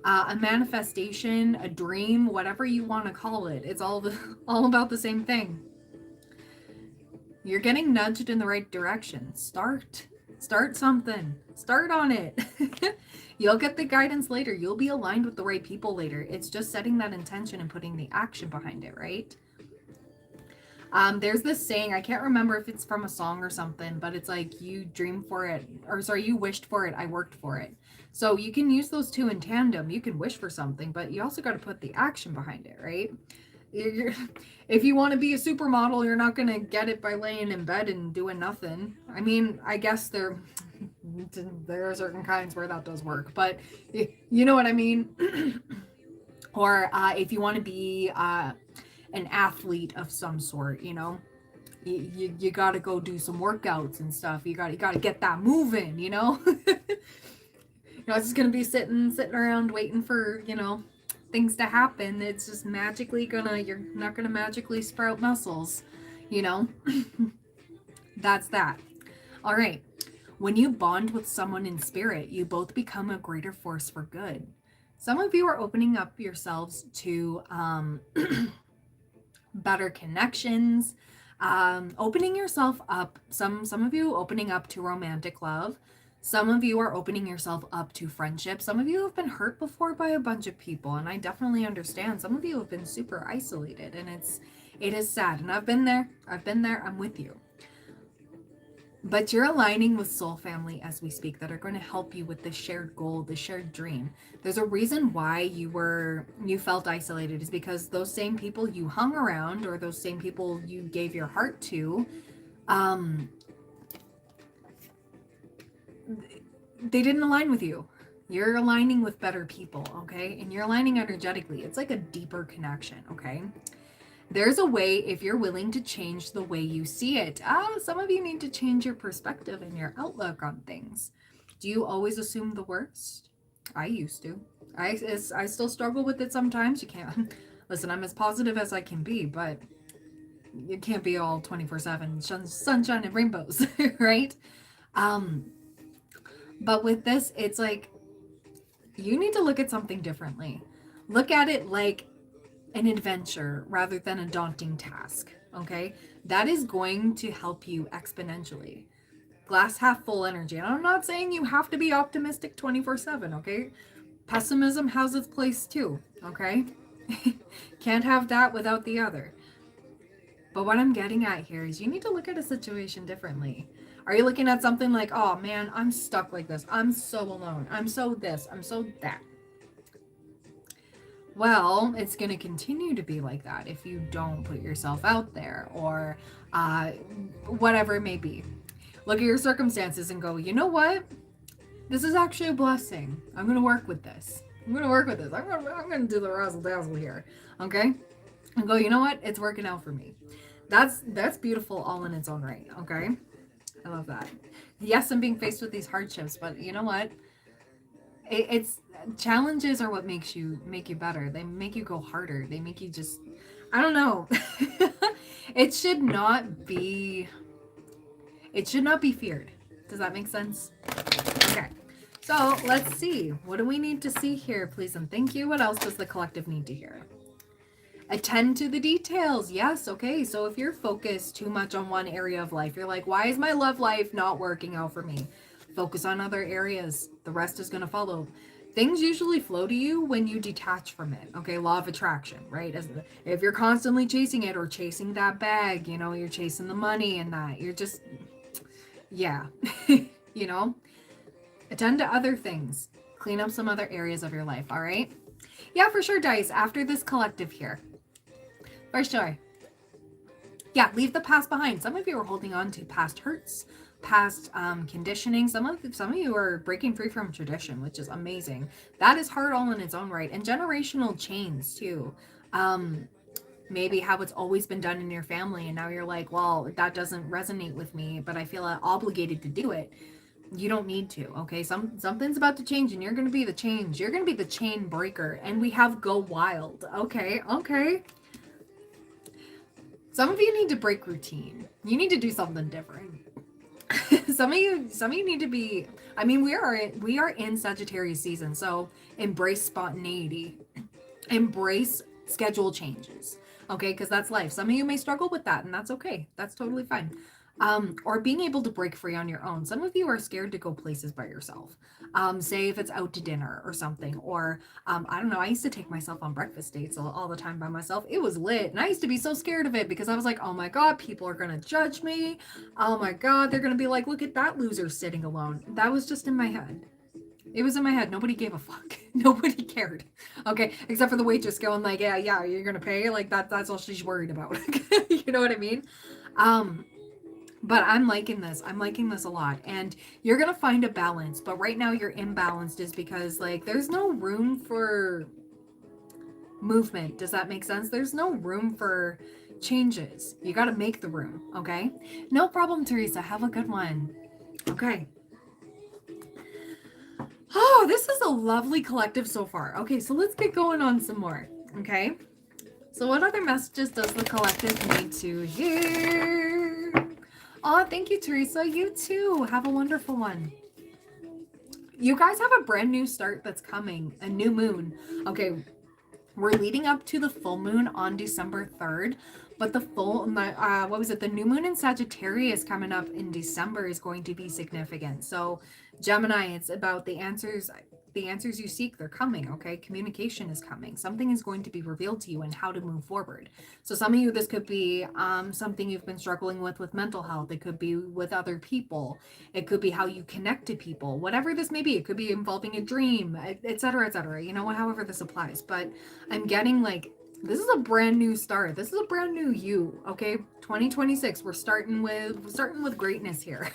a manifestation, a dream, whatever you want to call it, it's all about the same thing. You're getting nudged in the right direction. Start something. Start on it. You'll get the guidance later. You'll be aligned with the right people later. It's just setting that intention and putting the action behind it, right? There's this saying, I can't remember if it's from a song or something, but it's like, you dreamed for it, or sorry, you wished for it, I worked for it. So you can use those two in tandem. You can wish for something, but you also got to put the action behind it, right? If you want to be a supermodel, you're not going to get it by laying in bed and doing nothing. I mean, I guess there are certain kinds where that does work, but you know what I mean? Or if you want to be an athlete of some sort, you know, you got to go do some workouts and stuff. You got to get that moving, you know? You're not just going to be sitting around waiting for, you know, things to happen. It's just you're not gonna magically sprout muscles, you know. That's that. All right, when you bond with someone in spirit, you both become a greater force for good. Some of you are opening up yourselves to better connections, opening yourself up, some of you opening up to romantic love. Some of you are opening yourself up to friendship. Some of you have been hurt before by a bunch of people, and I definitely understand. Some of you have been super isolated, and it is sad. And I've been there. I'm with you. But you're aligning with soul family as we speak that are going to help you with the shared goal, the shared dream. There's a reason why you felt isolated, is because those same people you hung around, or those same people you gave your heart to, they didn't align with you. You're aligning with better people, okay? And you're aligning energetically. It's like a deeper connection, okay? There's a way, if you're willing to change the way you see it. Some of you need to change your perspective and your outlook on things. Do you always assume the worst? I used to. I still struggle with it sometimes. You can't. Listen, I'm as positive as I can be, but you can't be all 24/7 sunshine and rainbows, right? But with this, it's like, you need to look at something differently. Look at it like an adventure rather than a daunting task, okay? That is going to help you exponentially. Glass half full energy. And I'm not saying you have to be optimistic 24/7, okay? Pessimism has its place too, okay? Can't have that without the other. But what I'm getting at here is you need to look at a situation differently. Are you looking at something like, oh man, I'm stuck like this. I'm so alone. I'm so this. I'm so that. Well, it's going to continue to be like that if you don't put yourself out there, or whatever it may be. Look at your circumstances and go, you know what? This is actually a blessing. I'm going to work with this. I'm going to do the razzle dazzle here. Okay? And go, you know what? It's working out for me. That's beautiful all in its own right. Okay? I love that. Yes, I'm being faced with these hardships, but you know what? It's challenges are what make you better. They make you go harder. They make you just, I don't know. It should not be feared. Does that make sense? Okay. So let's see. What do we need to see here? Please and thank you. What else does the collective need to hear? Attend to the details. Yes. Okay. So if you're focused too much on one area of life, you're like, why is my love life not working out for me? Focus on other areas. The rest is going to follow. Things usually flow to you when you detach from it. Okay. Law of attraction, right? If you're constantly chasing it, or chasing that bag, you know, you're chasing the money and that, you're just, yeah, you know, attend to other things. Clean up some other areas of your life. All right. Yeah, for sure, Dice. After this collective here. For sure. Yeah, leave the past behind. Some of you are holding on to past hurts, past conditioning. Some of you are breaking free from tradition, which is amazing. That is hard all in its own right, and generational chains too. Um, Maybe how it's always been done in your family, and now you're like, well, that doesn't resonate with me, but I feel obligated to do it. You don't need to. Okay, something's about to change, and you're going to be the change. You're going to be the chain breaker, and we have go wild. Okay. Some of you need to break routine. You need to do something different. some of you need to be. I mean, we are in Sagittarius season, so embrace spontaneity, embrace schedule changes. Okay, because that's life. Some of you may struggle with that, and that's okay. That's totally fine. Or being able to break free on your own. Some of you are scared to go places by yourself. Say if it's out to dinner or something, or I don't know. I used to take myself on breakfast dates all the time by myself. It was lit, and I used to be so scared of it because I was like, oh my god, people are gonna judge me. Oh my god, they're gonna be like, look at that loser sitting alone. That was just in my head. It was in my head. Nobody gave a fuck. Nobody cared. Okay, except for the waitress going like, yeah, you're gonna pay. Like that's all she's worried about. You know what I mean? Um, but I'm liking this. I'm liking this a lot. And you're going to find a balance. But right now you're imbalanced is because like there's no room for movement. Does that make sense? There's no room for changes. You got to make the room. Okay. No problem, Teresa. Have a good one. Okay. Oh, this is a lovely collective so far. Okay. So let's get going on some more. Okay. So what other messages does the collective need to hear? Oh, thank you, Teresa. You too. Have a wonderful one. You guys have a brand new start that's coming, a new moon. Okay, we're leading up to the full moon on December 3rd, but the the new moon in Sagittarius coming up in December is going to be significant. So Gemini, it's about the answers you seek, they're coming. Okay, communication is coming. Something is going to be revealed to you and how to move forward. So some of you, this could be something you've been struggling with mental health. It could be with other people. It could be how you connect to people. Whatever this may be, it could be involving a dream, etc., etc. You know, however this applies. But I'm getting like this is a brand new start. This is a brand new you. Okay, 2026. We're starting with greatness here,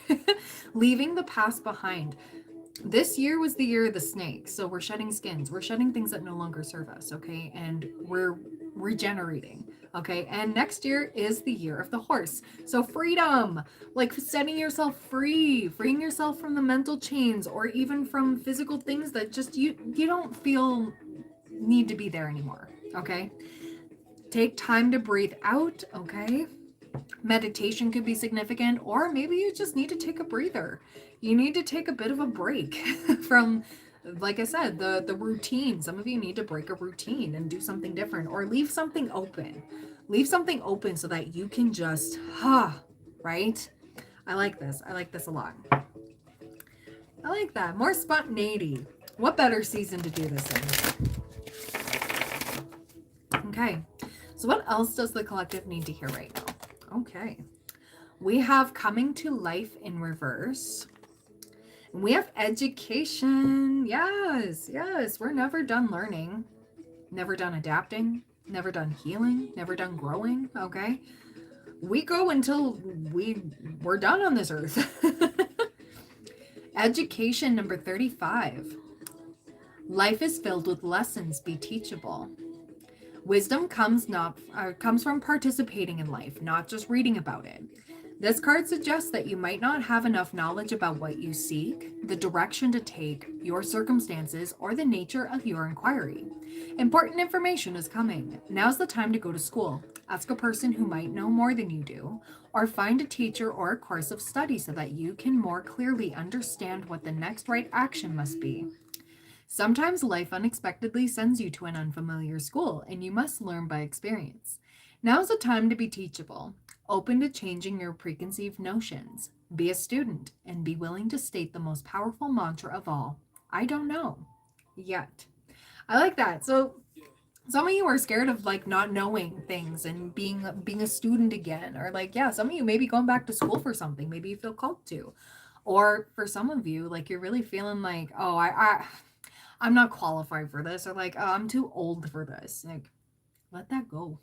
leaving the past behind. This year was the year of the snake. So we're shedding skins. We're shedding things that no longer serve us. Okay. And we're regenerating. Okay. And next year is the year of the horse. So freedom, like setting yourself free, freeing yourself from the mental chains or even from physical things that just you don't feel need to be there anymore. Okay. Take time to breathe out. Okay. Meditation could be significant, or maybe you just need to take a breather. You need to take a bit of a break from, like I said, the routine. Some of you need to break a routine and do something different, or leave something open. Leave something open so that you can just, right? I like this. I like this a lot. I like that. More spontaneity. What better season to do this in? Okay. So what else does the collective need to hear right now? Okay. We have coming to life in reverse. We have education. Yes. We're never done learning, never done adapting, never done healing, never done growing. Okay. We go until we're done on this earth. Education number 35. Life is filled with lessons. Be teachable. Wisdom comes from participating in life, not just reading about it. This card suggests that you might not have enough knowledge about what you seek, the direction to take, your circumstances, or the nature of your inquiry. Important information is coming. Now's the time to go to school. Ask a person who might know more than you do, or find a teacher or a course of study so that you can more clearly understand what the next right action must be. Sometimes life unexpectedly sends you to an unfamiliar school, and you must learn by experience. Now's the time to be teachable, open to changing your preconceived notions. Be a student, and be willing to state the most powerful mantra of all: I don't know yet. I like that. So some of you are scared of like not knowing things and being a student again, or like, yeah, some of you maybe going back to school for something. Maybe you feel called to, or for some of you, like you're really feeling like, oh, I'm not qualified for this, or like, oh, I'm too old for this. Like, let that go.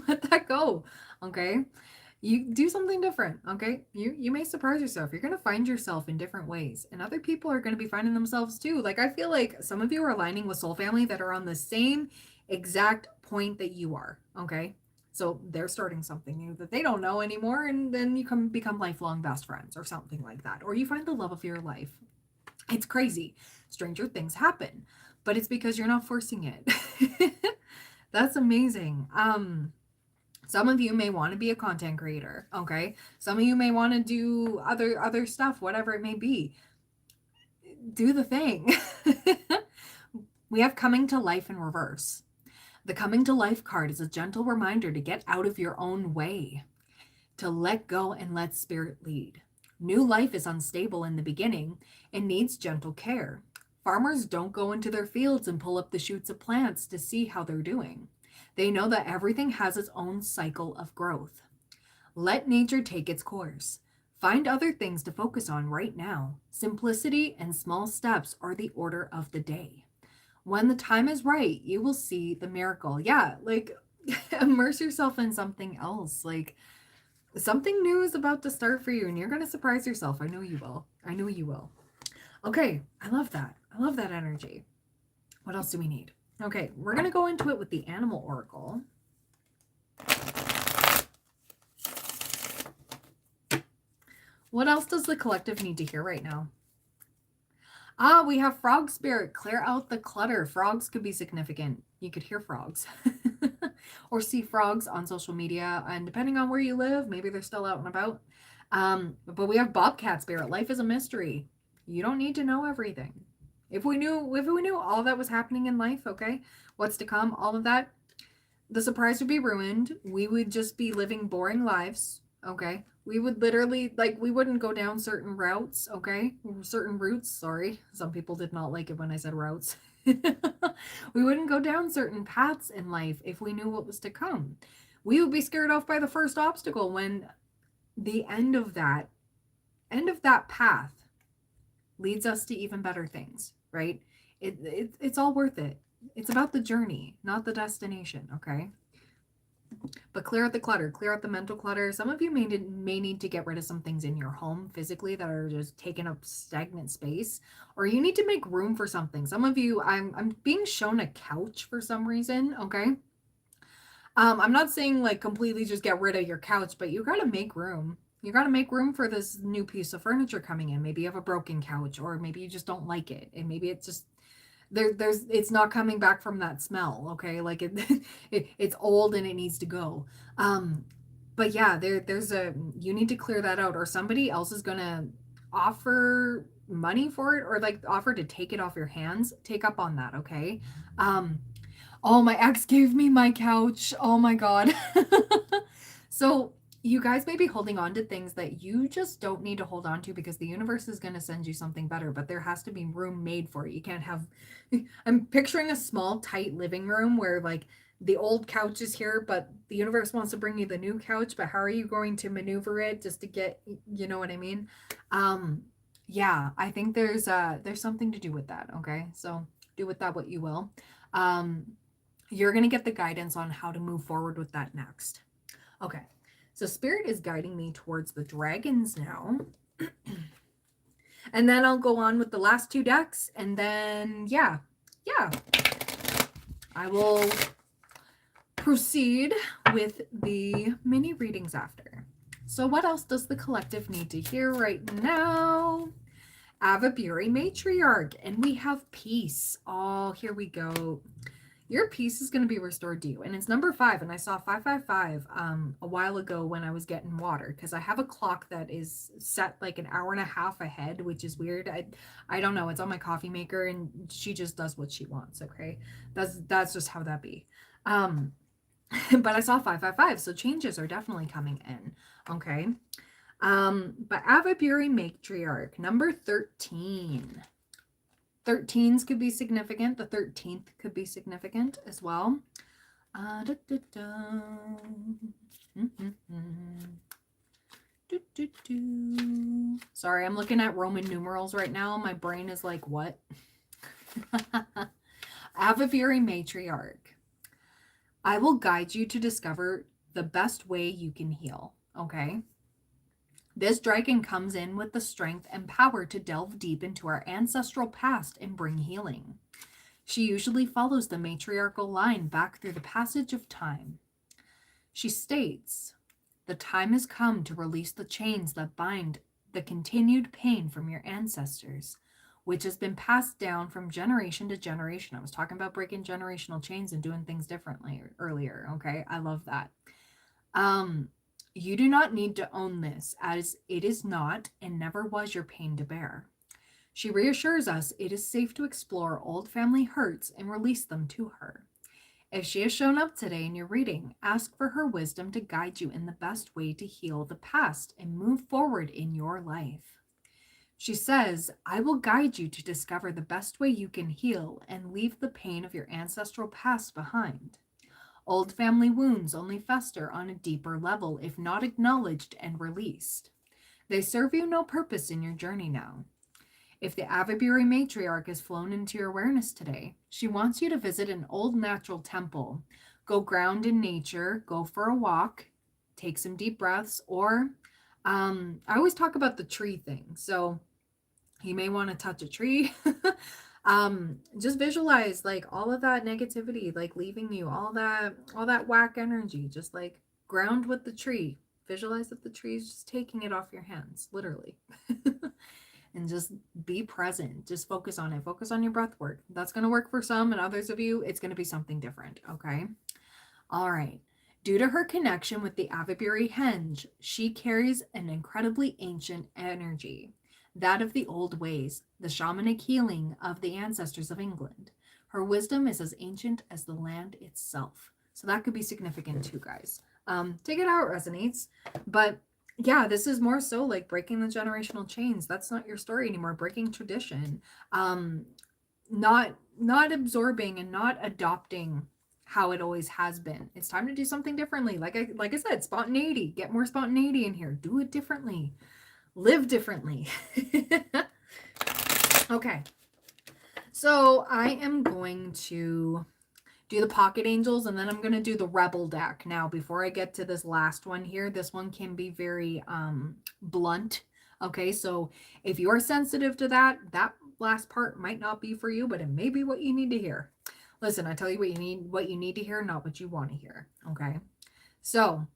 Let that go. Okay. You do something different. Okay. You may surprise yourself. You're gonna find yourself in different ways. And other people are gonna be finding themselves too. Like I feel like some of you are aligning with soul family that are on the same exact point that you are. Okay. So they're starting something new that they don't know anymore, and then you come become lifelong best friends or something like that. Or you find the love of your life. It's crazy. Stranger things happen, but it's because you're not forcing it. That's amazing. Some of you may want to be a content creator, okay? Some of you may want to do other stuff, whatever it may be. Do the thing. We have coming to life in reverse. The coming to life card is a gentle reminder to get out of your own way, to let go and let spirit lead. New life is unstable in the beginning and needs gentle care. Farmers don't go into their fields and pull up the shoots of plants to see how they're doing. They know that everything has its own cycle of growth. Let nature take its course. Find other things to focus on right now. Simplicity and small steps are the order of the day. When the time is right, you will see the miracle. Yeah, like immerse yourself in something else. Like something new is about to start for you and you're going to surprise yourself. I know you will. I know you will. Okay, I love that. I love that energy. What else do we need? Okay, we're going to go into it with the animal oracle. What else does the collective need to hear right now? We have frog spirit. Clear out the clutter. Frogs could be significant. You could hear frogs or see frogs on social media. And depending on where you live, maybe they're still out and about. But we have bobcat spirit. Life is a mystery. You don't need to know everything. If we knew all that was happening in life, okay, what's to come, all of that, the surprise would be ruined. We would just be living boring lives, okay? We would literally, like, we wouldn't go down certain routes, okay? Certain routes, sorry. Some people did not like it when I said routes. We wouldn't go down certain paths in life if we knew what was to come. We would be scared off by the first obstacle when the end of that path leads us to even better things, right? It's all worth it. It's about the journey, not the destination, okay? But clear out the clutter, clear out the mental clutter. Some of you may need to get rid of some things in your home physically that are just taking up stagnant space, or you need to make room for something. Some of you, I'm being shown a couch for some reason, okay? I'm not saying like completely just get rid of your couch, but you got to make room. You got to make room for this new piece of furniture coming in. Maybe you have a broken couch, or maybe you just don't like it, and maybe it's just it's not coming back from that smell, okay? Like it's old and it needs to go. But yeah, you need to clear that out, or somebody else is gonna offer money for it, or like offer to take it off your hands. Take up on that, okay? Oh, my ex gave me my couch. Oh my god. So you guys may be holding on to things that you just don't need to hold on to because the universe is going to send you something better, but there has to be room made for it. You can't have, I'm picturing a small, tight living room where like the old couch is here, but the universe wants to bring you the new couch, but how are you going to maneuver it just to get, you know what I mean? Yeah, I think there's something to do with that. Okay. So do with that what you will. You're going to get the guidance on how to move forward with that next. Okay. So Spirit is guiding me towards the dragons now. And then I'll go on with the last two decks. And then, yeah, I will proceed with the mini readings after. So what else does the collective need to hear right now? Avaburi Matriarch. And we have peace. Oh, here we go. Your peace is going to be restored to you. And it's number 5. And I saw 555 a while ago when I was getting water, because I have a clock that is set like an hour and a half ahead, which is weird. I don't know. It's on my coffee maker and she just does what she wants. Okay. That's just how that be. But I saw 555. So changes are definitely coming in. Okay. But Avaburi Matriarch, number 13. 13s could be significant. The 13th could be significant as well. Sorry, I'm looking at Roman numerals right now. My brain is like, what? Aviviri Matriarch. I will guide you to discover the best way you can heal. Okay. This dragon comes in with the strength and power to delve deep into our ancestral past and bring healing. She usually follows the matriarchal line back through the passage of time. She states, the time has come to release the chains that bind the continued pain from your ancestors, which has been passed down from generation to generation. I was talking about breaking generational chains and doing things differently earlier. Okay. I love that. You do not need to own this, as it is not and never was your pain to bear. She reassures us it is safe to explore old family hurts and release them to her. If she has shown up today in your reading, ask for her wisdom to guide you in the best way to heal the past and move forward in your life. She says, I will guide you to discover the best way you can heal and leave the pain of your ancestral past behind. Old family wounds only fester on a deeper level if not acknowledged and released. They serve you no purpose in your journey now. If the Aviviri matriarch has flown into your awareness today, she wants you to visit an old natural temple, go ground in nature, go for a walk, take some deep breaths, or I always talk about the tree thing. So you may want to touch a tree. Just visualize like all of that negativity, like leaving you, all that whack energy, just like ground with the tree. Visualize that the tree is just taking it off your hands, literally. And just be present. Just focus on it. Focus on your breath work. That's going to work for some, and others of you, it's going to be something different. Okay. All right. Due to her connection with the Aviviri henge, she carries an incredibly ancient energy, that of the old ways, the shamanic healing of the ancestors of England. Her wisdom is as ancient as the land itself. So that could be significant too, guys. Take it how it resonates. But yeah, this is more so like breaking the generational chains. That's not your story anymore. Breaking tradition. Not absorbing and not adopting how it always has been. It's time to do something differently. Like I said, spontaneity. Get more spontaneity in here. Do it differently. Live differently. Okay. So I am going to do the pocket angels, and then I'm going to do the rebel deck. Now, before I get to this last one here, this one can be very blunt. Okay, so if you're sensitive to that last part might not be for you, but it may be what you need to hear. Listen, I tell you what you need to hear, not what you want to hear. Okay, so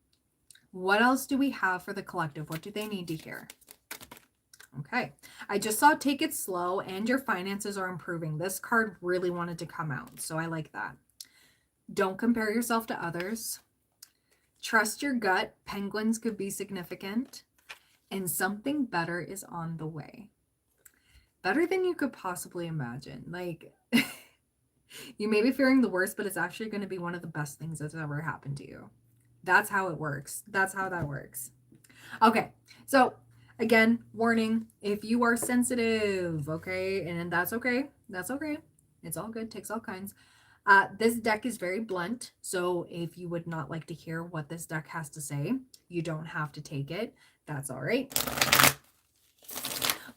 what else do we have for the collective? What do they need to hear? Okay, I just saw take it slow and your finances are improving. This card really wanted to come out, so I like that. Don't compare yourself to others. Trust your gut. Penguins could be significant. And something better is on the way. Better than you could possibly imagine. Like, you may be fearing the worst, but it's actually going to be one of the best things that's ever happened to you. That's how it works. That's how that works. Okay, so again, warning, if you are sensitive, okay, and that's okay. That's okay. It's all good. Takes all kinds. This deck is very blunt, so if you would not like to hear what this deck has to say, you don't have to take it. That's all right.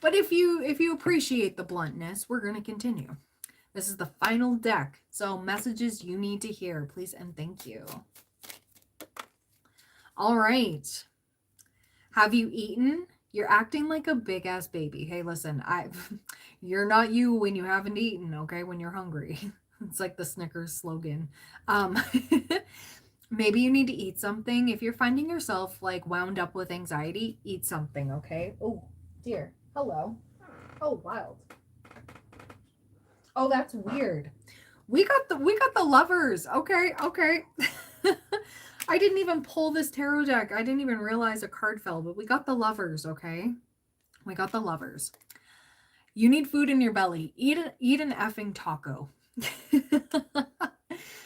But if you appreciate the bluntness, we're going to continue. This is the final deck, so messages you need to hear, please and thank you. All right. Have you eaten? You're acting like a big-ass baby. Hey, listen, you're not you when you haven't eaten, okay, when you're hungry. It's like the Snickers slogan. Maybe you need to eat something. If you're finding yourself like wound up with anxiety, eat something, okay? Oh, dear. Hello. Oh, wild. Oh, that's weird. We got the lovers. Okay. I didn't even pull this tarot deck. I didn't even realize a card fell, but we got the lovers, okay? We got the lovers. You need food in your belly. Eat an effing taco.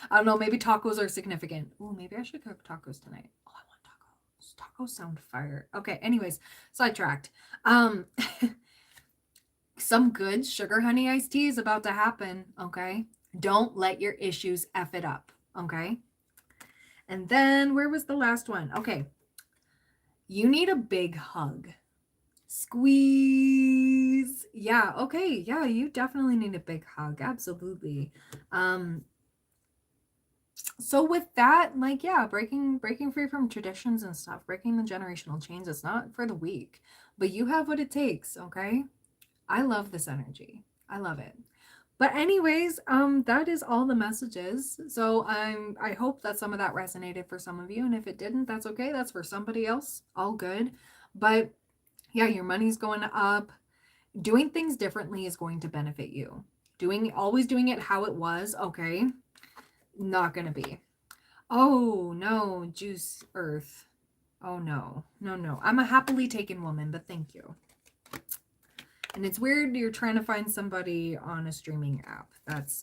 I don't know, maybe tacos are significant. Oh, maybe I should cook tacos tonight. Oh, I want tacos. Tacos sound fire. Okay, anyways, sidetracked. Some good sugar honey iced tea is about to happen, okay? Don't let your issues F it up, okay? And then, where was the last one? Okay. You need a big hug. Squeeze. Yeah, okay. Yeah, you definitely need a big hug. Absolutely. So with that, like, yeah, breaking free from traditions and stuff, breaking the generational chains, it's not for the weak. But you have what it takes, okay? I love this energy. I love it. But anyways, that is all the messages. So I hope that some of that resonated for some of you. And if it didn't, that's okay. That's for somebody else. All good. But yeah, your money's going up. Doing things differently is going to benefit you. Always doing it how it was, okay? Not gonna be. Oh no, juice earth. Oh no. No, no. I'm a happily taken woman, but thank you. And it's weird you're trying to find somebody on a streaming app.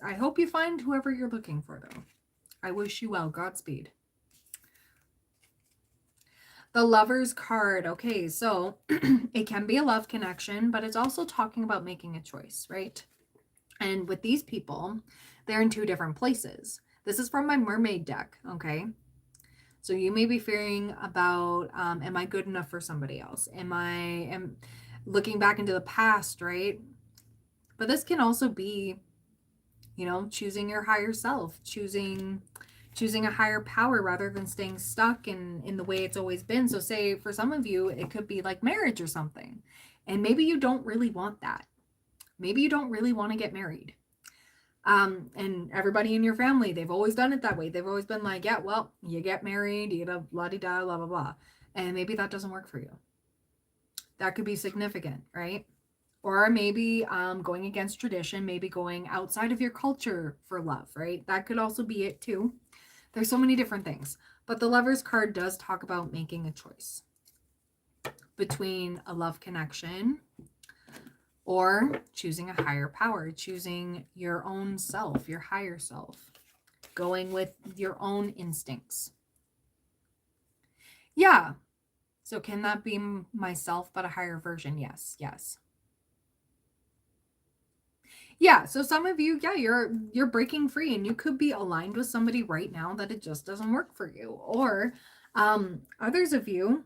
I hope you find whoever you're looking for, though. I wish you well. Godspeed. The Lover's card. Okay, so it can be a love connection, but it's also talking about making a choice, right? And with these people, they're in two different places. This is from my mermaid deck, okay? So you may be fearing about, am I good enough for somebody else? Am looking back into the past, right? But this can also be, choosing your higher self, choosing a higher power rather than staying stuck in the way it's always been. So say for some of you, it could be like marriage or something. And maybe you don't really want that. Maybe you don't really want to get married. And everybody in your family, they've always done it that way. They've always been like, yeah, well, you get married, you get a blah-de-da, blah, blah, blah. And maybe that doesn't work for you. That could be significant, right? Or maybe going against tradition, maybe going outside of your culture for love, right? That could also be it too. There's so many different things. But the Lover's card does talk about making a choice between a love connection or choosing a higher power, choosing your own self, your higher self, going with your own instincts. Yeah. So can that be myself, but a higher version? Yes. Yes. Yeah, so some of you, yeah, you're breaking free and you could be aligned with somebody right now that it just doesn't work for you. Or others of you,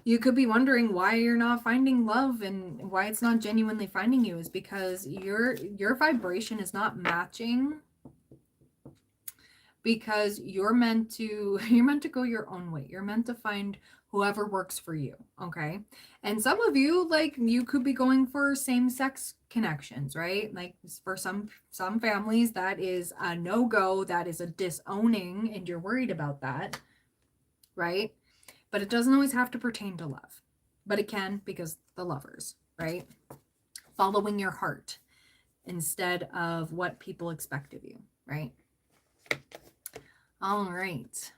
you could be wondering why you're not finding love and why it's not genuinely finding you is because your vibration is not matching, because you're meant to go your own way. You're meant to find whoever works for you, okay? And some of you, like, you could be going for same-sex connections, right? Like for some families that is a no-go, that is a disowning, and you're worried about that, right? But it doesn't always have to pertain to love, but it can, because the Lovers, right? Following your heart instead of what people expect of you, right? All right.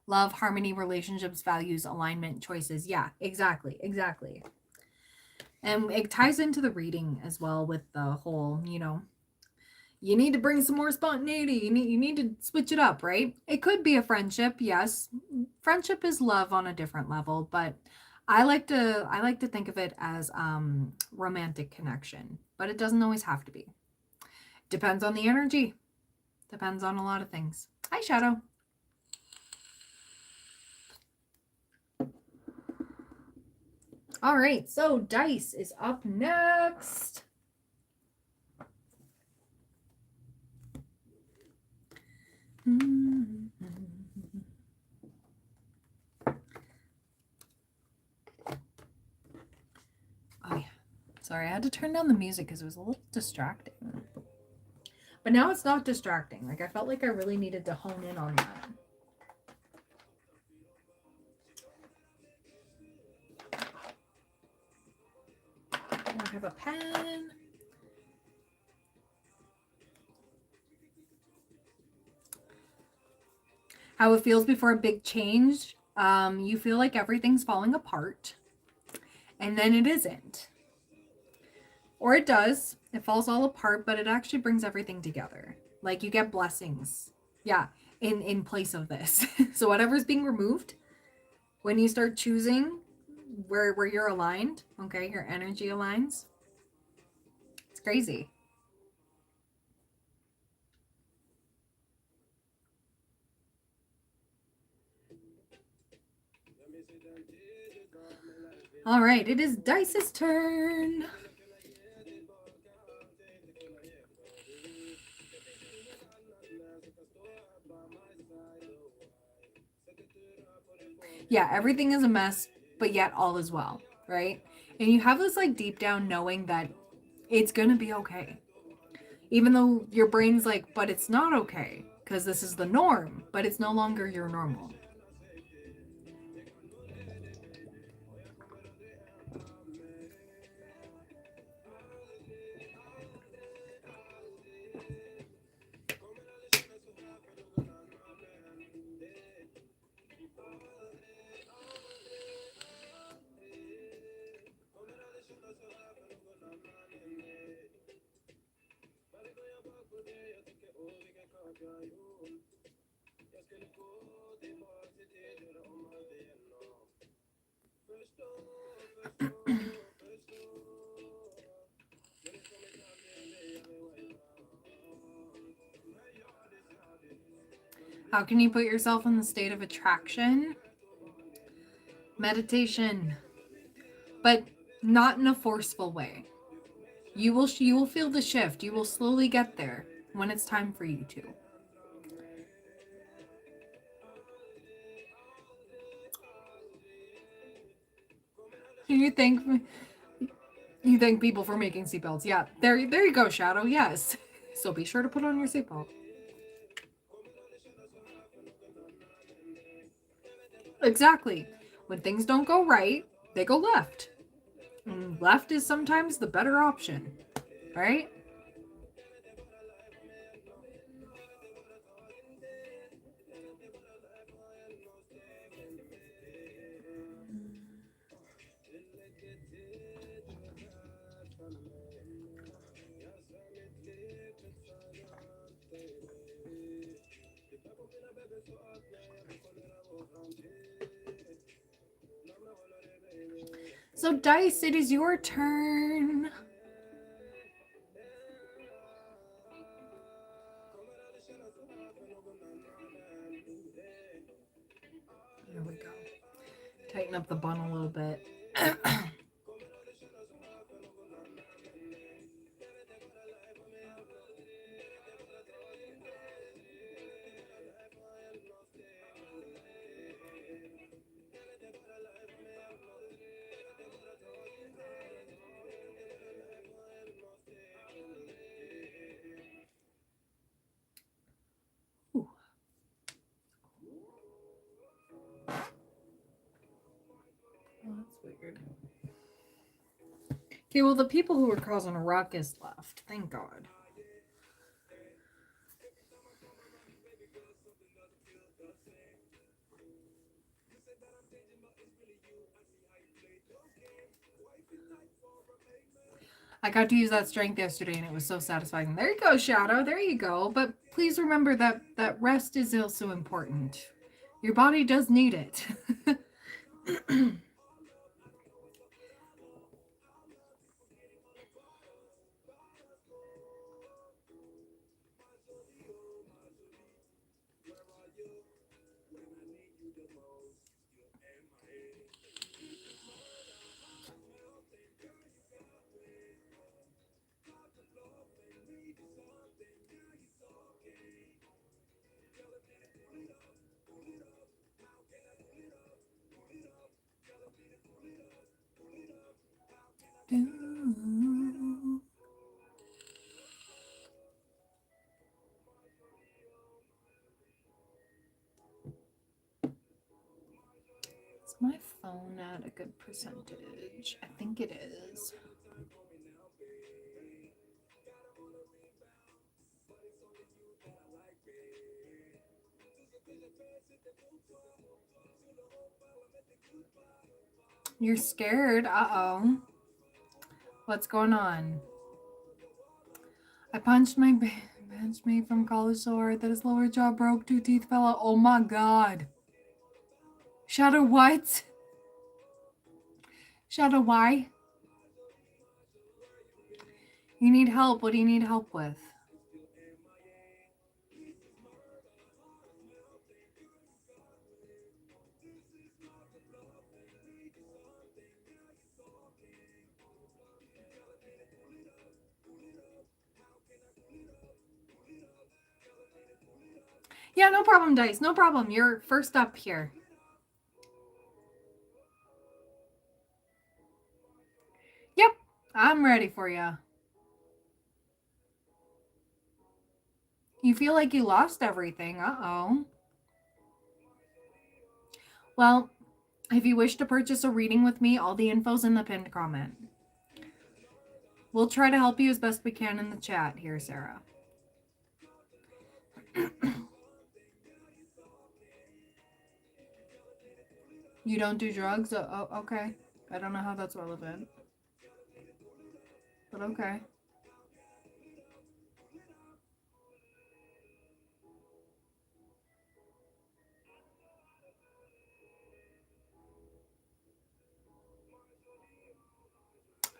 Love, harmony, relationships, values, alignment, choices. Yeah, exactly. And it ties into the reading as well with the whole, you need to bring some more spontaneity. You need to switch it up, right? It could be a friendship, yes. Friendship is love on a different level, but I like to think of it as romantic connection, but it doesn't always have to be. Depends on the energy. Depends on a lot of things. Hi, Shadow. All right, so Dice is up next. Oh yeah, sorry, I had to turn down the music because it was a little distracting. But now it's not distracting. Like, I felt like I really needed to hone in on that. I have a pen. How it feels before a big change. You feel like everything's falling apart. And then it isn't. Or it does. It falls all apart, but it actually brings everything together. Like, you get blessings. Yeah, in place of this. So whatever's being removed, when you start choosing where you're aligned, okay, your energy aligns, it's crazy. All right, it is Dice's turn. Yeah, everything is a mess, but yet all is well, right? And you have this like deep down knowing that it's gonna be okay. Even though your brain's like, but it's not okay, because this is the norm, but it's no longer your normal. How can you put yourself in the state of attraction? Meditation, but not in a forceful way. You will feel the shift. You will slowly get there when it's time for you to. You thank people for making seatbelts. Yeah, there you go, Shadow. Yes. So be sure to put on your seatbelt. Exactly. When things don't go right, they go left. And left is sometimes the better option, right? So, Dice, it is your turn. There we go. Tighten up the bun a little bit. Ooh. Oh, that's weird. Okay, well, the people who were causing a ruckus left. Thank God. I got to use that strength yesterday and it was so satisfying. There you go, Shadow. There you go. But please remember that rest is also important. Your body does need it. Is my phone at a good percentage? I think it is. You're scared? Uh-oh. What's going on? I punched my benchmate from college so hard that his lower jaw broke, 2 teeth fell out. Oh my God. Shadow what? Shadow why? You need help. What do you need help with? Yeah, no problem, Dice. No problem. You're first up here. Yep, I'm ready for you. You feel like you lost everything. Uh-oh. Well, if you wish to purchase a reading with me, all the info's in the pinned comment. We'll try to help you as best we can in the chat here, Sarah. You don't do drugs? Oh, okay. I don't know how that's relevant. But okay.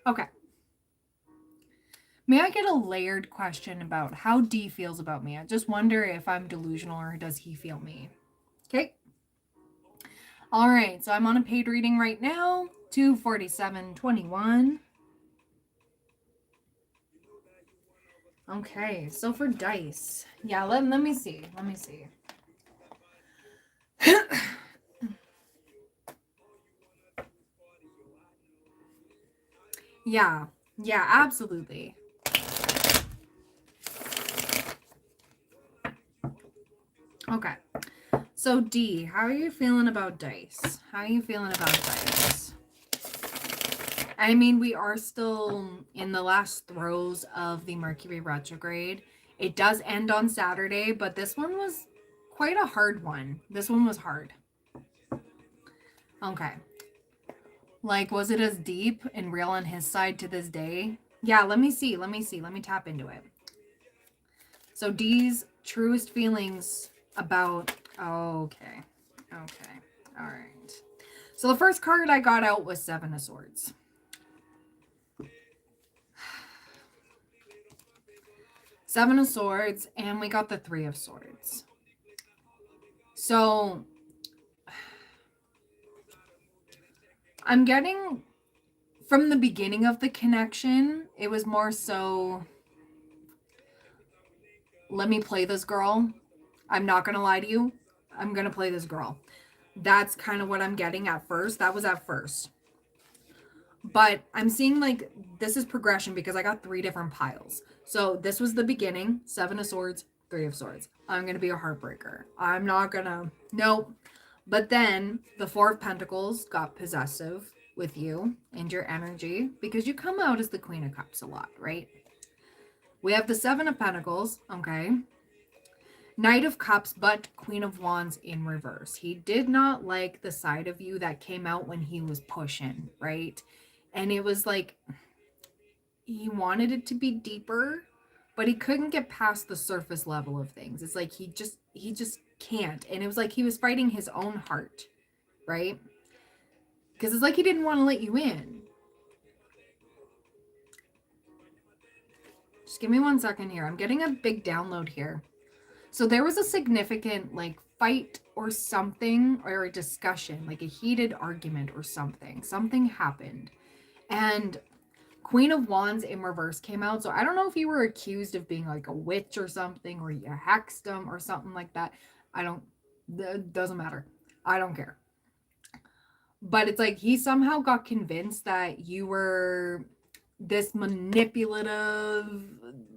Okay. May I get a layered question about how D feels about me? I just wonder if I'm delusional or does he feel me? Okay. All right. So I'm on a paid reading right now. 247.21. Okay. So for dice. Yeah, let me see. Let me see. Yeah. Yeah, absolutely. Okay. So D, how are you feeling about dice? How are you feeling about dice? I mean, we are still in the last throes of the Mercury retrograde. It does end on Saturday, but this one was quite a hard one. This one was hard. Okay. Like, was it as deep and real on his side to this day? Yeah, let me see. Let me see. Let me tap into it. So D's truest feelings about... Okay. Okay. All right. So the first card I got out was Seven of Swords. Seven of Swords, and we got the Three of Swords. So I'm getting, from the beginning of the connection, it was more so, let me play this girl. I'm not going to lie to you. I'm going to play this girl. That's kind of what I'm getting at first. That was at first. But I'm seeing like this is progression because I got 3 different piles. So this was the beginning, 7 of Swords, 3 of Swords. I'm going to be a heartbreaker. I'm not going to, nope. But then the 4 of Pentacles got possessive with you and your energy because you come out as the Queen of Cups a lot, right? We have the 7 of Pentacles, okay? Knight of Cups, but Queen of Wands in reverse. He did not like the side of you that came out when he was pushing, right? And it was like, he wanted it to be deeper, but he couldn't get past the surface level of things. It's like he just can't. And it was like he was fighting his own heart, right? Because it's like he didn't want to let you in. Just give me 1 second here. I'm getting a big download here. So there was a significant like fight or something, or a discussion, like a heated argument or something. Something happened. And Queen of Wands in reverse came out. So I don't know if you were accused of being like a witch or something, or you hexed him or something like that. It doesn't matter. I don't care. But it's like he somehow got convinced that you were this manipulative,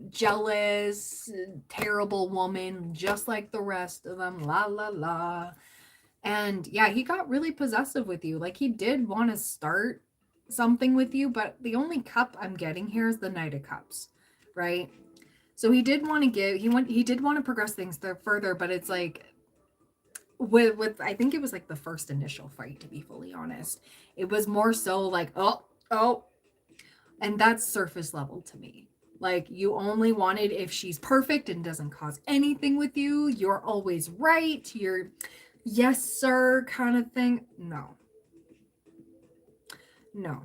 jealous, terrible woman, just like the rest of them. La, la, la. And yeah, he got really possessive with you. Like he did want to start something with you, but the only cup I'm getting here is the Knight of Cups, right? So he did want to he did want to progress things further, but it's like with I think it was like the first initial fight, to be fully honest. It was more so like, oh, and that's surface level to me. Like you only wanted if she's perfect and doesn't cause anything with you, you're always right, you're yes sir kind of thing. No,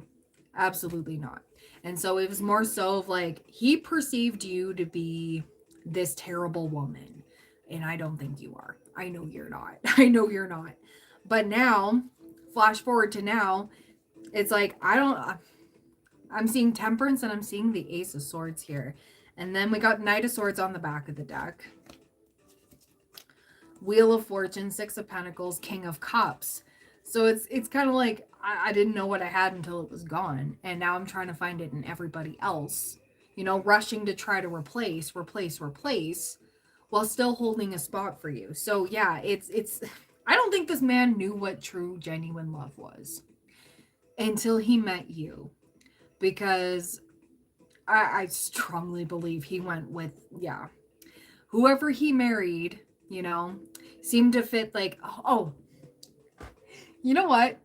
absolutely not. And so it was more so of like he perceived you to be this terrible woman, and I don't think you are. I know you're not. I know you're not. But now, flash forward to now, it's like I'm seeing Temperance and I'm seeing the Ace of Swords here. And then we got Knight of Swords on the back of the deck. Wheel of Fortune, Six of Pentacles, King of Cups. So it's kind of like I didn't know what I had until it was gone, and now I'm trying to find it in everybody else. You know, rushing to try to replace, while still holding a spot for you. So yeah, it's I don't think this man knew what true genuine love was until he met you, because I strongly believe he went with, yeah, whoever he married, you know, seemed to fit like, oh, you know what?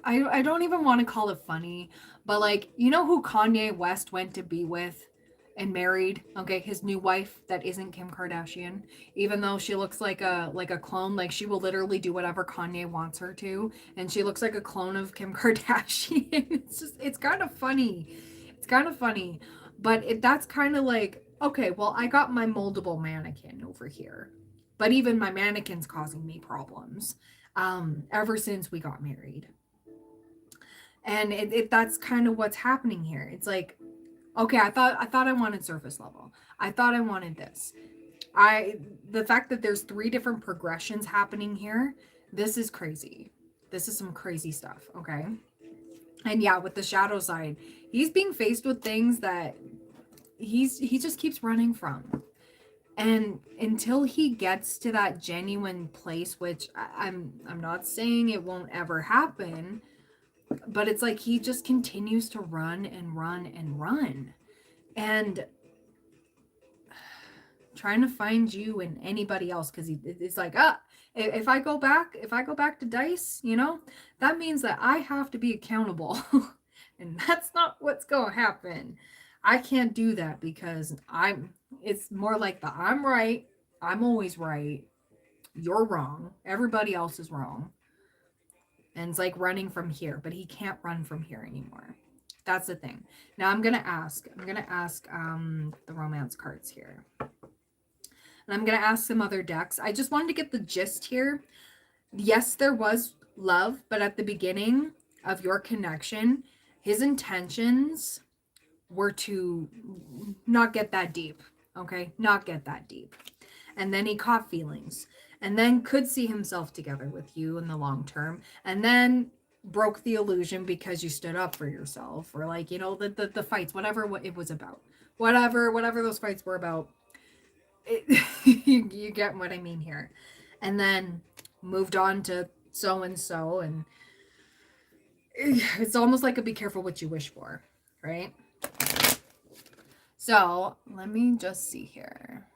I don't even want to call it funny, but like, you know who Kanye West went to be with and married? Okay, his new wife that isn't Kim Kardashian, even though she looks like a clone, like she will literally do whatever Kanye wants her to, and she looks like a clone of Kim Kardashian. It's kind of funny. It's kind of funny, but that's kind of like, okay, well, I got my moldable mannequin over here, but even my mannequin's causing me problems ever since we got married. And that's kind of what's happening here. It's like, okay, I thought I wanted surface level. I thought I wanted this. I The fact that there's three different progressions happening here, this is crazy. This is some crazy stuff, okay? And yeah, with the shadow side, he's being faced with things that he just keeps running from. And until he gets to that genuine place, which I'm not saying it won't ever happen, but it's like he just continues to run and run and run, and trying to find you and anybody else, because it's like, if I go back to dice, you know, that means that I have to be accountable. And that's not what's gonna happen. I can't do that, because it's more like the I'm right, I'm always right, you're wrong, everybody else is wrong. And it's like running from here, but he can't run from here anymore. That's the thing. Now I'm gonna ask the romance cards here. And I'm gonna ask some other decks. I just wanted to get the gist here. Yes, there was love, but at the beginning of your connection, his intentions were to not get that deep. Okay? Not get that deep. And then he caught feelings, and then could see himself together with you in the long term, and then broke the illusion because you stood up for yourself, or like, you know, the fights, whatever what it was about, whatever those fights were about, you get what I mean here. And then moved on to so and so, and it's almost like a be careful what you wish for, right? So let me just see here.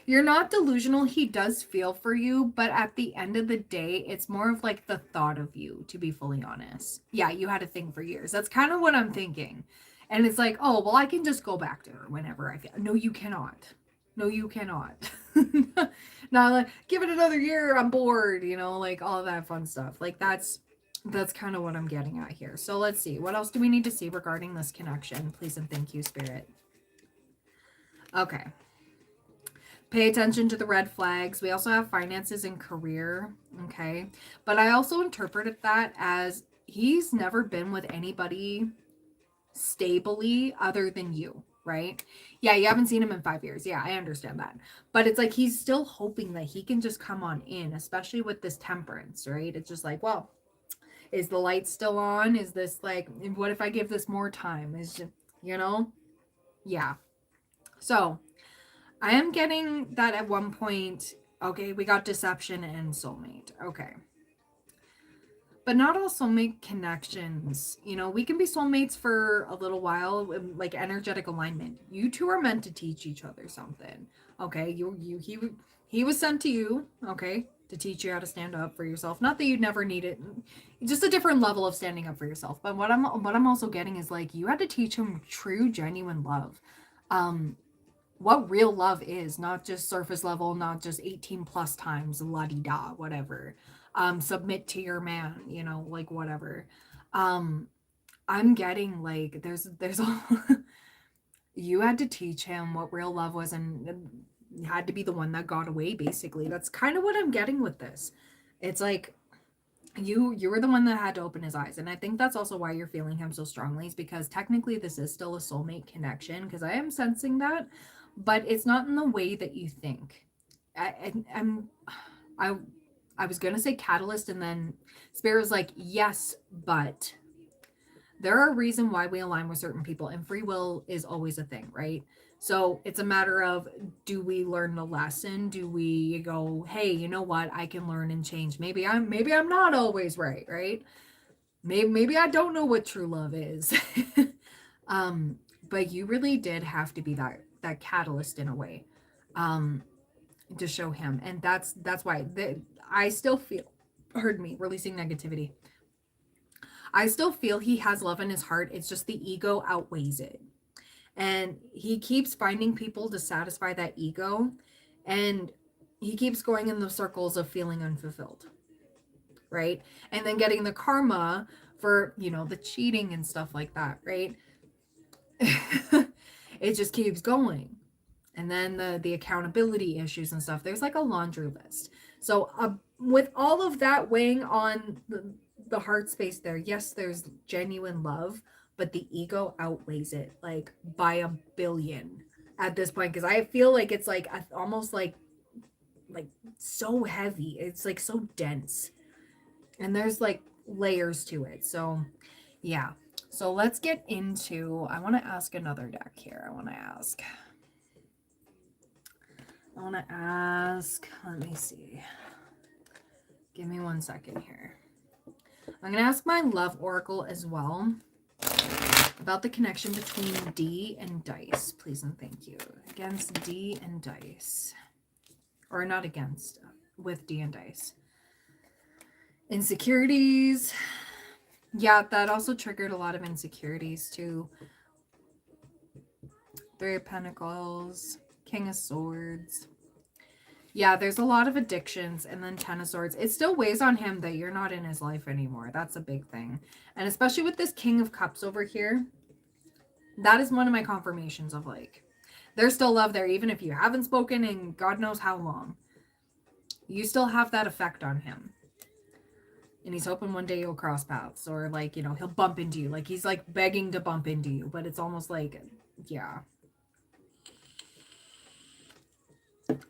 You're not delusional. He does feel for you, but at the end of the day, it's more of like the thought of you, to be fully honest. Yeah, you had a thing for years. That's kind of what I'm thinking. And it's like, oh, well, I can just go back to her whenever I feel. No, you cannot. No, you cannot. Not like, give it another year, I'm bored, you know, like all of that fun stuff. Like that's kind of what I'm getting at here. So let's see. What else do we need to see regarding this connection? Please and thank you, Spirit. Okay. Pay attention to the red flags. We also have finances and career. Okay. But I also interpreted that as he's never been with anybody stably other than you, right? Yeah, you haven't seen him in 5 years. Yeah, I understand that. But it's like he's still hoping that he can just come on in, especially with this temperance, right? It's just like, well, is the light still on? Is this like, what if I give this more time? Is just, you know? Yeah. So I am getting that at one point. Okay, we got deception and soulmate. Okay. But not all soulmate connections. You know, we can be soulmates for a little while, like energetic alignment. You two are meant to teach each other something. Okay, he was sent to you, okay, to teach you how to stand up for yourself. Not that you'd never need it, just a different level of standing up for yourself. But what I'm also getting is like you had to teach him true, genuine love. What real love is, not just surface level, not just 18 plus times la-di-da, whatever. Submit to your man, you know, like whatever. Um, I'm getting like there's all you had to teach him what real love was, and you had to be the one that got away, basically. That's kind of what I'm getting with this. It's like you were the one that had to open his eyes, and I think that's also why you're feeling him so strongly, is because technically this is still a soulmate connection, because I am sensing that. but it's not in the way that you think. I'm I I was gonna say catalyst, and then Spirit was like, yes, but there are reasons why we align with certain people, and free will is always a thing, right? So it's a matter of, do we learn the lesson? Do we go, hey, you know what? I can learn and change. Maybe I'm not always right, right? Maybe I don't know what true love is. um, but you really did have to be that catalyst in a way, um, to show him, and that's why I still feel, heard me releasing negativity. I still feel he has love in his heart. It's just the ego outweighs it. And he keeps finding people to satisfy that ego. And he keeps going in the circles of feeling unfulfilled. Right. And then getting the karma for, the cheating and stuff like that. Right. It just keeps going. And then the accountability issues and stuff. There's like a laundry list. So with all of that weighing on the heart space there, yes, there's genuine love, but the ego outweighs it like by a billion at this point, because I feel like it's like almost like so heavy. It's like so dense, and there's like layers to it. So yeah. So let's get into, I want to ask another deck here. I want to ask, let me see. Give me 1 second here. I'm going to ask my love oracle as well about the connection between D and dice, please and thank you. Against D and dice. Or not against, with D and dice. Insecurities. Yeah, that also triggered a lot of insecurities too. 3 of Pentacles, King of Swords. Yeah, there's a lot of addictions, and then 10 of Swords. It still weighs on him that you're not in his life anymore. That's a big thing. And especially with this King of Cups over here, that is one of my confirmations of like, there's still love there, even if you haven't spoken in God knows how long. You still have that effect on him. And he's hoping one day you'll cross paths, or like, he'll bump into you. Like he's like begging to bump into you, but it's almost like, yeah.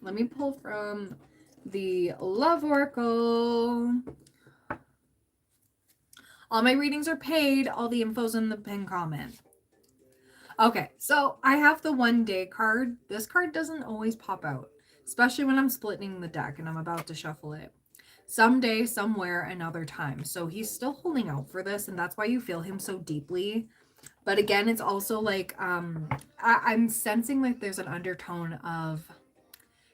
Let me pull from the Love Oracle. All my readings are paid. All the info's in the pinned comment. Okay, so I have the 1 day card. This card doesn't always pop out, especially when I'm splitting the deck and I'm about to shuffle it. Someday, somewhere, another time. So he's still holding out for this, and that's why you feel him so deeply. But again, it's also like, I'm sensing like there's an undertone of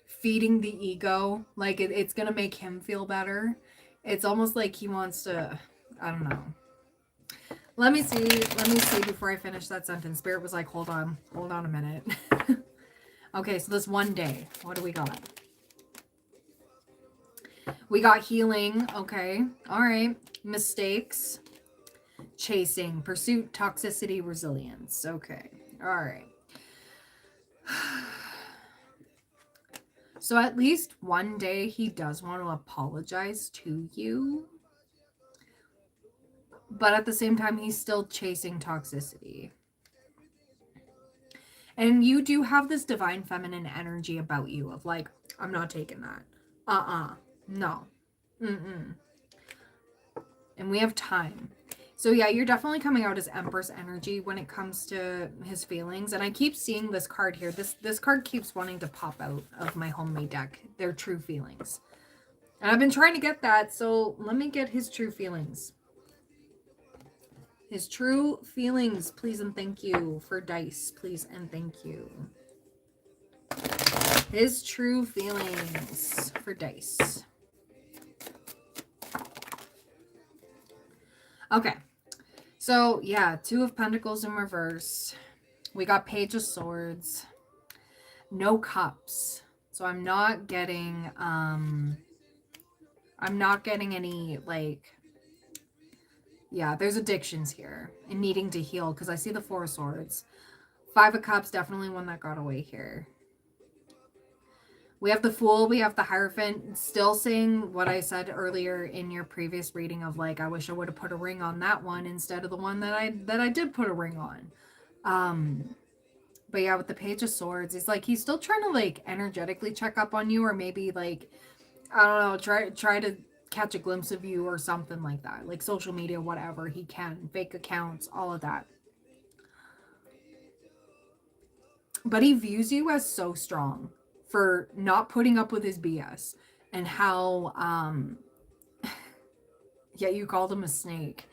feeding the ego. Like it's going to make him feel better. It's almost like he wants to, I don't know. Let me see before I finish that sentence. Spirit was like, hold on a minute. Okay, so this 1 day, what do we got? We got healing. Okay. All right. Mistakes. Chasing. Pursuit. Toxicity. Resilience. Okay. All right. So at least 1 day he does want to apologize to you. But at the same time, he's still chasing toxicity. And you do have this divine feminine energy about you of like, I'm not taking that. No. And we have time. So yeah, you're definitely coming out as Empress energy when it comes to his feelings. And I keep seeing this card here. This card keeps wanting to pop out of my homemade deck. Their true feelings. And I've been trying to get that. So let me get his true feelings. His true feelings, please and thank you. For dice, please and thank you. His true feelings for dice. Okay. So, yeah, 2 of Pentacles in reverse. We got Page of Swords. No Cups. So I'm not getting any, like, yeah, there's addictions here and needing to heal, because I see the 4 of Swords. 5 of Cups, definitely one that got away here. We have the Fool, we have the Hierophant, still saying what I said earlier in your previous reading of like, I wish I would have put a ring on that one instead of the one that I did put a ring on. But yeah, with the Page of Swords, it's like he's still trying to like energetically check up on you, or maybe like, I don't know, try to catch a glimpse of you or something like that. Like social media, whatever he can, fake accounts, all of that. But he views you as so strong for not putting up with his BS, and how yeah, you called him a snake.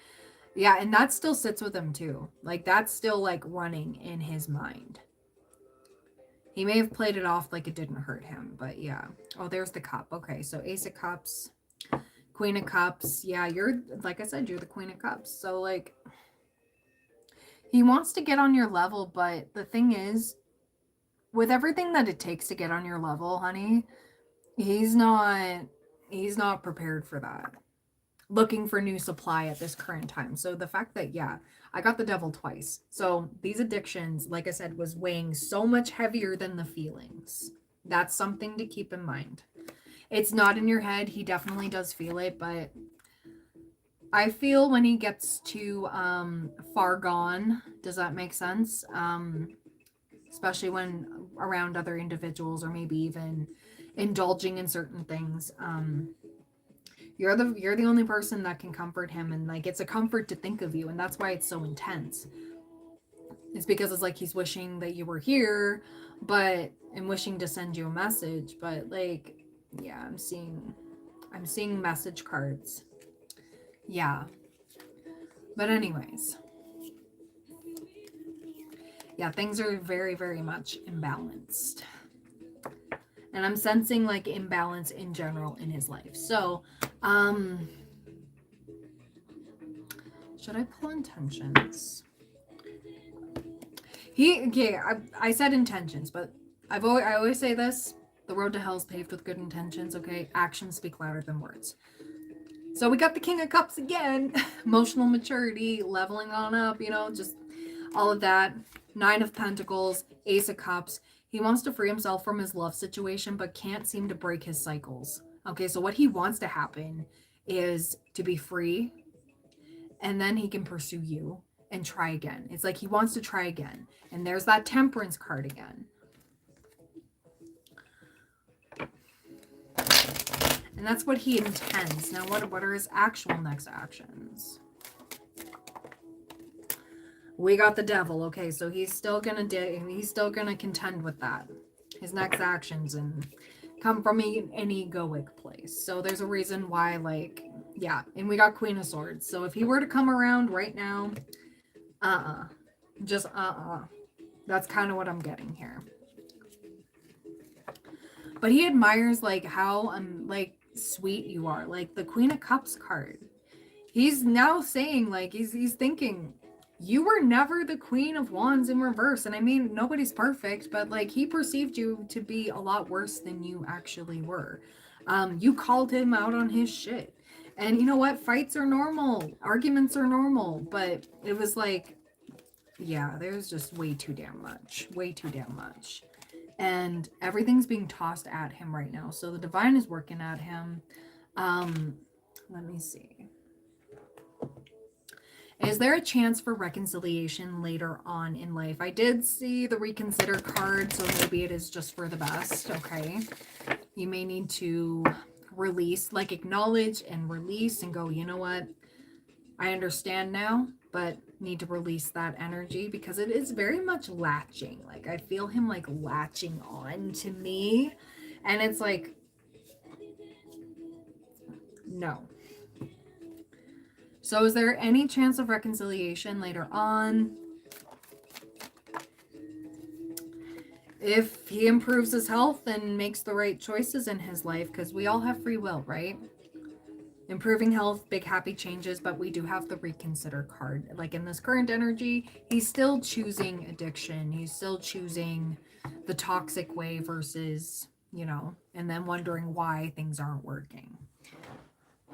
Yeah, and that still sits with him too. Like that's still like running in his mind. He may have played it off like it didn't hurt him, but yeah. Oh, there's the cup. Okay, so Ace of Cups, Queen of Cups. Yeah, you're, like I said, you're the Queen of Cups. So like, he wants to get on your level, but the thing is, with everything that it takes to get on your level, honey, he's not prepared for that. Looking for new supply at this current time. So the fact that, yeah, I got the devil twice. So these addictions, like I said, was weighing so much heavier than the feelings. That's something to keep in mind. It's not in your head. He definitely does feel it, but I feel when he gets too far gone, does that make sense? Especially when around other individuals, or maybe even indulging in certain things. You're the only person that can comfort him, and like it's a comfort to think of you, and that's why it's so intense. It's because it's like he's wishing that you were here, but and wishing to send you a message, but like, yeah, I'm seeing message cards. Yeah. But anyways, yeah, things are very, very much imbalanced. And I'm sensing like imbalance in general in his life. So, should I pull intentions? I said intentions, but I always say this: the road to hell is paved with good intentions. Okay, actions speak louder than words. So we got the King of Cups again, emotional maturity, leveling on up, just all of that. Nine of Pentacles, Ace of Cups. He wants to free himself from his love situation, but can't seem to break his cycles. Okay, so what he wants to happen is to be free, and then he can pursue you and try again. It's like he wants to try again. And there's that Temperance card again. And that's what he intends. Now, what are his actual next actions? We got the Devil. Okay, so he's still gonna contend with that. His next actions and come from an egoic place. So there's a reason why, like, yeah. And we got Queen of Swords. So if he were to come around right now, just that's kind of what I'm getting here. But he admires like how like sweet you are, like the Queen of Cups card. He's now saying, like, he's thinking, you were never the Queen of Wands in reverse. And I mean, nobody's perfect, but like he perceived you to be a lot worse than you actually were. You called him out on his shit. And you know what? Fights are normal. Arguments are normal. But it was like, yeah, there's just way too damn much. Way too damn much. And everything's being tossed at him right now. So the divine is working at him. Let me see. Is there a chance for reconciliation later on in life? I did see the reconsider card, so maybe it is just for the best. Okay. You may need to release, like acknowledge and release and go, you know what? I understand now, but need to release that energy because it is very much latching. Like I feel him like latching on to me. And it's like, no. So is there any chance of reconciliation later on? If he improves his health and makes the right choices in his life, because we all have free will, right? Improving health, big happy changes, but we do have the reconsider card. Like in this current energy, he's still choosing addiction. He's still choosing the toxic way versus, and then wondering why things aren't working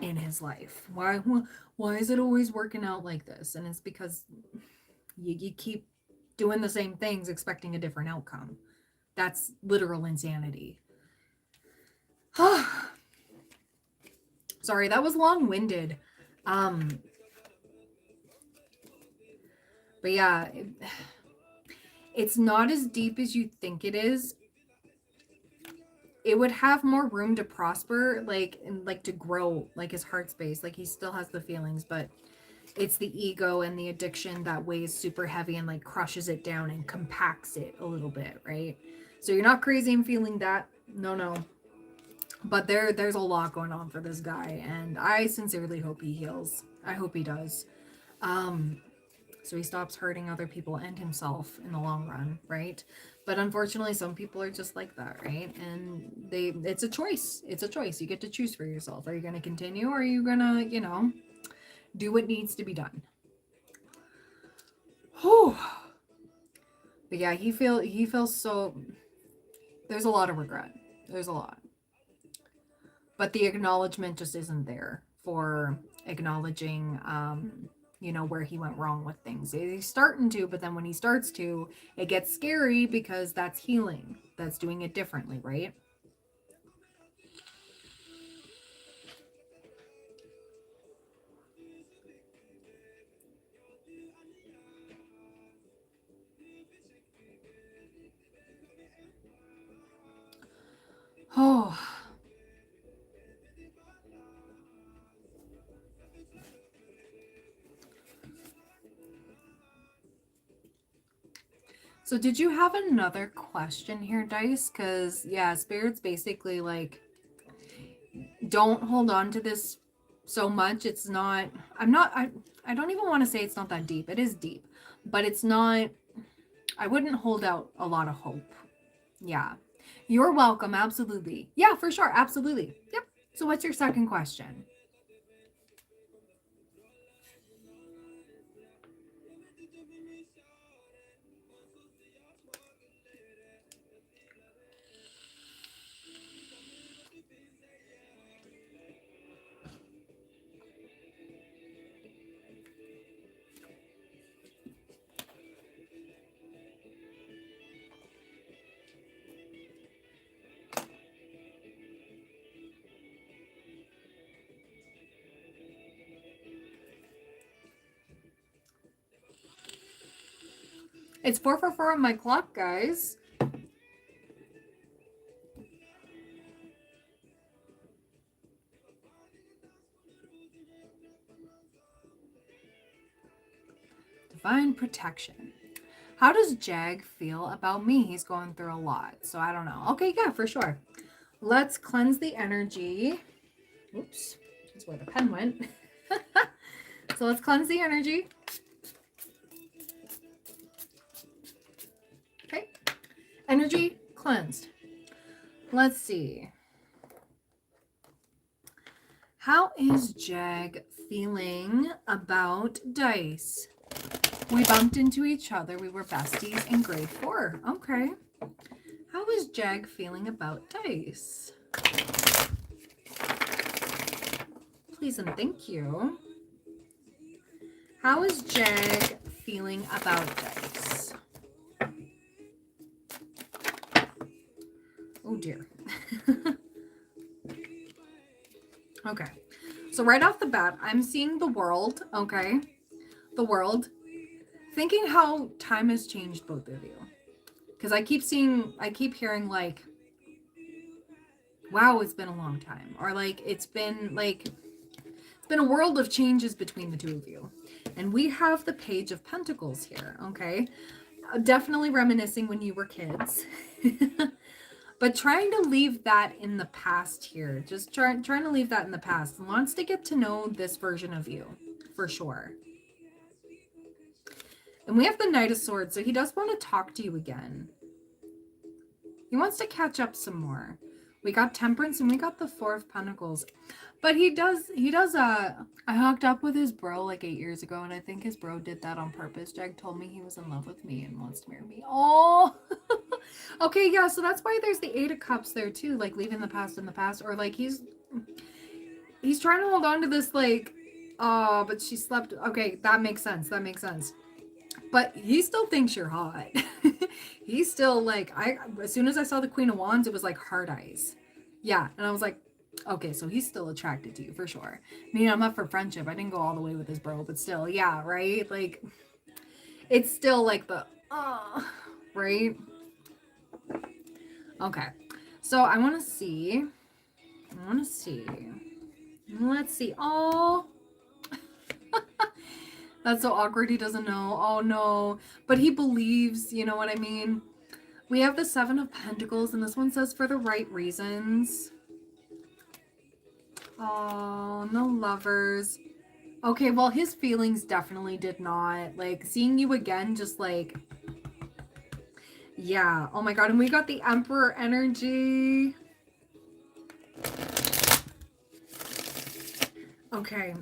in his life. Why is it always working out like this? And it's because you keep doing the same things expecting a different outcome. That's literal insanity. Sorry, that was long-winded. But yeah, It's not as deep as you think it is. It would have more room to prosper, like, and like to grow, like his heart space. Like he still has the feelings, but it's the ego and the addiction that weighs super heavy and like crushes it down and compacts it a little bit, right? So you're not crazy in feeling that. No, no. But there's a lot going on for this guy, and I sincerely hope he heals. I hope he does. So he stops hurting other people and himself in the long run, right? But unfortunately, some people are just like that, right? And it's a choice. It's a choice. You get to choose for yourself. Are you going to continue, or are you going to, do what needs to be done? Whew. But yeah, he feels so. There's a lot of regret. There's a lot. But the acknowledgement just isn't there for acknowledging where he went wrong with things. He's starting to, but then when he starts to, it gets scary because that's healing. That's doing it differently, right? Oh. So did you have another question here, Dice? Because, yeah, Spirit's basically like, don't hold on to this so much. It's not, I don't even want to say it's not that deep. It is deep, but it's not, I wouldn't hold out a lot of hope. Yeah. You're welcome. Absolutely. Yeah, for sure. Absolutely. Yep. So what's your second question? It's 4:44 on my clock, guys. Divine protection. How does Jag feel about me? He's going through a lot, so I don't know. Okay, yeah, for sure. Let's cleanse the energy. Oops, that's where the pen went. So let's cleanse the energy. Okay, energy cleansed. Let's see. How is Jag feeling about Dice? We bumped into each other. We were besties in grade 4. Okay. How is Jag feeling about Dice? Please and thank you. How is Jag feeling about Dice? Oh dear. Okay. So right off the bat, I'm seeing the world, okay? The world. Thinking how time has changed both of you. Because I keep hearing like, wow, it's been a long time. Or like, it's been a world of changes between the two of you. And we have the Page of Pentacles here, okay? Definitely reminiscing when you were kids. But trying to leave that in the past here. Just trying to leave that in the past. Wants to get to know this version of you, for sure. And we have the Knight of Swords, so he does want to talk to you again. He wants to catch up some more. We got Temperance and we got the Four of Pentacles. But he does, I hooked up with his bro like 8 years ago, and I think his bro did that on purpose. Jag told me he was in love with me and wants to marry me. Oh! Okay, yeah, so that's why there's the Eight of Cups there too, like leaving the past in the past, or like he's trying to hold on to this like, oh, but she slept. Okay, that makes sense. But he still thinks you're hot. He's still like, as soon as I saw the Queen of Wands, it was like heart eyes. Yeah, and I was like, okay, so he's still attracted to you for sure. I mean, I'm up for friendship. I didn't go all the way with his bro, but still, yeah, right? Like, it's still like the, right? Okay. So I want to see. Let's see. Oh, that's so awkward. He doesn't know. Oh no. But he believes, you know what I mean? We have the Seven of Pentacles, and this one says for the right reasons. Oh, no lovers. Okay, well, his feelings definitely did not. Like, seeing you again, just like, yeah. Oh my god, and we got the Emperor energy. Okay,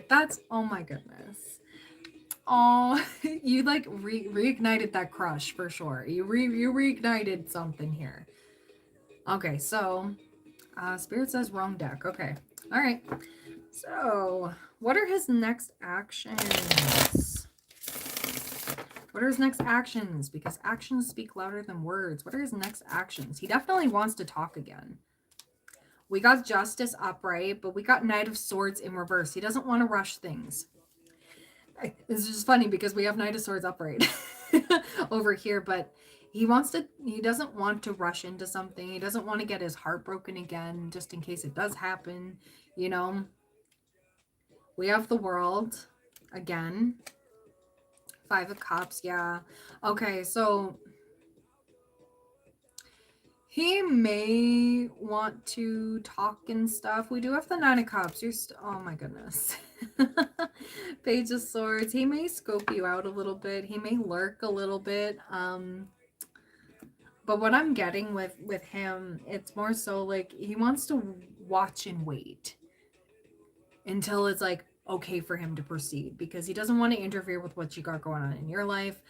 that's, oh my goodness. Oh, you like reignited that crush for sure. You reignited something here. Okay, so Spirit says wrong deck. Okay. All right. So, what are his next actions? What are his next actions? Because actions speak louder than words. What are his next actions? He definitely wants to talk again. We got Justice upright, but we got Knight of Swords in reverse. He doesn't want to rush things. It's just funny because we have Knight of Swords upright over here, but he doesn't want to rush into something. He doesn't want to get his heart broken again, just in case it does happen, you know. We have the World again. Five of Cups, yeah. Okay, so he may want to talk and stuff. We do have the Nine of Cups. Oh my goodness. Page of Swords. He may scope you out a little bit. He may lurk a little bit. But what I'm getting with him, it's more so like he wants to watch and wait until it's like okay for him to proceed, because he doesn't want to interfere with what you got going on in your life.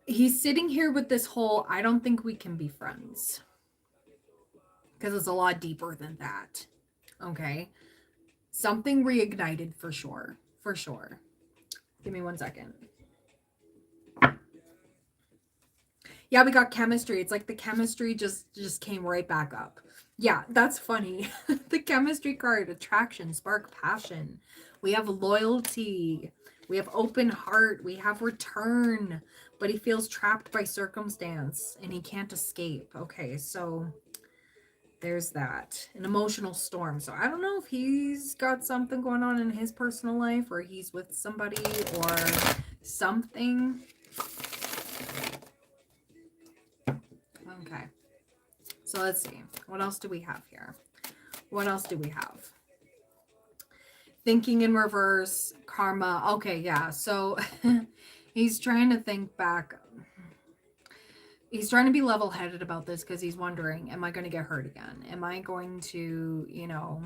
He's sitting here with this whole, I don't think we can be friends, because it's a lot deeper than that. Okay, something reignited for sure. Give me 1 second. Yeah, we got chemistry. It's like the chemistry just came right back up. Yeah, that's funny. The chemistry card, attraction, spark, passion. We have loyalty. We have open heart. We have return. But he feels trapped by circumstance and he can't escape. Okay, so there's that. An emotional storm. So I don't know if he's got something going on in his personal life, or he's with somebody or something. Okay. So let's see. What else do we have here? What else do we have? Thinking in reverse, karma. Okay, yeah. So he's trying to think back. He's trying to be level-headed about this because he's wondering, am I going to get hurt again? Am I going to, you know,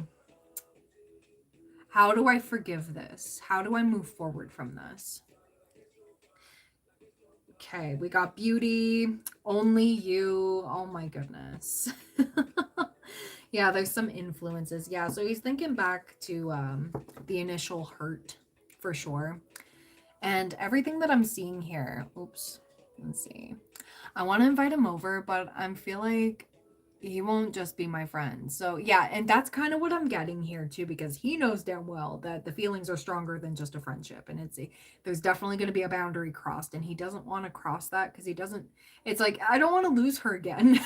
how do I forgive this? How do I move forward from this? Okay, we got beauty, only you. Oh my goodness. Yeah, there's some influences. Yeah, so he's thinking back to the initial hurt for sure. And everything that I'm seeing here, oops, let's see. I want to invite him over, but I feel like he won't just be my friend. So yeah, and that's kind of what I'm getting here too, because he knows damn well that the feelings are stronger than just a friendship, and there's definitely going to be a boundary crossed, and he doesn't want to cross that because it's like, I don't want to lose her again.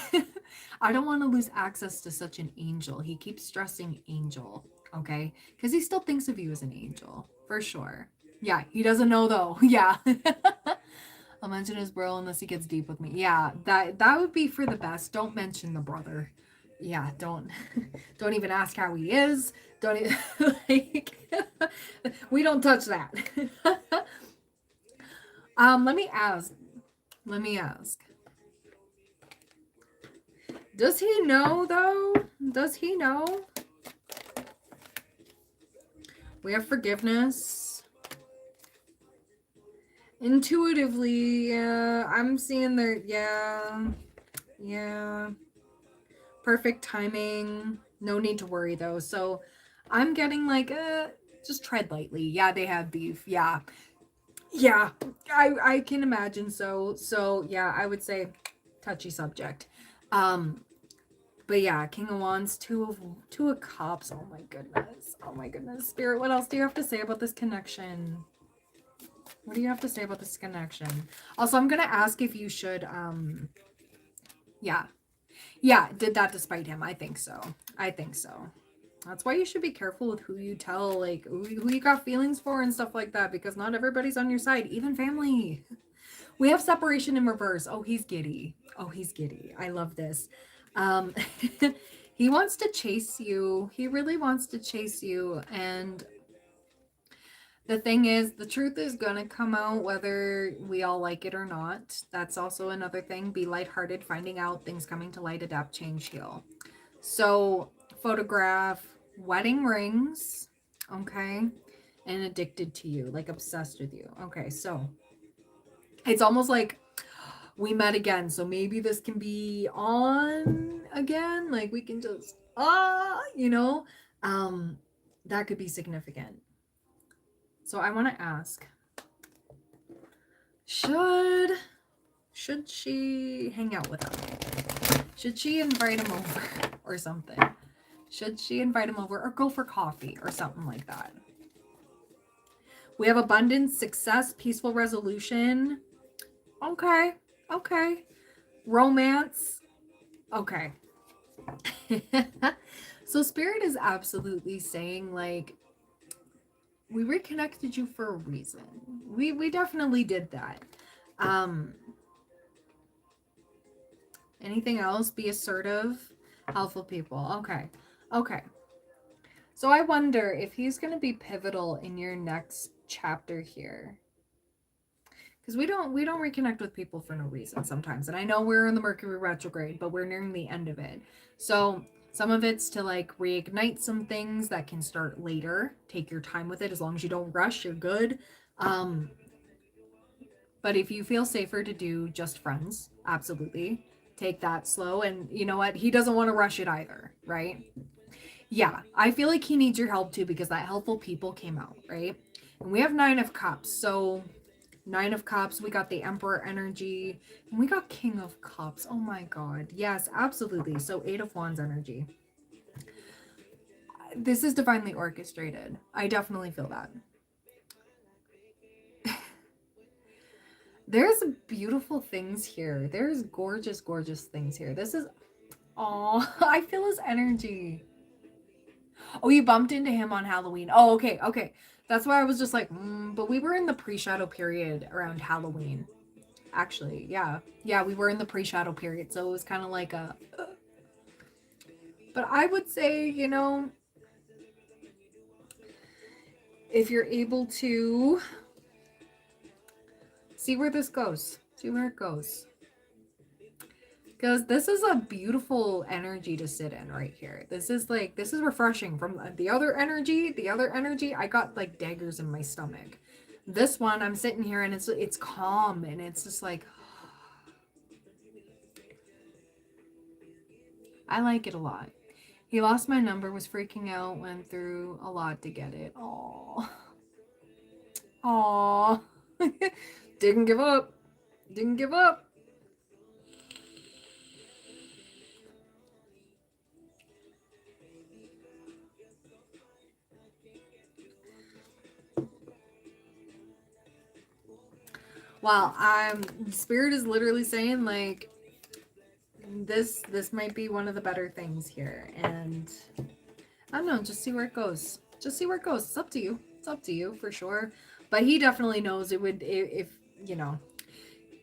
I don't want to lose access to such an angel. He keeps stressing angel, okay, because he still thinks of you as an angel for sure. Yeah, he doesn't know though. Yeah. I'll mention his bro unless he gets deep with me. Yeah, that would be for the best. Don't mention the brother. Yeah, don't even ask how he is. Don't even, like, we don't touch that. Let me ask. Does he know though? Does he know? We have forgiveness. Intuitively, I'm seeing there, yeah. Perfect timing. No need to worry though. So I'm getting like, just tread lightly. Yeah, they have beef. Yeah. I can imagine. So yeah, I would say touchy subject. But yeah, King of Wands, two of Cups. Oh my goodness. Spirit, what else do you have to say about this connection? What do you have to say about this connection? Also, I'm going to ask if you should, yeah. Yeah, did that despite him. I think so. I think so. That's why you should be careful with who you tell, like, who you got feelings for and stuff like that, because not everybody's on your side, even family. We have separation in reverse. Oh, he's giddy. Oh, he's giddy. I love this. Um, he wants to chase you. He really wants to chase you. And the thing is, the truth is going to come out whether we all like it or not. That's also another thing. Be lighthearted, finding out things coming to light, adapt, change, heal. So, photograph wedding rings, okay? And addicted to you, like obsessed with you. Okay, so it's almost like we met again. So maybe this can be on again. Like we can just, that could be significant. So I want to ask, should she hang out with him? Should she invite him over or something? Should she invite him over or go for coffee or something like that? We have abundance, success, peaceful resolution. Okay. Okay. Romance. Okay. So Spirit is absolutely saying, like, we reconnected you for a reason. We definitely did that. Anything else? Be assertive. Helpful people. Okay. Okay. So I wonder if he's going to be pivotal in your next chapter here. Because we don't reconnect with people for no reason sometimes. And I know we're in the Mercury retrograde, but we're nearing the end of it. So some of it's to like reignite some things that can start later. Take your time with it. As long as you don't rush, you're good. But if you feel safer to do just friends, absolutely. Take that slow. And you know what? He doesn't want to rush it either, right? Yeah, I feel like he needs your help too because that helpful people came out, right? And we have 9 of Cups. So 9 of Cups, we got the Emperor energy, and we got King of Cups. Oh my God. Yes, absolutely. So 8 of Wands energy. This is divinely orchestrated. I definitely feel that. There's beautiful things here. There's gorgeous, gorgeous things here. This is, oh, I feel his energy. Oh, you bumped into him on Halloween. Oh, okay, okay. That's why I was just like, but we were in the pre-shadow period around Halloween. Actually, yeah. Yeah, we were in the pre-shadow period, so it was kind of like a... But I would say, if you're able to see where this goes. See where it goes. Because this is a beautiful energy to sit in right here. This is refreshing from the other energy. The other energy, I got like daggers in my stomach. This one, I'm sitting here and it's calm and it's just like, I like it a lot. He lost my number, was freaking out, went through a lot to get it. Aww. Aww. Didn't give up. Didn't give up. Wow, Spirit is literally saying like this might be one of the better things here, and I don't know, just see where it goes. Just see where it goes. It's up to you. It's up to you for sure. But he definitely knows it would, if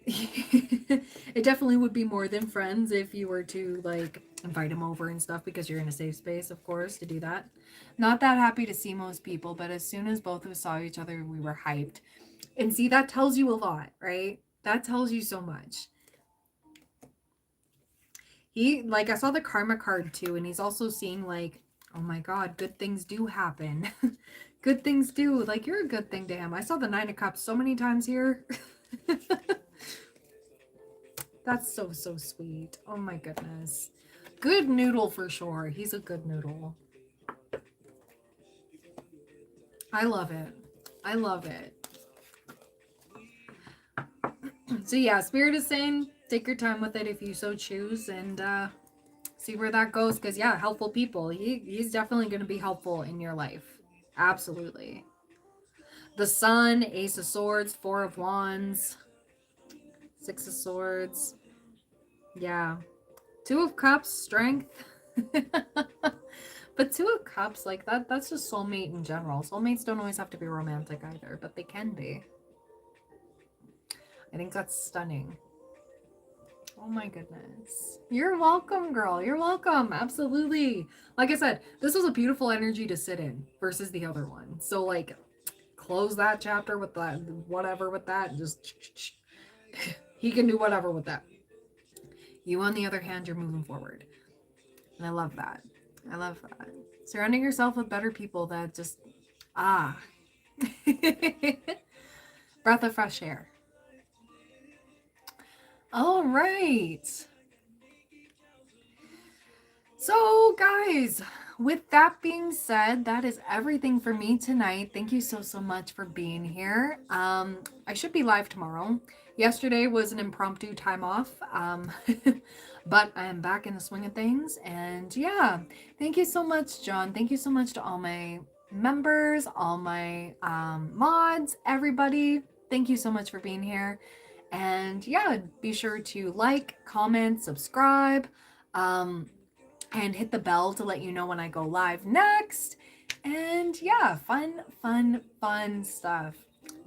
it definitely would be more than friends if you were to like invite him over and stuff, because you're in a safe space, of course, to do that. Not that happy to see most people, but as soon as both of us saw each other, we were hyped. And see, that tells you a lot, right? That tells you so much. I saw the karma card too, and he's also seeing like, oh my God, good things do happen. Good things do. Like, you're a good thing to him. I saw the 9 of Cups so many times here. That's so, so sweet. Oh my goodness. Good noodle for sure. He's a good noodle. I love it. I love it. So yeah, Spirit is saying take your time with it if you so choose, and see where that goes. Because yeah, helpful people. He's definitely going to be helpful in your life. Absolutely. The Sun, Ace of Swords, Four of Wands, Six of Swords. Yeah. Two of Cups, Strength. But Two of Cups, like that's just soulmate in general. Soulmates don't always have to be romantic either, but they can be. I think that's stunning. Oh my goodness. You're welcome, girl. You're welcome. Absolutely. Like I said, this was a beautiful energy to sit in versus the other one. So like close that chapter with that, whatever with that. Just he can do whatever with that. You, on the other hand, you're moving forward. And I love that. I love that. Surrounding yourself with better people that just, breath of fresh air. All right. So, guys, with that being said, that is everything for me tonight. Thank you so much for being here. I should be live tomorrow. Yesterday was an impromptu time off, but I am back in the swing of things. And yeah, thank you so much, John. Thank you so much to all my members, all my mods, everybody. Thank you so much for being here. And yeah, be sure to like, comment, subscribe, and hit the bell to let you know when I go live next. And yeah, fun stuff.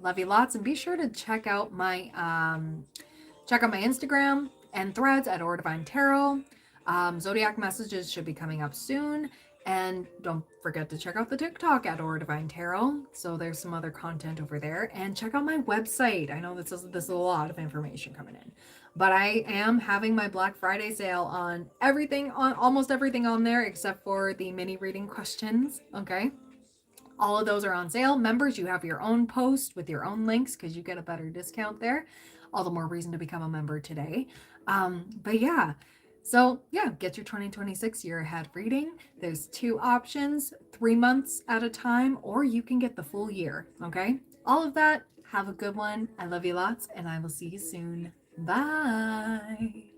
Love you lots, and be sure to check out my Instagram and threads at Aura Divine Tarot. Zodiac messages should be coming up soon. And don't forget to check out the TikTok at Aura Divine Tarot. So there's some other content over there. And check out my website. I know this is a lot of information coming in. But I am having my Black Friday sale on everything, on almost everything on there except for the mini reading questions. Okay. All of those are on sale. Members, you have your own post with your own links because you get a better discount there. All the more reason to become a member today. But yeah. So yeah, get your 2026 year ahead reading. There's 2 options, 3 months at a time, or you can get the full year. Okay. All of that. Have a good one. I love you lots, and I will see you soon. Bye.